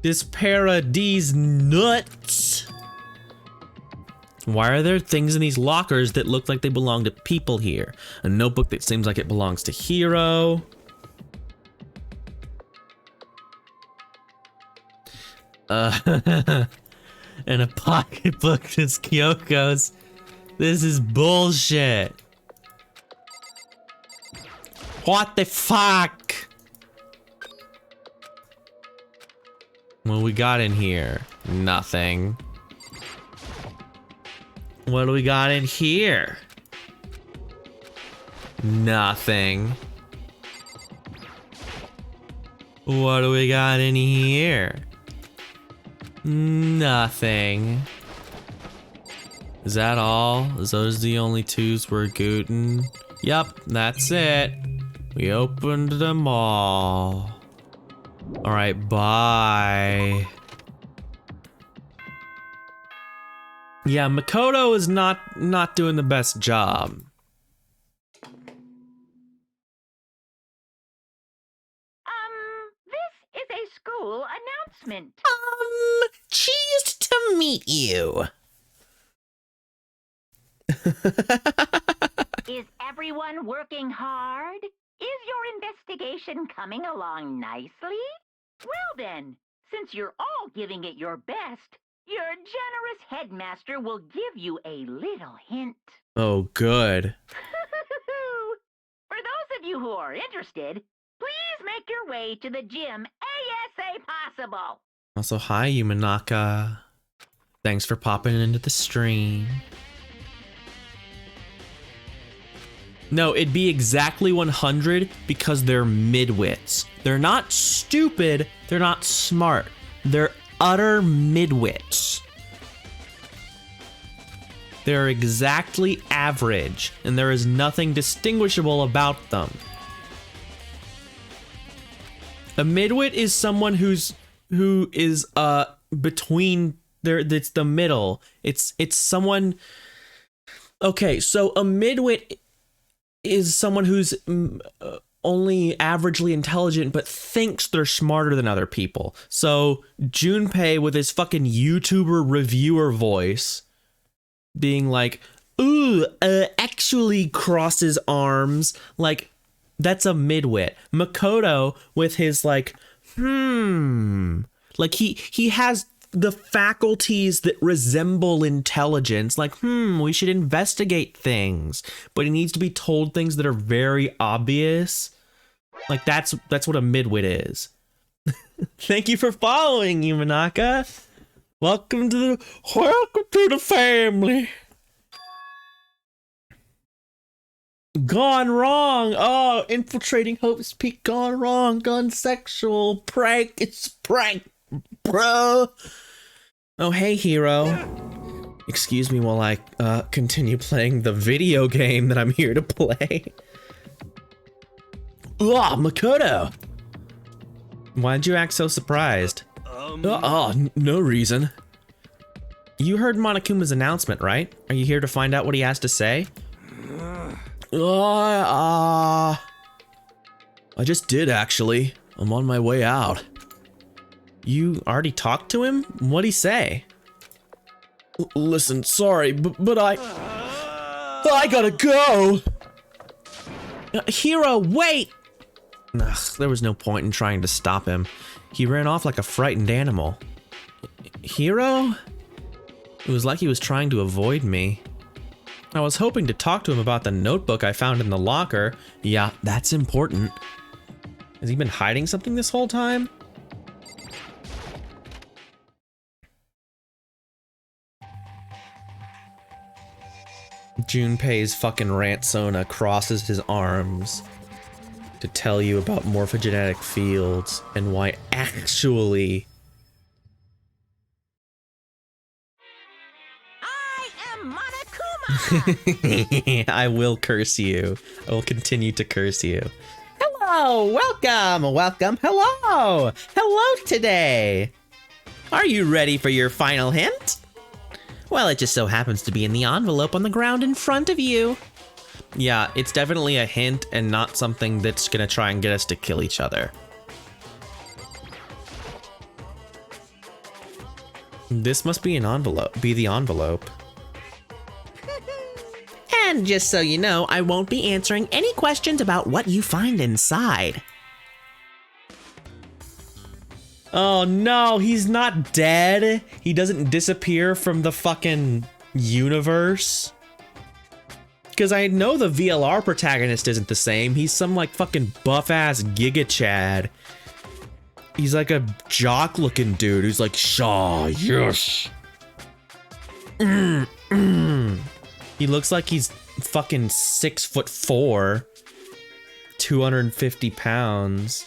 Despair these nuts. Why are there things in these lockers that look like they belong to people here? A notebook that seems like it belongs to Hiro. And a pocketbook that's Kyoko's. This is bullshit. What the fuck? What we got in here? Nothing. What do we got in here? Nothing. What do we got in here? Nothing. Is that all? Is those the only twos we're gootin'? Yup, that's it. We opened them all. Alright, bye. Yeah, Makoto is not doing the best job. This is a school announcement. Cheesed to meet you. Is everyone working hard? Is your investigation coming along nicely? Well then, since you're all giving it your best, your generous headmaster will give you a little hint. Oh, good. For those of you who are interested, please make your way to the gym ASA possible. Also, hi, Yumanaka. Thanks for popping into the stream. No, it'd be exactly 100 because they're midwits. They're not stupid, they're not smart. They're utter midwits. They're exactly average, and there is nothing distinguishable about them. A midwit is someone who is between there. That's the middle. It's someone. Okay, so a midwit is someone who's only averagely intelligent but thinks they're smarter than other people. So Junpei with his fucking YouTuber reviewer voice being like, ooh, actually crosses arms, like, that's a midwit. Makoto with his like, Like he has the faculties that resemble intelligence. Like, we should investigate things. But he needs to be told things that are very obvious. Like that's what a midwit is. Thank you for following, Yumanaka. Welcome to the family. Gone wrong. Oh, infiltrating Hope's Peak gone wrong. Gone sexual. Prank. It's prank, bro. Oh, hey, hero. Excuse me while I continue playing the video game that I'm here to play. Oh, Makoto. Why'd you act so surprised? No reason. You heard Monokuma's announcement, right? Are you here to find out what he has to say? I just did, actually. I'm on my way out. You already talked to him? What'd he say? Listen, sorry, but I gotta go! Hero, wait! Ugh, there was no point in trying to stop him. He ran off like a frightened animal. Hero? It was like he was trying to avoid me. I was hoping to talk to him about the notebook I found in the locker. Yeah, that's important. Has he been hiding something this whole time? Junpei's fucking Rantsona crosses his arms to tell you about morphogenetic fields and why actually... I am Monokuma! I will curse you. I will continue to curse you. Hello, welcome, hello today. Are you ready for your final hint? Well, it just so happens to be in the envelope on the ground in front of you. Yeah, it's definitely a hint and not something that's gonna try and get us to kill each other. This must be the envelope. And just so you know, I won't be answering any questions about what you find inside. Oh no, he's not dead. He doesn't disappear from the fucking universe. Because I know the VLR protagonist isn't the same. He's some like fucking buff ass Giga Chad. He's like a jock looking dude who's like, Shaw, yes. He looks like he's fucking 6'4", 250 pounds.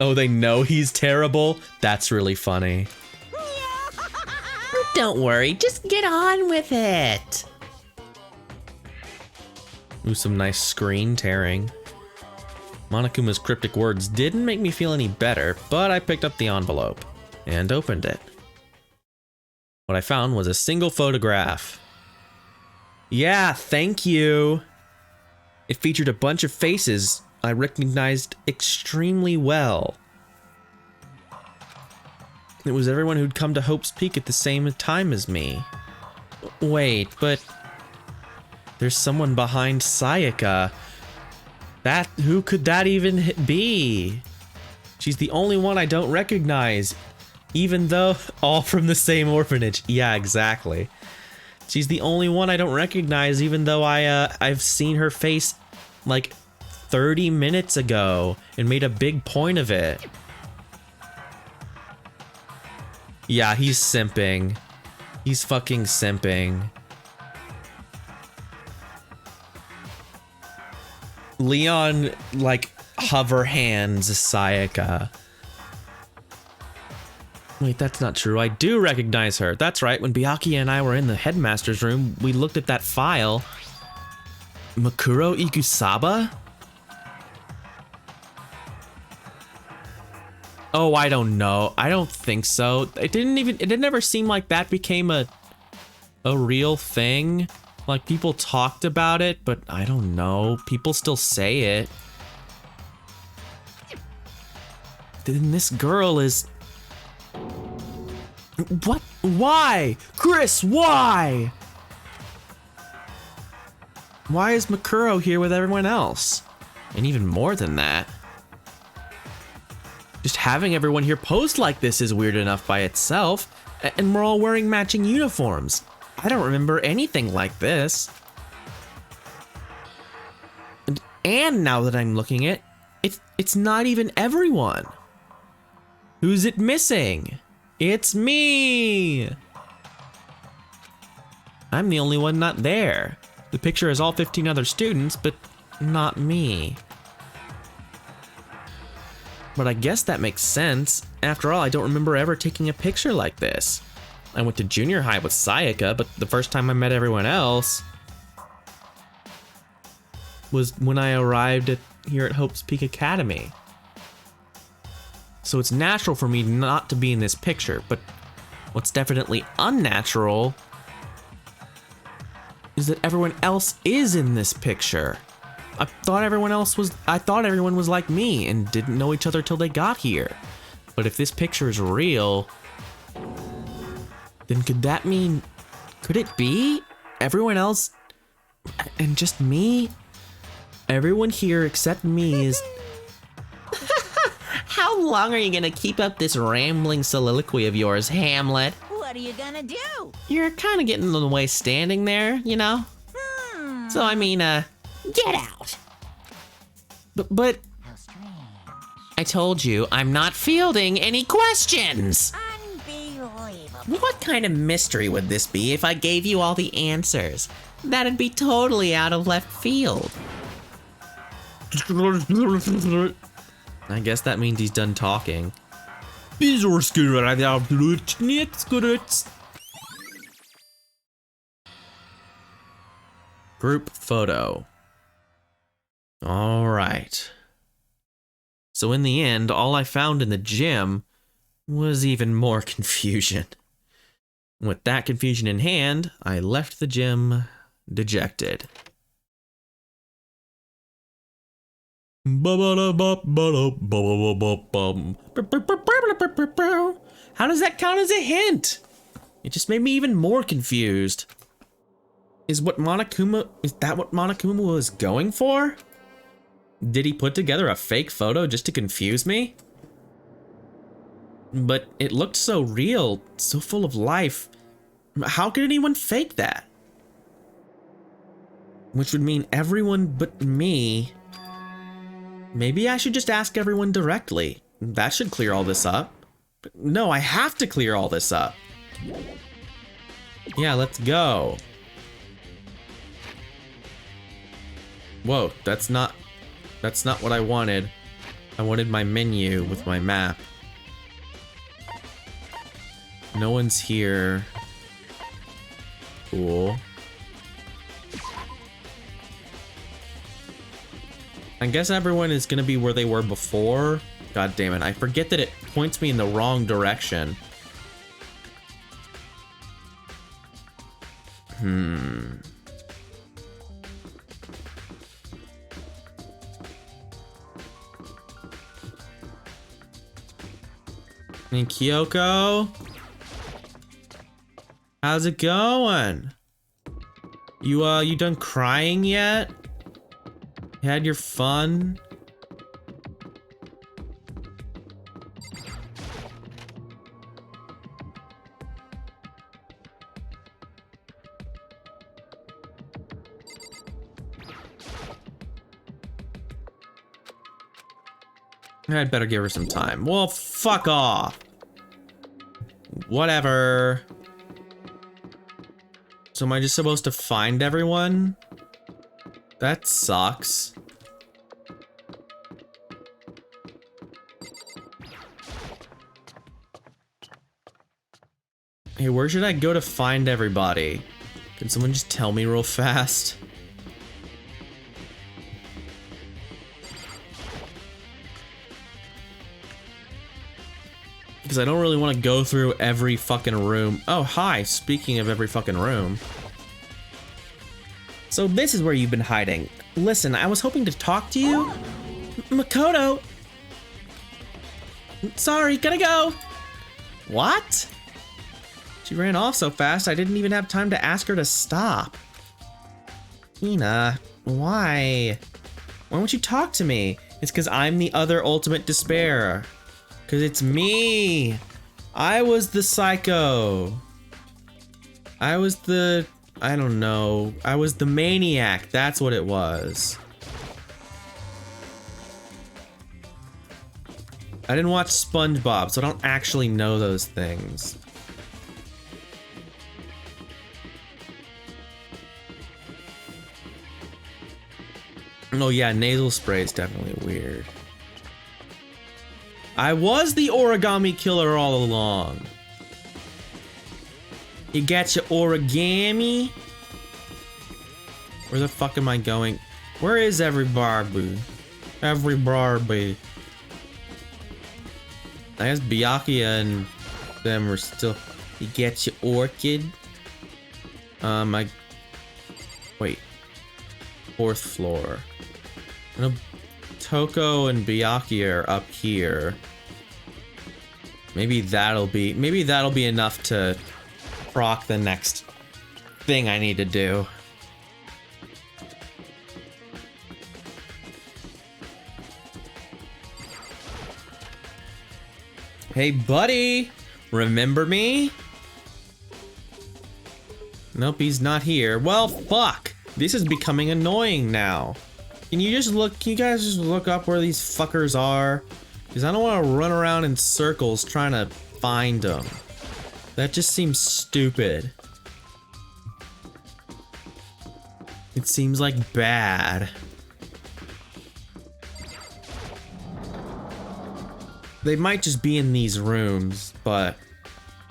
Oh, they know he's terrible? That's really funny. Don't worry, just get on with it. Ooh, some nice screen tearing. Monokuma's cryptic words didn't make me feel any better, but I picked up the envelope and opened it. What I found was a single photograph. Yeah, thank you. It featured a bunch of faces I recognized extremely well. It was everyone who'd come to Hope's Peak at the same time as me. Wait, but there's someone behind Sayaka. Who could that even be? She's the only one I don't recognize, even though all from the same orphanage. Yeah, exactly. She's the only one I don't recognize, even though I've seen her face like 30 minutes ago and made a big point of it. Yeah, he's simping. He's fucking simping. Leon, like, hover hands Sayaka. Wait, that's not true. I do recognize her. That's right. When Byakuya and I were in the headmaster's room, we looked at that file. Makuro Ikusaba? Oh, I don't know. I don't think so. It didn't never seem like that became a real thing. Like, people talked about it, but I don't know. People still say it. Then this girl is... What? Why? Chris, why? Why is Makuro here with everyone else? And even more than that. Just having everyone here post like this is weird enough by itself, and we're all wearing matching uniforms. I don't remember anything like this. And now that I'm looking at it, it's not even everyone. Who's it missing? It's me! I'm the only one not there. The picture has all 15 other students, but not me. But I guess that makes sense. After all, I don't remember ever taking a picture like this. I went to junior high with Sayaka, but the first time I met everyone else was when I arrived here at Hope's Peak Academy. So it's natural for me not to be in this picture, but what's definitely unnatural is that everyone else is in this picture. I thought everyone was like me and didn't know each other till they got here. But if this picture is real, then could it be everyone else and just me? Everyone here except me is... How long are you gonna keep up this rambling soliloquy of yours, Hamlet? What are you gonna do? You're kind of getting in the way standing there, you know? So, I mean, get out. But How strange. I told you, I'm not fielding any questions. Unbelievable. What kind of mystery would this be if I gave you all the answers? That'd be totally out of left field. I guess that means he's done talking. Group photo. All right. So in the end, all I found in the gym was even more confusion. With that confusion in hand, I left the gym dejected. How does that count as a hint? It just made me even more confused. Is that what Monokuma was going for? Did he put together a fake photo just to confuse me? But it looked so real, so full of life. How could anyone fake that? Which would mean everyone but me. Maybe I should just ask everyone directly. That should clear all this up. But no, I have to clear all this up. Yeah, let's go. Whoa, that's not what I wanted. I wanted my menu with my map. No one's here. Cool. I guess everyone is gonna be where they were before. God damn it, I forget that it points me in the wrong direction. Hey, Kyoko? How's it going? You done crying yet? You had your fun? I'd better give her some time. Well, fuck off. Whatever. So am I just supposed to find everyone? That sucks. Hey, where should I go to find everybody? Can someone just tell me real fast? Because I don't really want to go through every fucking room. Oh, hi, speaking of every fucking room. So this is where you've been hiding. Listen, I was hoping to talk to you. Makoto! Sorry, gotta go! What? She ran off so fast I didn't even have time to ask her to stop. Hina, why? Why won't you talk to me? It's because I'm the other ultimate despair. Cause it's me. I was the psycho. I was the, I don't know. I was the maniac. That's what it was. I didn't watch SpongeBob, so I don't actually know those things. Oh yeah, nasal spray is definitely weird. I was the origami killer all along. You got your origami? Where the fuck am I going? Where is every Barbie? Every Barbie. I guess Byakuya and them are still. You get your orchid. Wait. 4th floor. I know Toko and Byakuya are up here. Maybe that'll be enough to proc the next thing I need to do. Hey buddy, remember me? Nope, he's not here. Well, fuck. This is becoming annoying now. Can you guys just look up where these fuckers are? Because I don't want to run around in circles trying to find them. That just seems stupid. It seems like bad. They might just be in these rooms, but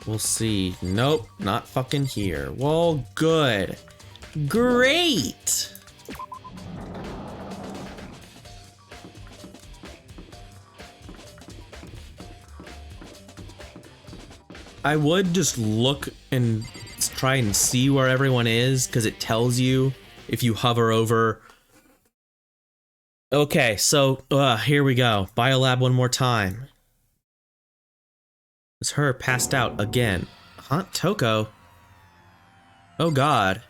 we'll see. Nope, not fucking here. Well, good. Great! I would just look and try and see where everyone is, because it tells you if you hover over. Okay, so here we go. Biolab one more time. It's her passed out again. Huh? Toko? Oh god.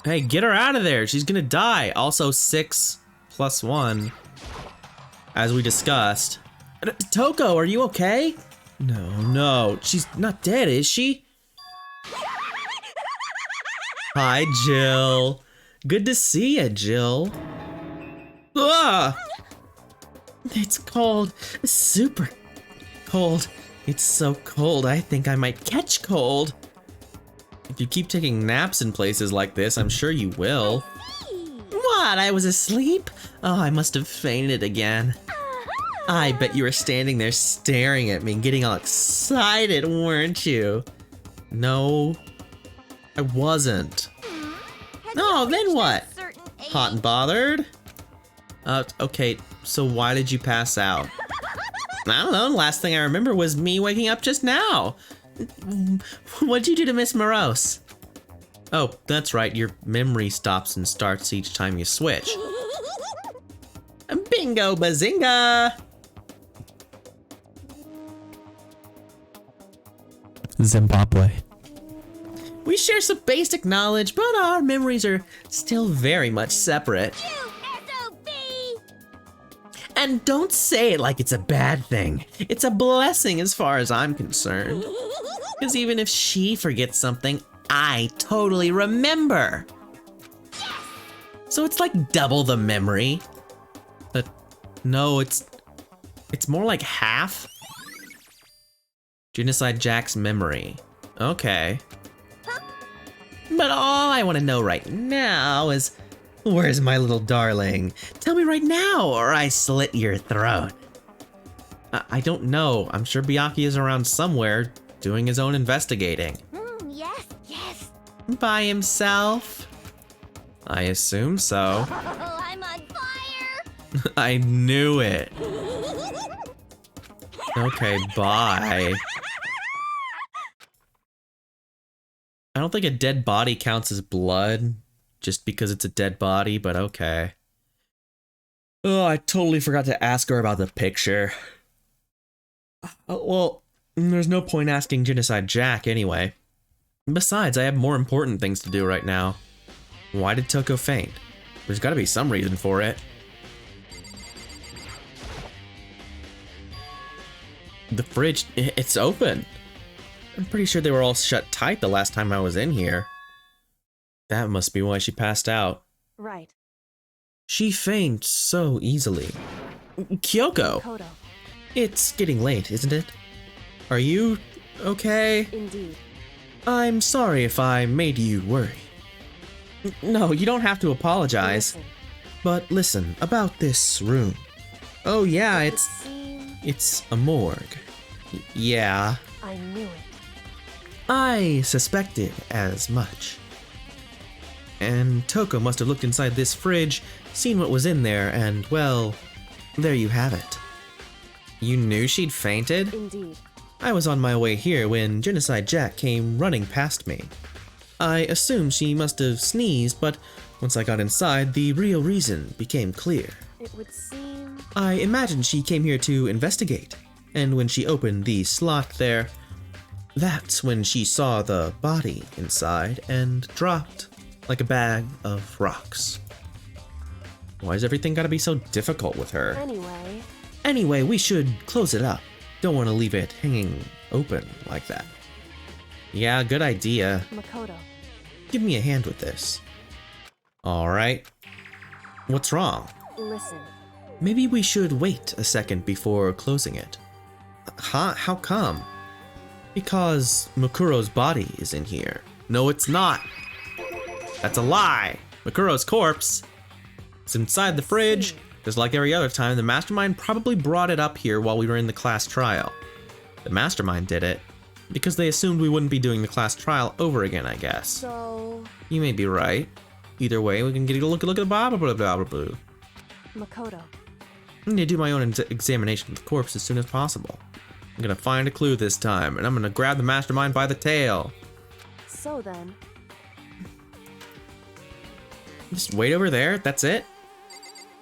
Hey, get her out of there. She's gonna die. Also 6 + 1. As we discussed. Toko, are you okay? No, she's not dead, is she? Hi, Jill. Good to see you, Jill. Ah! It's cold. Super cold. It's so cold, I think I might catch cold. If you keep taking naps in places like this, I'm sure you will. What? I was asleep? Oh, I must have fainted again. I bet you were standing there staring at me and getting all excited, weren't you? No, I wasn't. No, then what? Hot and bothered? Okay, so why did you pass out? I don't know, last thing I remember was me waking up just now. What'd you do to Miss Morose? Oh, that's right, your memory stops and starts each time you switch. Bingo bazinga! Zimbabwe. We share some basic knowledge, but our memories are still very much separate. And don't say it like it's a bad thing. It's a blessing as far as I'm concerned. Because even if she forgets something, I totally remember. So it's like double the memory. But no, it's more like half. Genocide Jack's memory. Okay. But all I want to know right now is, where's my little darling? Tell me right now, or I slit your throat. I don't know. I'm sure Byakuya is around somewhere, doing his own investigating. Yes. By himself? I assume so. Oh, I'm on fire. I knew it. Okay, bye. I don't think a dead body counts as blood, just because it's a dead body, but okay. Oh, I totally forgot to ask her about the picture. Well, there's no point asking Genocide Jack anyway. Besides, I have more important things to do right now. Why did Toko faint? There's gotta be some reason for it. The fridge, it's open. I'm pretty sure they were all shut tight the last time I was in here. That must be why she passed out. Right. She faints so easily. Kyoko! Makoto. It's getting late, isn't it? Are you okay? Indeed. I'm sorry if I made you worry. No, you don't have to apologize. Listen. But listen, about this room. Oh yeah, It would seem it's a morgue. Yeah, I knew it. I suspected as much. And Toko must have looked inside this fridge, seen what was in there, and well, there you have it. You knew she'd fainted? Indeed. I was on my way here when Genocide Jack came running past me. I assumed she must have sneezed, but once I got inside, the real reason became clear. It would seem I imagined she came here to investigate, and when she opened the slot there, that's when she saw the body inside and dropped like a bag of rocks. Why's everything gotta be so difficult with her? Anyway, we should close it up. Don't want to leave it hanging open like that. Yeah, good idea. Makoto. Give me a hand with this. Alright. What's wrong? Listen. Maybe we should wait a second before closing it. Huh? How come? Because Makuro's body is in here. No, it's not. That's a lie. Makuro's corpse. It's inside the fridge. Just like every other time, the mastermind probably brought it up here while we were in the class trial. The mastermind did it because they assumed we wouldn't be doing the class trial over again, I guess. So You may be right. Either way, we can get a look at the blah blah blah blah blah. Makoto. I need to do my own examination of the corpse as soon as possible. I'm gonna find a clue this time, and I'm gonna grab the mastermind by the tail. So then. Just wait over there? That's it?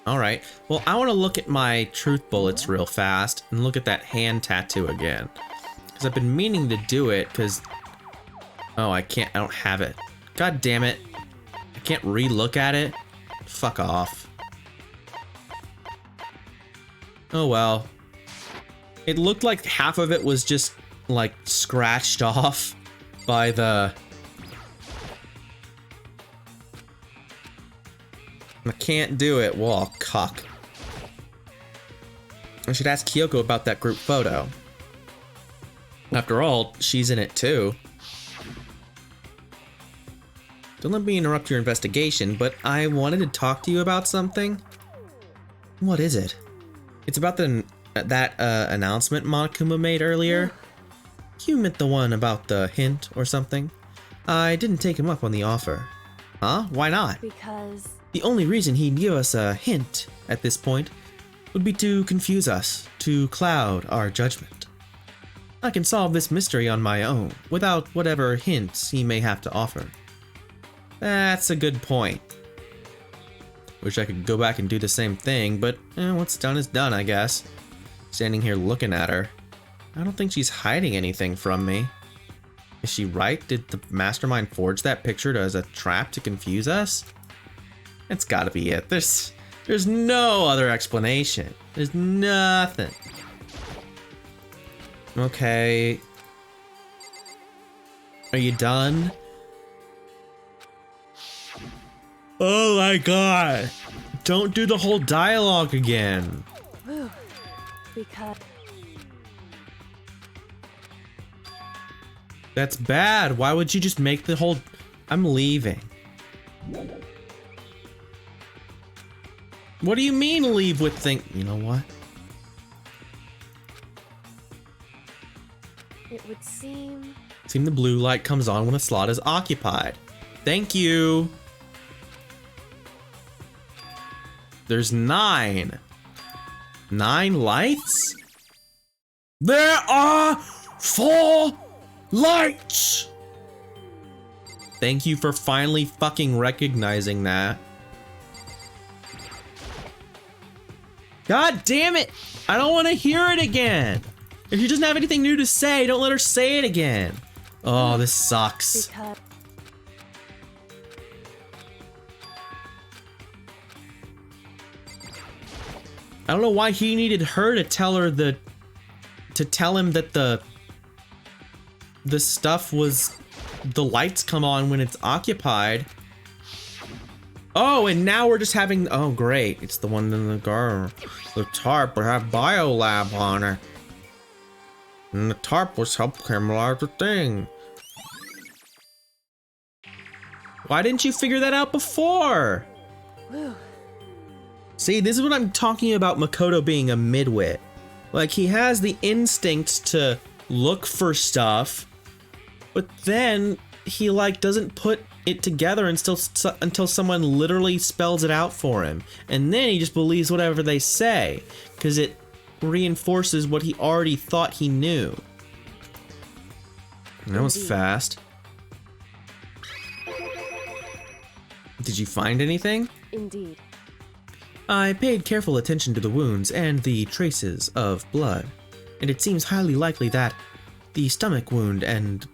Alright. Well, I want to look at my truth bullets real fast and look at that hand tattoo again. Because I've been meaning to do it, because... Oh, I can't. I don't have it. God damn it. I can't re-look at it. Fuck off. Oh well. It looked like half of it was just, like, scratched off by the... I can't do it. Well, cuck. I should ask Kyoko about that group photo. After all, she's in it too. Don't let me interrupt your investigation, but I wanted to talk to you about something. What is it? It's about that announcement Monokuma made earlier. You meant the one about the hint or something? I didn't take him up on the offer. Huh? Why not? Because The only reason he'd give us a hint at this point would be to confuse us, to cloud our judgment. I can solve this mystery on my own, without whatever hints he may have to offer. That's a good point. Wish I could go back and do the same thing, but what's done is done, I guess. Standing here looking at her. I don't think she's hiding anything from me. Is she right? Did the mastermind forge that picture as a trap to confuse us? It's gotta be it. There's no other explanation. There's nothing. Okay. Are you done? Oh my god. Don't do the whole dialogue again. because That's bad. Why would you just make the whole... I'm leaving. What do you mean leave with think... You know what? it would seem The blue light comes on when a slot is occupied. Thank you. There's 9. 9 lights? There are 4 lights! Thank you for finally fucking recognizing that. God damn it! I don't want to hear it again! If she doesn't have anything new to say, don't let her say it again. Oh, this sucks. because I don't know why he needed her to tell her the to tell him that the stuff was, the lights come on when it's occupied. Oh, and now we're just having, oh great, it's the one in the garden. The tarp would have biolab on it. And the tarp was help camouflage the thing. Why didn't you figure that out before? See, this is what I'm talking about Makoto being a midwit. Like, he has the instincts to look for stuff, but then he, like, doesn't put it together until someone literally spells it out for him. And then he just believes whatever they say, because it reinforces what he already thought he knew. That was fast. Did you find anything? Indeed. I paid careful attention to the wounds and the traces of blood, and it seems highly likely that the stomach wound and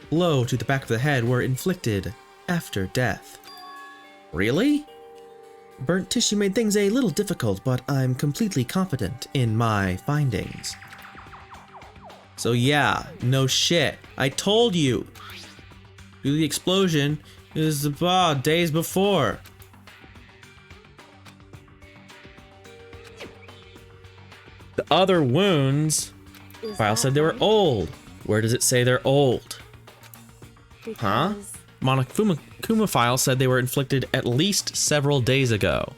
blow to the back of the head were inflicted after death. Really? Burnt tissue made things a little difficult, but I'm completely confident in my findings. So yeah, no shit. I told you. The explosion is about days before. The other wounds, file said they were old. Where does it say they're old? Huh? Monokuma file said they were inflicted at least several days ago.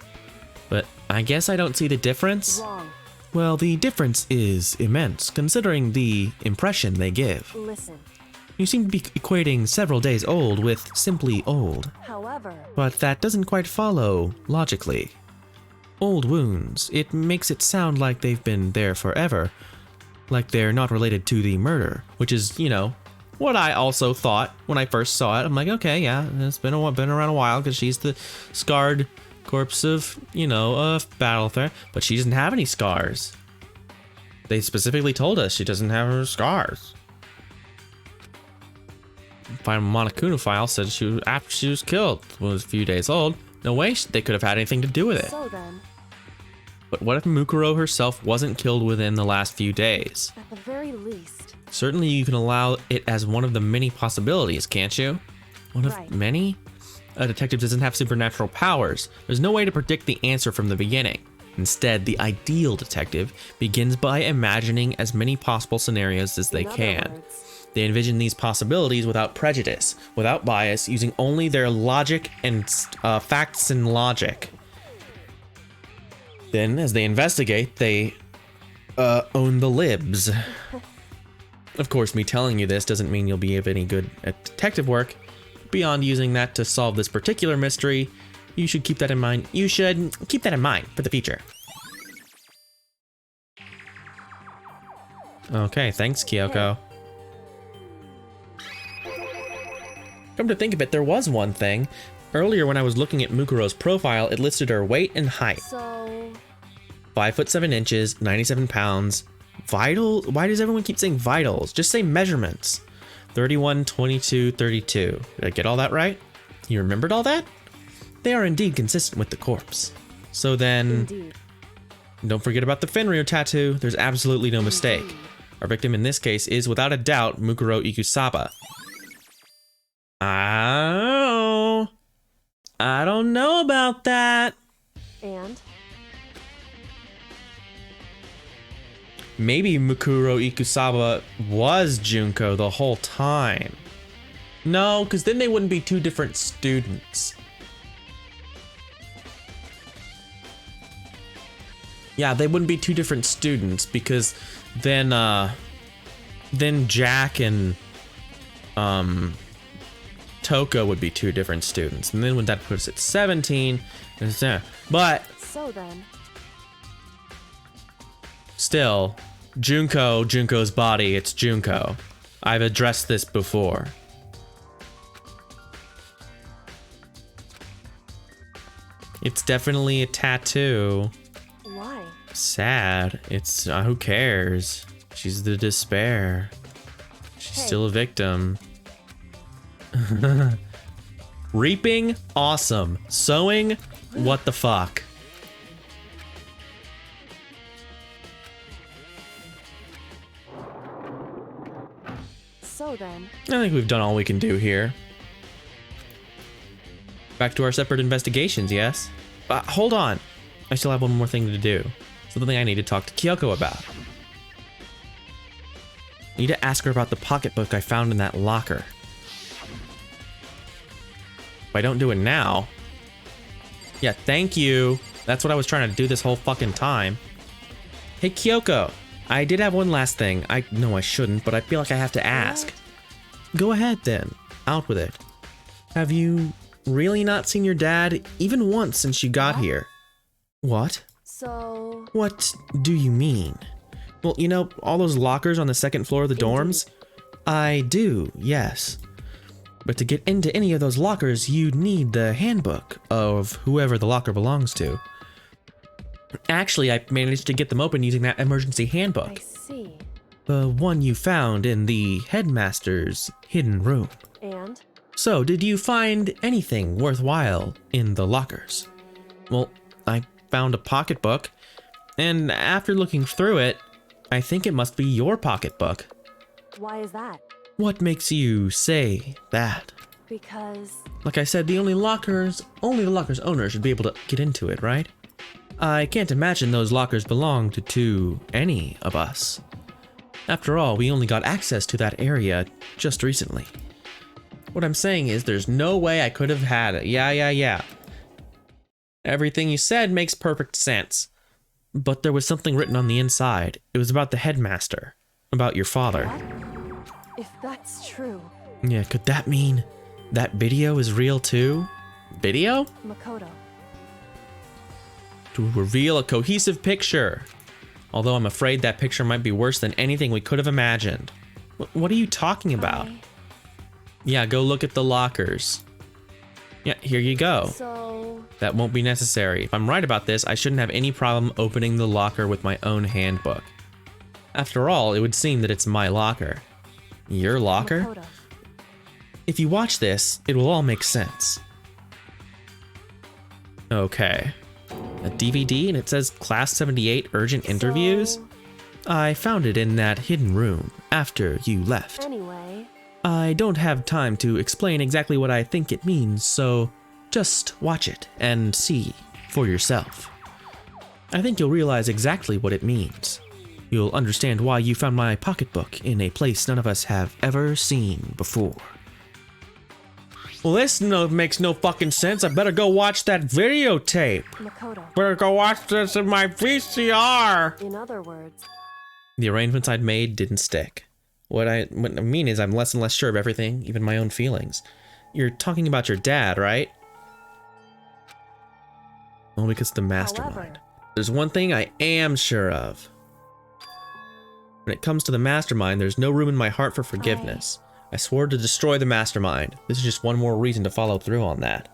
But I guess I don't see the difference. Wrong. Well, the difference is immense, considering the impression they give. Listen. You seem to be equating several days old with simply old. However, But that doesn't quite follow logically. Old wounds, it makes it sound like they've been there forever. Like they're not related to the murder, which is, you know, what I also thought when I first saw it. I'm like, okay, yeah, it's been around a while because she's the scarred corpse of, you know, a battle threat, but she doesn't have any scars. They specifically told us she doesn't have her scars. Final Monokuma file said after she was killed, was a few days old. No way they could have had anything to do with it. so then, But what if Mukuro herself wasn't killed within the last few days? at the very least, Certainly you can allow it as one of the many possibilities, can't you? One of Right. many? A detective doesn't have supernatural powers. There's no way to predict the answer from the beginning. Instead, the ideal detective begins by imagining as many possible scenarios as they in other can. words, They envision these possibilities without prejudice, without bias, using only their logic and facts and logic. Then, as they investigate, they own the libs. Of course, me telling you this doesn't mean you'll be of any good at detective work. Beyond using that to solve this particular mystery, you should keep that in mind. You should keep that in mind for the future. Okay, thanks, Kyoko. Come to think of it, there was one thing. Earlier when I was looking at Mukuro's profile, it listed her weight and height. so 5'7", 97 pounds. Vital? Why does everyone keep saying vitals? Just say measurements. 31, 22, 32. Did I get all that right? You remembered all that? They are indeed consistent with the corpse. So then, indeed, don't forget about the Fenryo tattoo. There's absolutely no mistake. Our victim in this case is without a doubt Mukuro Ikusaba. Oh, I don't know about that. and Maybe Mukuro Ikusaba was Junko the whole time. No, because then they wouldn't be two different students. Yeah, they wouldn't be two different students because then Jack and Toko would be two different students, and then when that puts it 17, but so then, still, Junko's body, it's Junko. I've addressed this before. It's definitely a tattoo. why? Sad. It's, who cares? She's the despair. She's Hey. still a victim. Reaping? Awesome. Sowing? What the fuck? So then, I think we've done all we can do here. Back to our separate investigations, yes? Hold on. I still have one more thing to do. Something I need to talk to Kyoko about. I need to ask her about the pocketbook I found in that locker. If I don't do it now... Yeah, thank you. That's what I was trying to do this whole fucking time. Hey, Kyoko. I did have one last thing. I know I shouldn't, but I feel like I have to ask. Go ahead, then. Out with it. Have you really not seen your dad even once since you got here? What? so... What do you mean? Well, you know, all those lockers on the second floor of the dorms? I do, yes. But to get into any of those lockers, you'd need the handbook of whoever the locker belongs to. Actually, I managed to get them open using that emergency I handbook. see. The one you found in the headmaster's hidden room. And? So, did you find anything worthwhile in the lockers? Well, I found a pocketbook, and after looking through it, I think it must be your pocketbook. Why is that? What makes you say that? Because... Like I said, only the locker's owner should be able to get into it, right? I can't imagine those lockers belonged to any of us. After all, we only got access to that area just recently. What I'm saying is there's no way I could have had it. Yeah. Everything you said makes perfect sense. But there was something written on the inside. It was about the headmaster. About your father. What? If that's true... Yeah, could that mean that video is real too? Video? Makoto. To reveal a cohesive picture. Although I'm afraid that picture might be worse than anything we could have imagined. What are you talking about? Yeah, go look at the lockers. Yeah, here you go. So... That won't be necessary. If I'm right about this, I shouldn't have any problem opening the locker with my own handbook. After all, it would seem that it's my locker. Your locker? Makoto. If you watch this, it will all make sense. Okay. A DVD and it says Class 78 Urgent Interviews? So... I found it in that hidden room after you left. Anyway... I don't have time to explain exactly what I think it means, so just watch it and see for yourself. I think you'll realize exactly what it means. You'll understand why you found my pocketbook in a place none of us have ever seen before. Well, this makes no fucking sense. I better go watch that videotape. Makoto. Better go watch this in my VCR. In other words... The arrangements I'd made didn't stick. What I mean is I'm less and less sure of everything, even my own feelings. You're talking about your dad, right? Well, because the mastermind. However... There's one thing I am sure of. When it comes to the mastermind, there's no room in my heart for forgiveness. I swore to destroy the mastermind. This is just one more reason to follow through on that.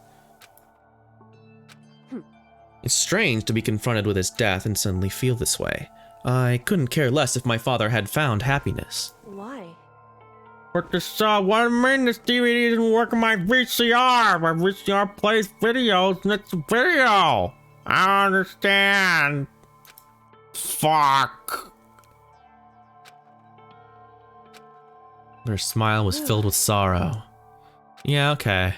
It's strange to be confronted with his death and suddenly feel this way. I couldn't care less if my father had found happiness. Why? What do you mean this DVD didn't work on my VCR? My VCR plays videos and it's a video. I don't understand. Fuck. Her smile was filled with sorrow. Yeah, okay.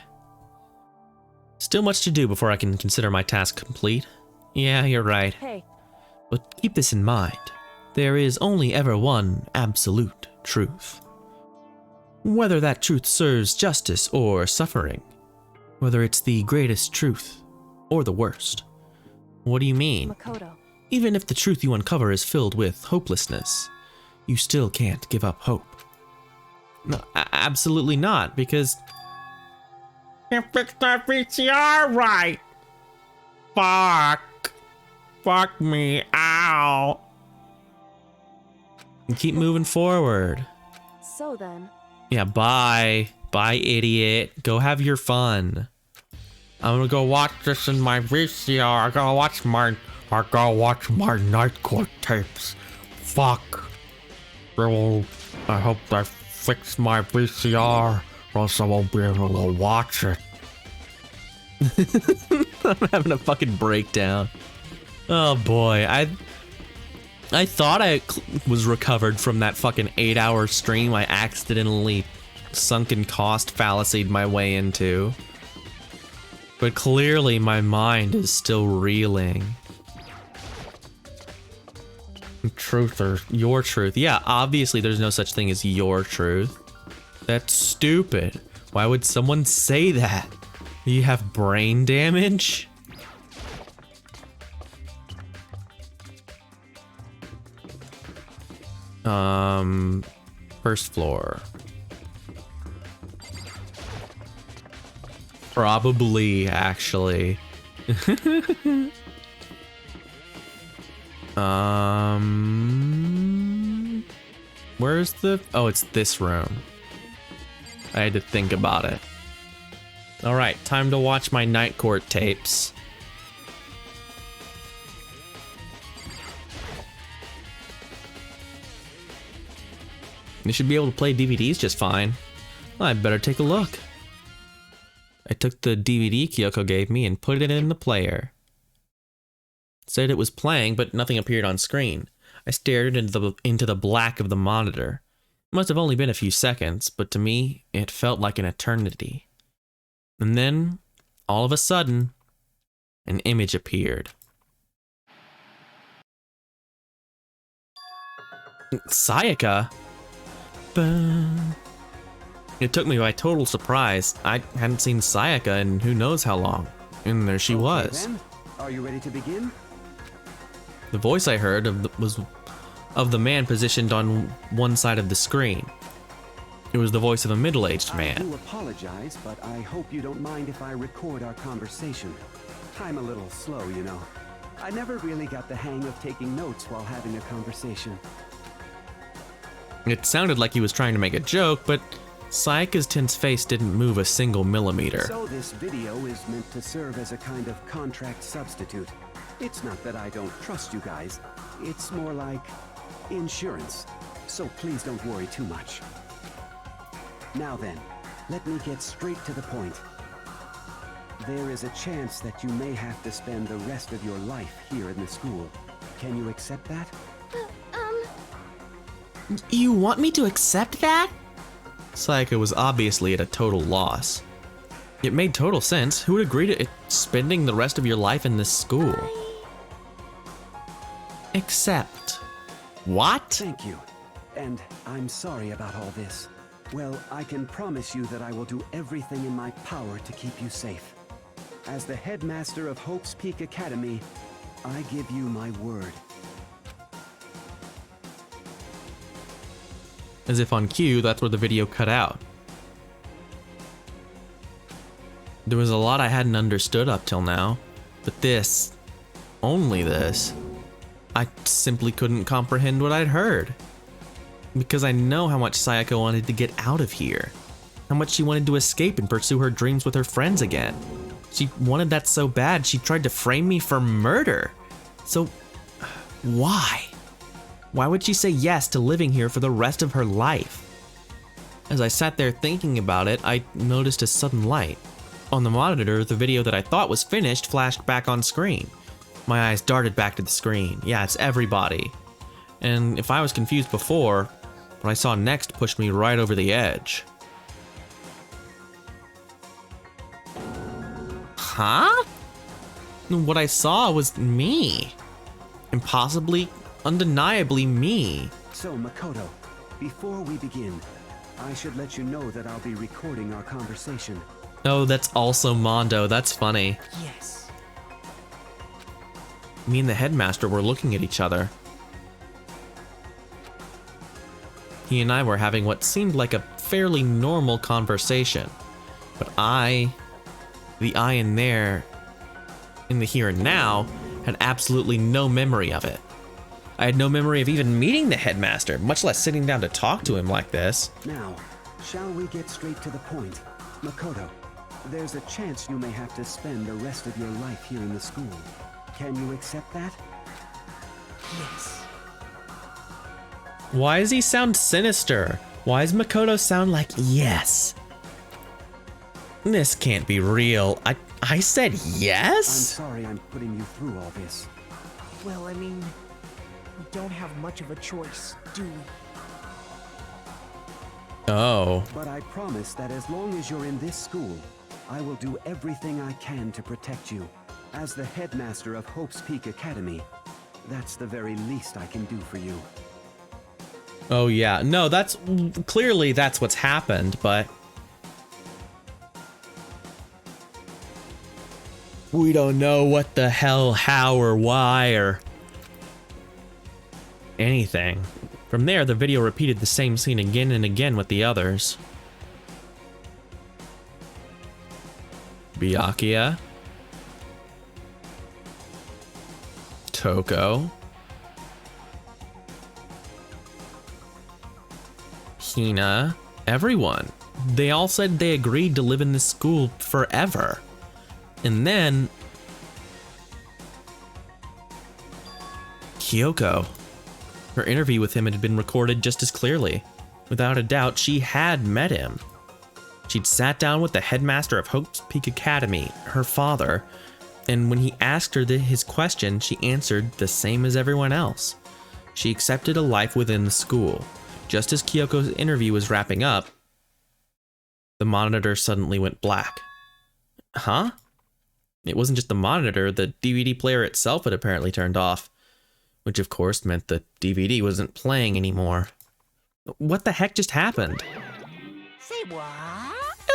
Still much to do before I can consider my task complete. Yeah, you're right. Hey. But keep this in mind. There is only ever one absolute truth. Whether that truth serves justice or suffering. Whether it's the greatest truth or the worst. What do you mean? Makoto. Even if the truth you uncover is filled with hopelessness, you still can't give up hope. No, absolutely not, because... Can't fix that VCR right! Fuck! Fuck me, ow! And keep moving forward. So then... Yeah, bye. Bye, idiot. Go have your fun. I'm gonna go watch this in my VCR. I gotta watch my night court tapes. Fuck. I hope I fix my VCR, or else I won't be able to watch it. I'm having a fucking breakdown. Oh boy, I thought I was recovered from that fucking 8-hour stream I accidentally sunken cost fallacied my way into. But clearly my mind is still reeling. Truth or your truth? Yeah, obviously there's no such thing as your truth. That's stupid. Why would someone say that? You have brain damage? First floor. Probably, actually. Where's the... Oh, it's this room. I had to think about it. Alright, time to watch my Night Court tapes. You should be able to play DVDs just fine. Well, I better take a look. I took the DVD Kyoko gave me and put it in the player. It said it was playing, but nothing appeared on screen. I stared into the black of the monitor. It must have only been a few seconds, but to me, it felt like an eternity. And then, all of a sudden, an image appeared. Sayaka? It took me by total surprise. I hadn't seen Sayaka in who knows how long. And there she was. Then, are you ready to begin? The voice I heard was of the man positioned on one side of the screen. It was the voice of a middle-aged man. I do apologize, but I hope you don't mind if I record our conversation. I'm a little slow, you know. I never really got the hang of taking notes while having a conversation. It sounded like he was trying to make a joke, but Sayaka's tense face didn't move a single millimeter. So this video is meant to serve as a kind of contract substitute. It's not that I don't trust you guys. It's more like insurance. So please don't worry too much. Now then, let me get straight to the point. There is a chance that you may have to spend the rest of your life here in the school. Can you accept that? You want me to accept that? Sayaka was obviously at a total loss. It made total sense. Who would agree to spending the rest of your life in this school? Accept. What? Thank you. And I'm sorry about all this. Well, I can promise you that I will do everything in my power to keep you safe. As the headmaster of Hope's Peak Academy, I give you my word. As if on cue, that's where the video cut out. There was a lot I hadn't understood up till now, but this, only this, I simply couldn't comprehend what I'd heard. Because I know how much Sayaka wanted to get out of here. How much she wanted to escape and pursue her dreams with her friends again. She wanted that so bad, she tried to frame me for murder. So, why? Why would she say yes to living here for the rest of her life? As I sat there thinking about it, I noticed a sudden light. On the monitor, the video that I thought was finished flashed back on screen. My eyes darted back to the screen. Yeah, it's everybody. And if I was confused before, what I saw next pushed me right over the edge. Huh? What I saw was me. Impossibly, undeniably me. So, Makoto, before we begin, I should let you know that I'll be recording our conversation. Oh, that's also Mondo. That's funny. Yes. Me and the headmaster were looking at each other. He and I were having what seemed like a fairly normal conversation. But the I in there, in the here and now, had absolutely no memory of it. I had no memory of even meeting the headmaster, much less sitting down to talk to him like this. Now, shall we get straight to the point? Makoto, there's a chance you may have to spend the rest of your life here in the school. Can you accept that? Yes. Why does he sound sinister? Why does Makoto sound like yes? This can't be real. I said I'm yes? sorry I'm putting you through all this. Well, I mean, We don't have much of a choice, do we? Oh. But I promise that as long as you're in this school, I will do everything I can to protect you. As the headmaster of Hope's Peak Academy, that's the very least I can do for you. Oh yeah. No, that's clearly that's what's happened, but we don't know what the hell, how, or why, or anything. From there, the video repeated the same scene again and again with the others. Byakuya. Toko. Hina. Everyone. They all said they agreed to live in this school forever. And then Kyoko. Her interview with him had been recorded just as clearly. Without a doubt, she had met him. She'd sat down with the headmaster of Hope's Peak Academy, her father, and when he asked her his question, she answered the same as everyone else. She accepted a life within the school. Just as Kyoko's interview was wrapping up, the monitor suddenly went black. Huh? It wasn't just the monitor, the DVD player itself had apparently turned off, which of course meant the DVD wasn't playing anymore. What the heck just happened? Say what?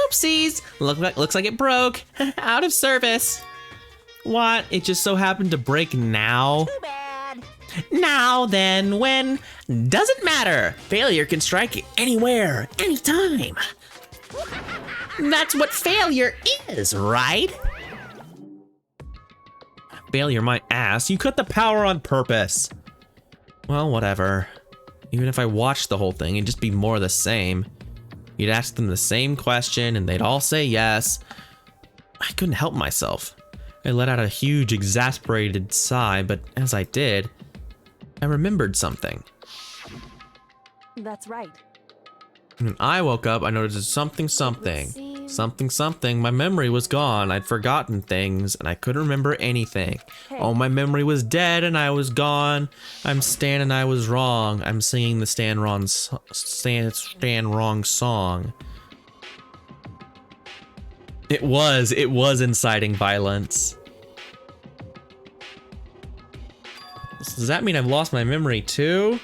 Oopsies! Looks like it broke. Out of service. What? It just so happened to break now? Too bad. Now then, when? Doesn't matter. Failure can strike anywhere, anytime. That's what failure is, right? Failure my ass. You cut the power on purpose. Well, whatever. Even if I watched the whole thing, it'd just be more of the same. You'd ask them the same question and they'd all say yes. I couldn't help myself. I let out a huge, exasperated sigh, but as I did, I remembered something. That's right. When I woke up, I noticed something. My memory was gone. I'd forgotten things, and I couldn't remember anything. Hey. Oh, my memory was dead, and I was gone. I'm Stan, and I was wrong. I'm singing the Stan Wrong song. It was inciting violence. Does that mean I've lost my memory too?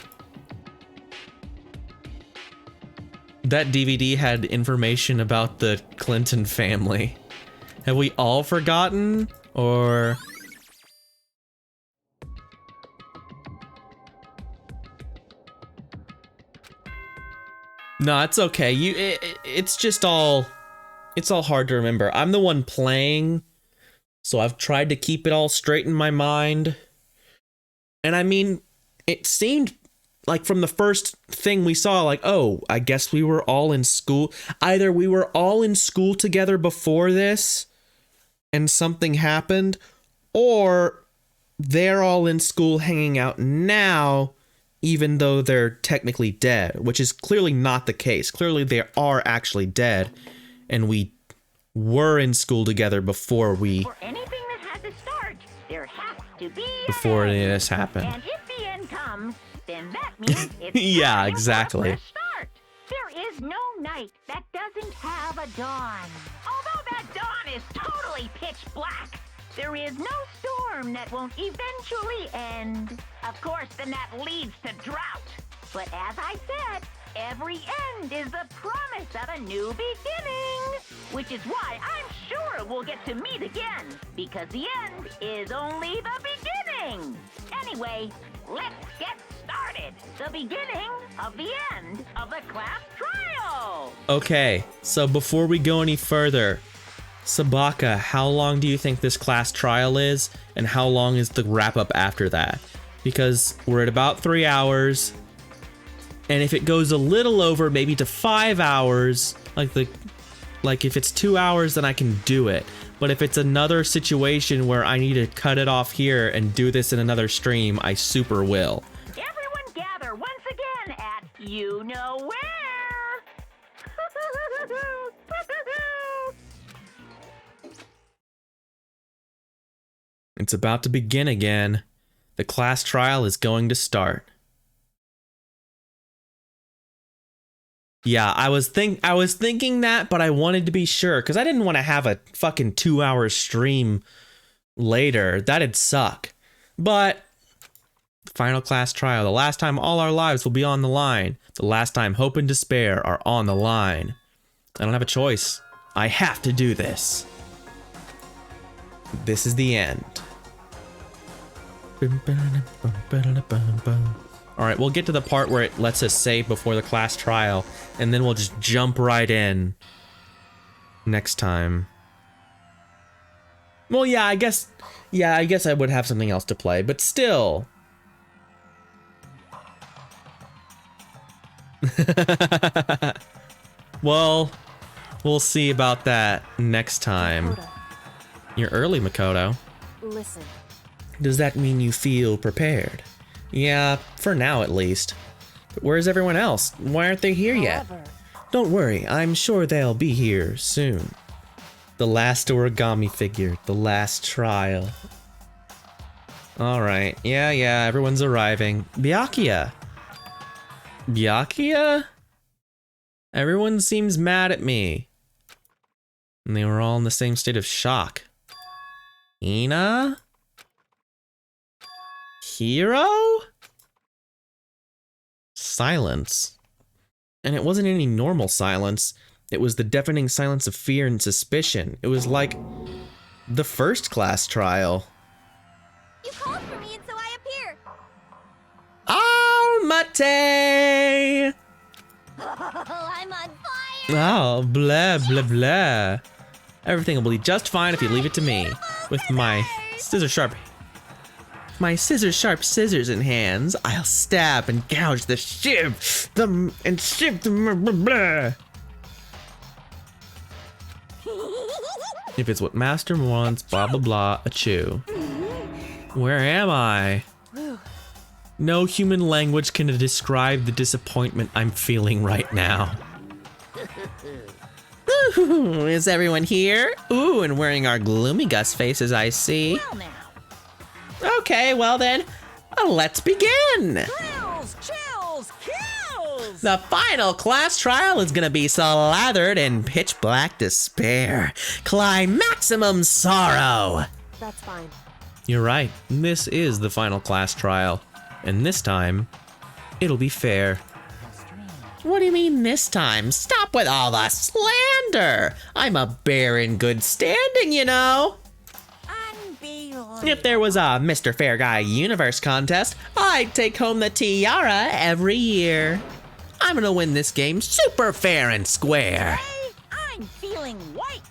That DVD had information about the Clinton family. Have we all forgotten? Or... No, it's okay. It's just all... It's all hard to remember. I'm the one playing, so I've tried to keep it all straight in my mind. And I mean, it seemed like from the first thing we saw, like, oh, I guess we were all in school. Either we were all in school together before this and something happened, or they're all in school hanging out now, even though they're technically dead, which is clearly not the case. Clearly they are actually dead, and we were in school together before we... For anything that has a start, there has to be Before any of this happened. And if the end comes, then that means it's Yeah, time exactly. for a fresh start. There is no night that doesn't have a dawn. Although that dawn is totally pitch black, there is no storm that won't eventually end. Of course, then that leads to drought. But as I said, every end is the promise of a new beginning. Which is why I'm sure we'll get to meet again. Because the end is only the beginning. Anyway, let's get started. The beginning of the end of the class trial. Okay, so before we go any further, Sabaka, how long do you think this class trial is? And how long is the wrap up after that? Because we're at about 3 hours. And if it goes a little over, maybe to 5 hours, like if it's 2 hours, then I can do it. But if it's another situation where I need to cut it off here and do this in another stream, I super will. Everyone gather once again at you know where. It's about to begin again. The class trial is going to start. Yeah, I was thinking that, but I wanted to be sure because I didn't want to have a fucking 2-hour stream later. That'd suck. But final class trial, the last time all our lives will be on the line. The last time hope and despair are on the line. I don't have a choice. I have to do this. This is the end. Alright, we'll get to the part where it lets us save before the class trial, and then we'll just jump right in next time. Well, yeah, I guess I would have something else to play, but still. Well, we'll see about that next time. Makoto, You're early, Makoto. listen. Does that mean you feel prepared? Yeah, for now at least. But where's everyone else? Why aren't they here yet? However, Don't worry, I'm sure they'll be here soon. The last origami figure, the last trial. Alright, yeah, everyone's arriving. Byakuya! Byakuya? Everyone seems mad at me. And they were all in the same state of shock. Ina? Hero? Silence. And it wasn't any normal silence. It was the deafening silence of fear and suspicion. It was like the first class trial. You called for me and so I appear. Almaty! Oh, I'm on fire. Oh, blah, blah, blah. Everything will be just fine if you leave it to me. With my scissors-sharp scissors in hands, I'll stab and gouge the shiv, and shiv the blah, blah. If it's what Master wants, blah, blah, blah, a chew. Where am I? No human language can describe the disappointment I'm feeling right now. Ooh, is everyone here? Ooh, and wearing our gloomy Gus faces, I see. Well now. Okay, well then, let's begin. Chills, chills, kills! The final class trial is gonna be slathered in pitch black despair. Climaximum sorrow. that's fine. You're right, this is the final class trial. And this time, it'll be fair. What do you mean this time? Stop with all the slander. I'm a bear in good standing, you know. Unbelievable. If there was a Mr. Fair Guy Universe contest, I'd take home the tiara every year. I'm gonna win this game super fair and square. Hey, I'm feeling white.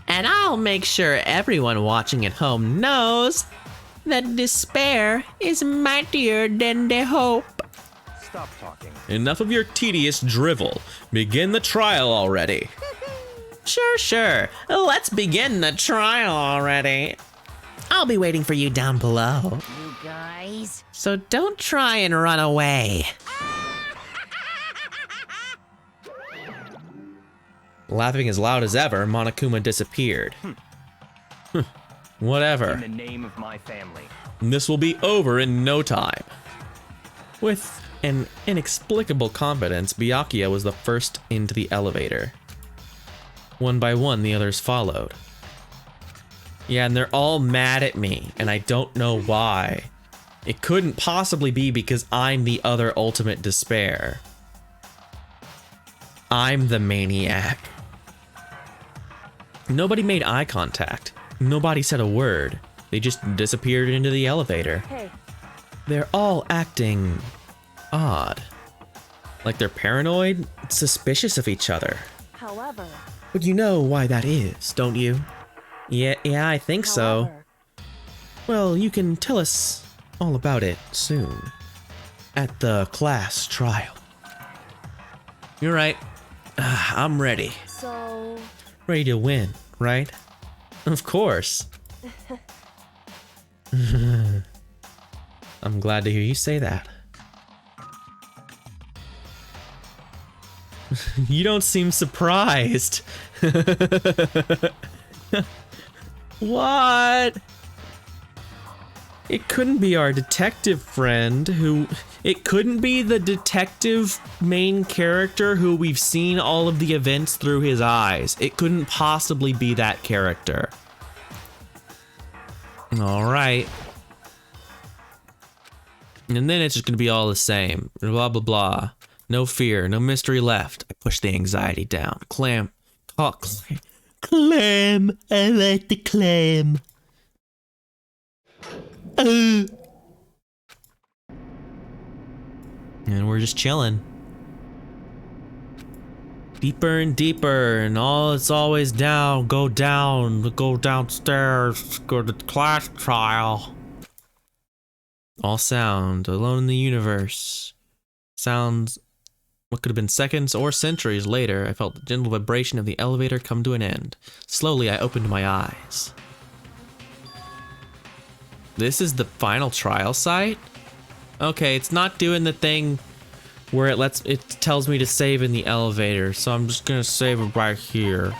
And I'll make sure everyone watching at home knows that despair is mightier than the hope. Stop talking. Enough of your tedious drivel. Begin the trial already. Sure. Let's begin the trial already. I'll be waiting for you down below. You guys. So don't try and run away. Laughing as loud as ever, Monokuma disappeared. Whatever. In the name of my family. This will be over in no time. With an inexplicable confidence, Byakuya was the first into the elevator. One by one, the others followed. Yeah, and they're all mad at me, and I don't know why. It couldn't possibly be because I'm the other ultimate despair. I'm the maniac. Nobody made eye contact. Nobody said a word. They just disappeared into the elevator. Hey, They're all acting odd. Like they're paranoid, suspicious of each other. however, But you know why that is, don't you? Yeah, I think so. however, Well, you can tell us all about it soon. At the class trial. You're right. I'm ready. so, Ready to win, right? Of course. I'm glad to hear you say that. You don't seem surprised. What? It couldn't be our detective friend who... It couldn't be the detective main character who we've seen all of the events through his eyes. It couldn't possibly be that character. Alright. And then it's just gonna be all the same. Blah, blah, blah. No fear, no mystery left. I push the anxiety down. Clam. Oh, clam. Clam. I like the clam. And we're just chilling. Deeper and deeper, and all it's always down, go downstairs, go to class trial. All sound, alone in the universe. Sounds what could have been seconds or centuries later. I felt the gentle vibration of the elevator come to an end. Slowly, I opened my eyes. This is the final trial site? Okay, it's not doing the thing where it tells me to save in the elevator, so I'm just gonna save it right here.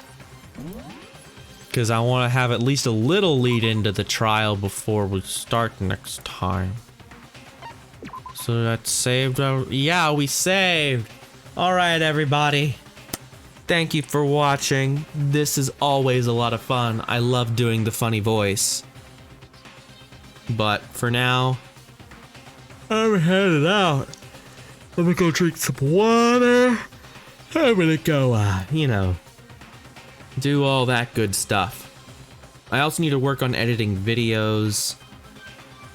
Because I want to have at least a little lead into the trial before we start next time. So that's saved. Yeah, we saved. Alright, everybody. Thank you for watching. This is always a lot of fun. I love doing the funny voice. But for now, I'm headed out. I'm gonna go drink some water. I'm gonna go, do all that good stuff. I also need to work on editing videos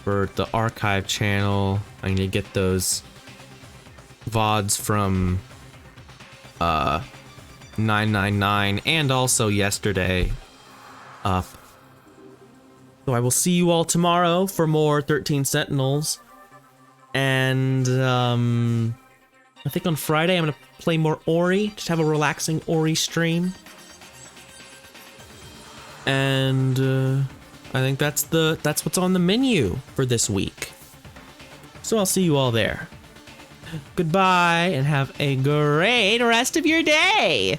for the archive channel. I need to get those VODs from 999 and also yesterday up. So I will see you all tomorrow for more 13 Sentinels. And I think on Friday I'm gonna play more Ori, just have a relaxing Ori stream. And I think that's what's on the menu for this week. So I'll see you all there. Goodbye and have a great rest of your day.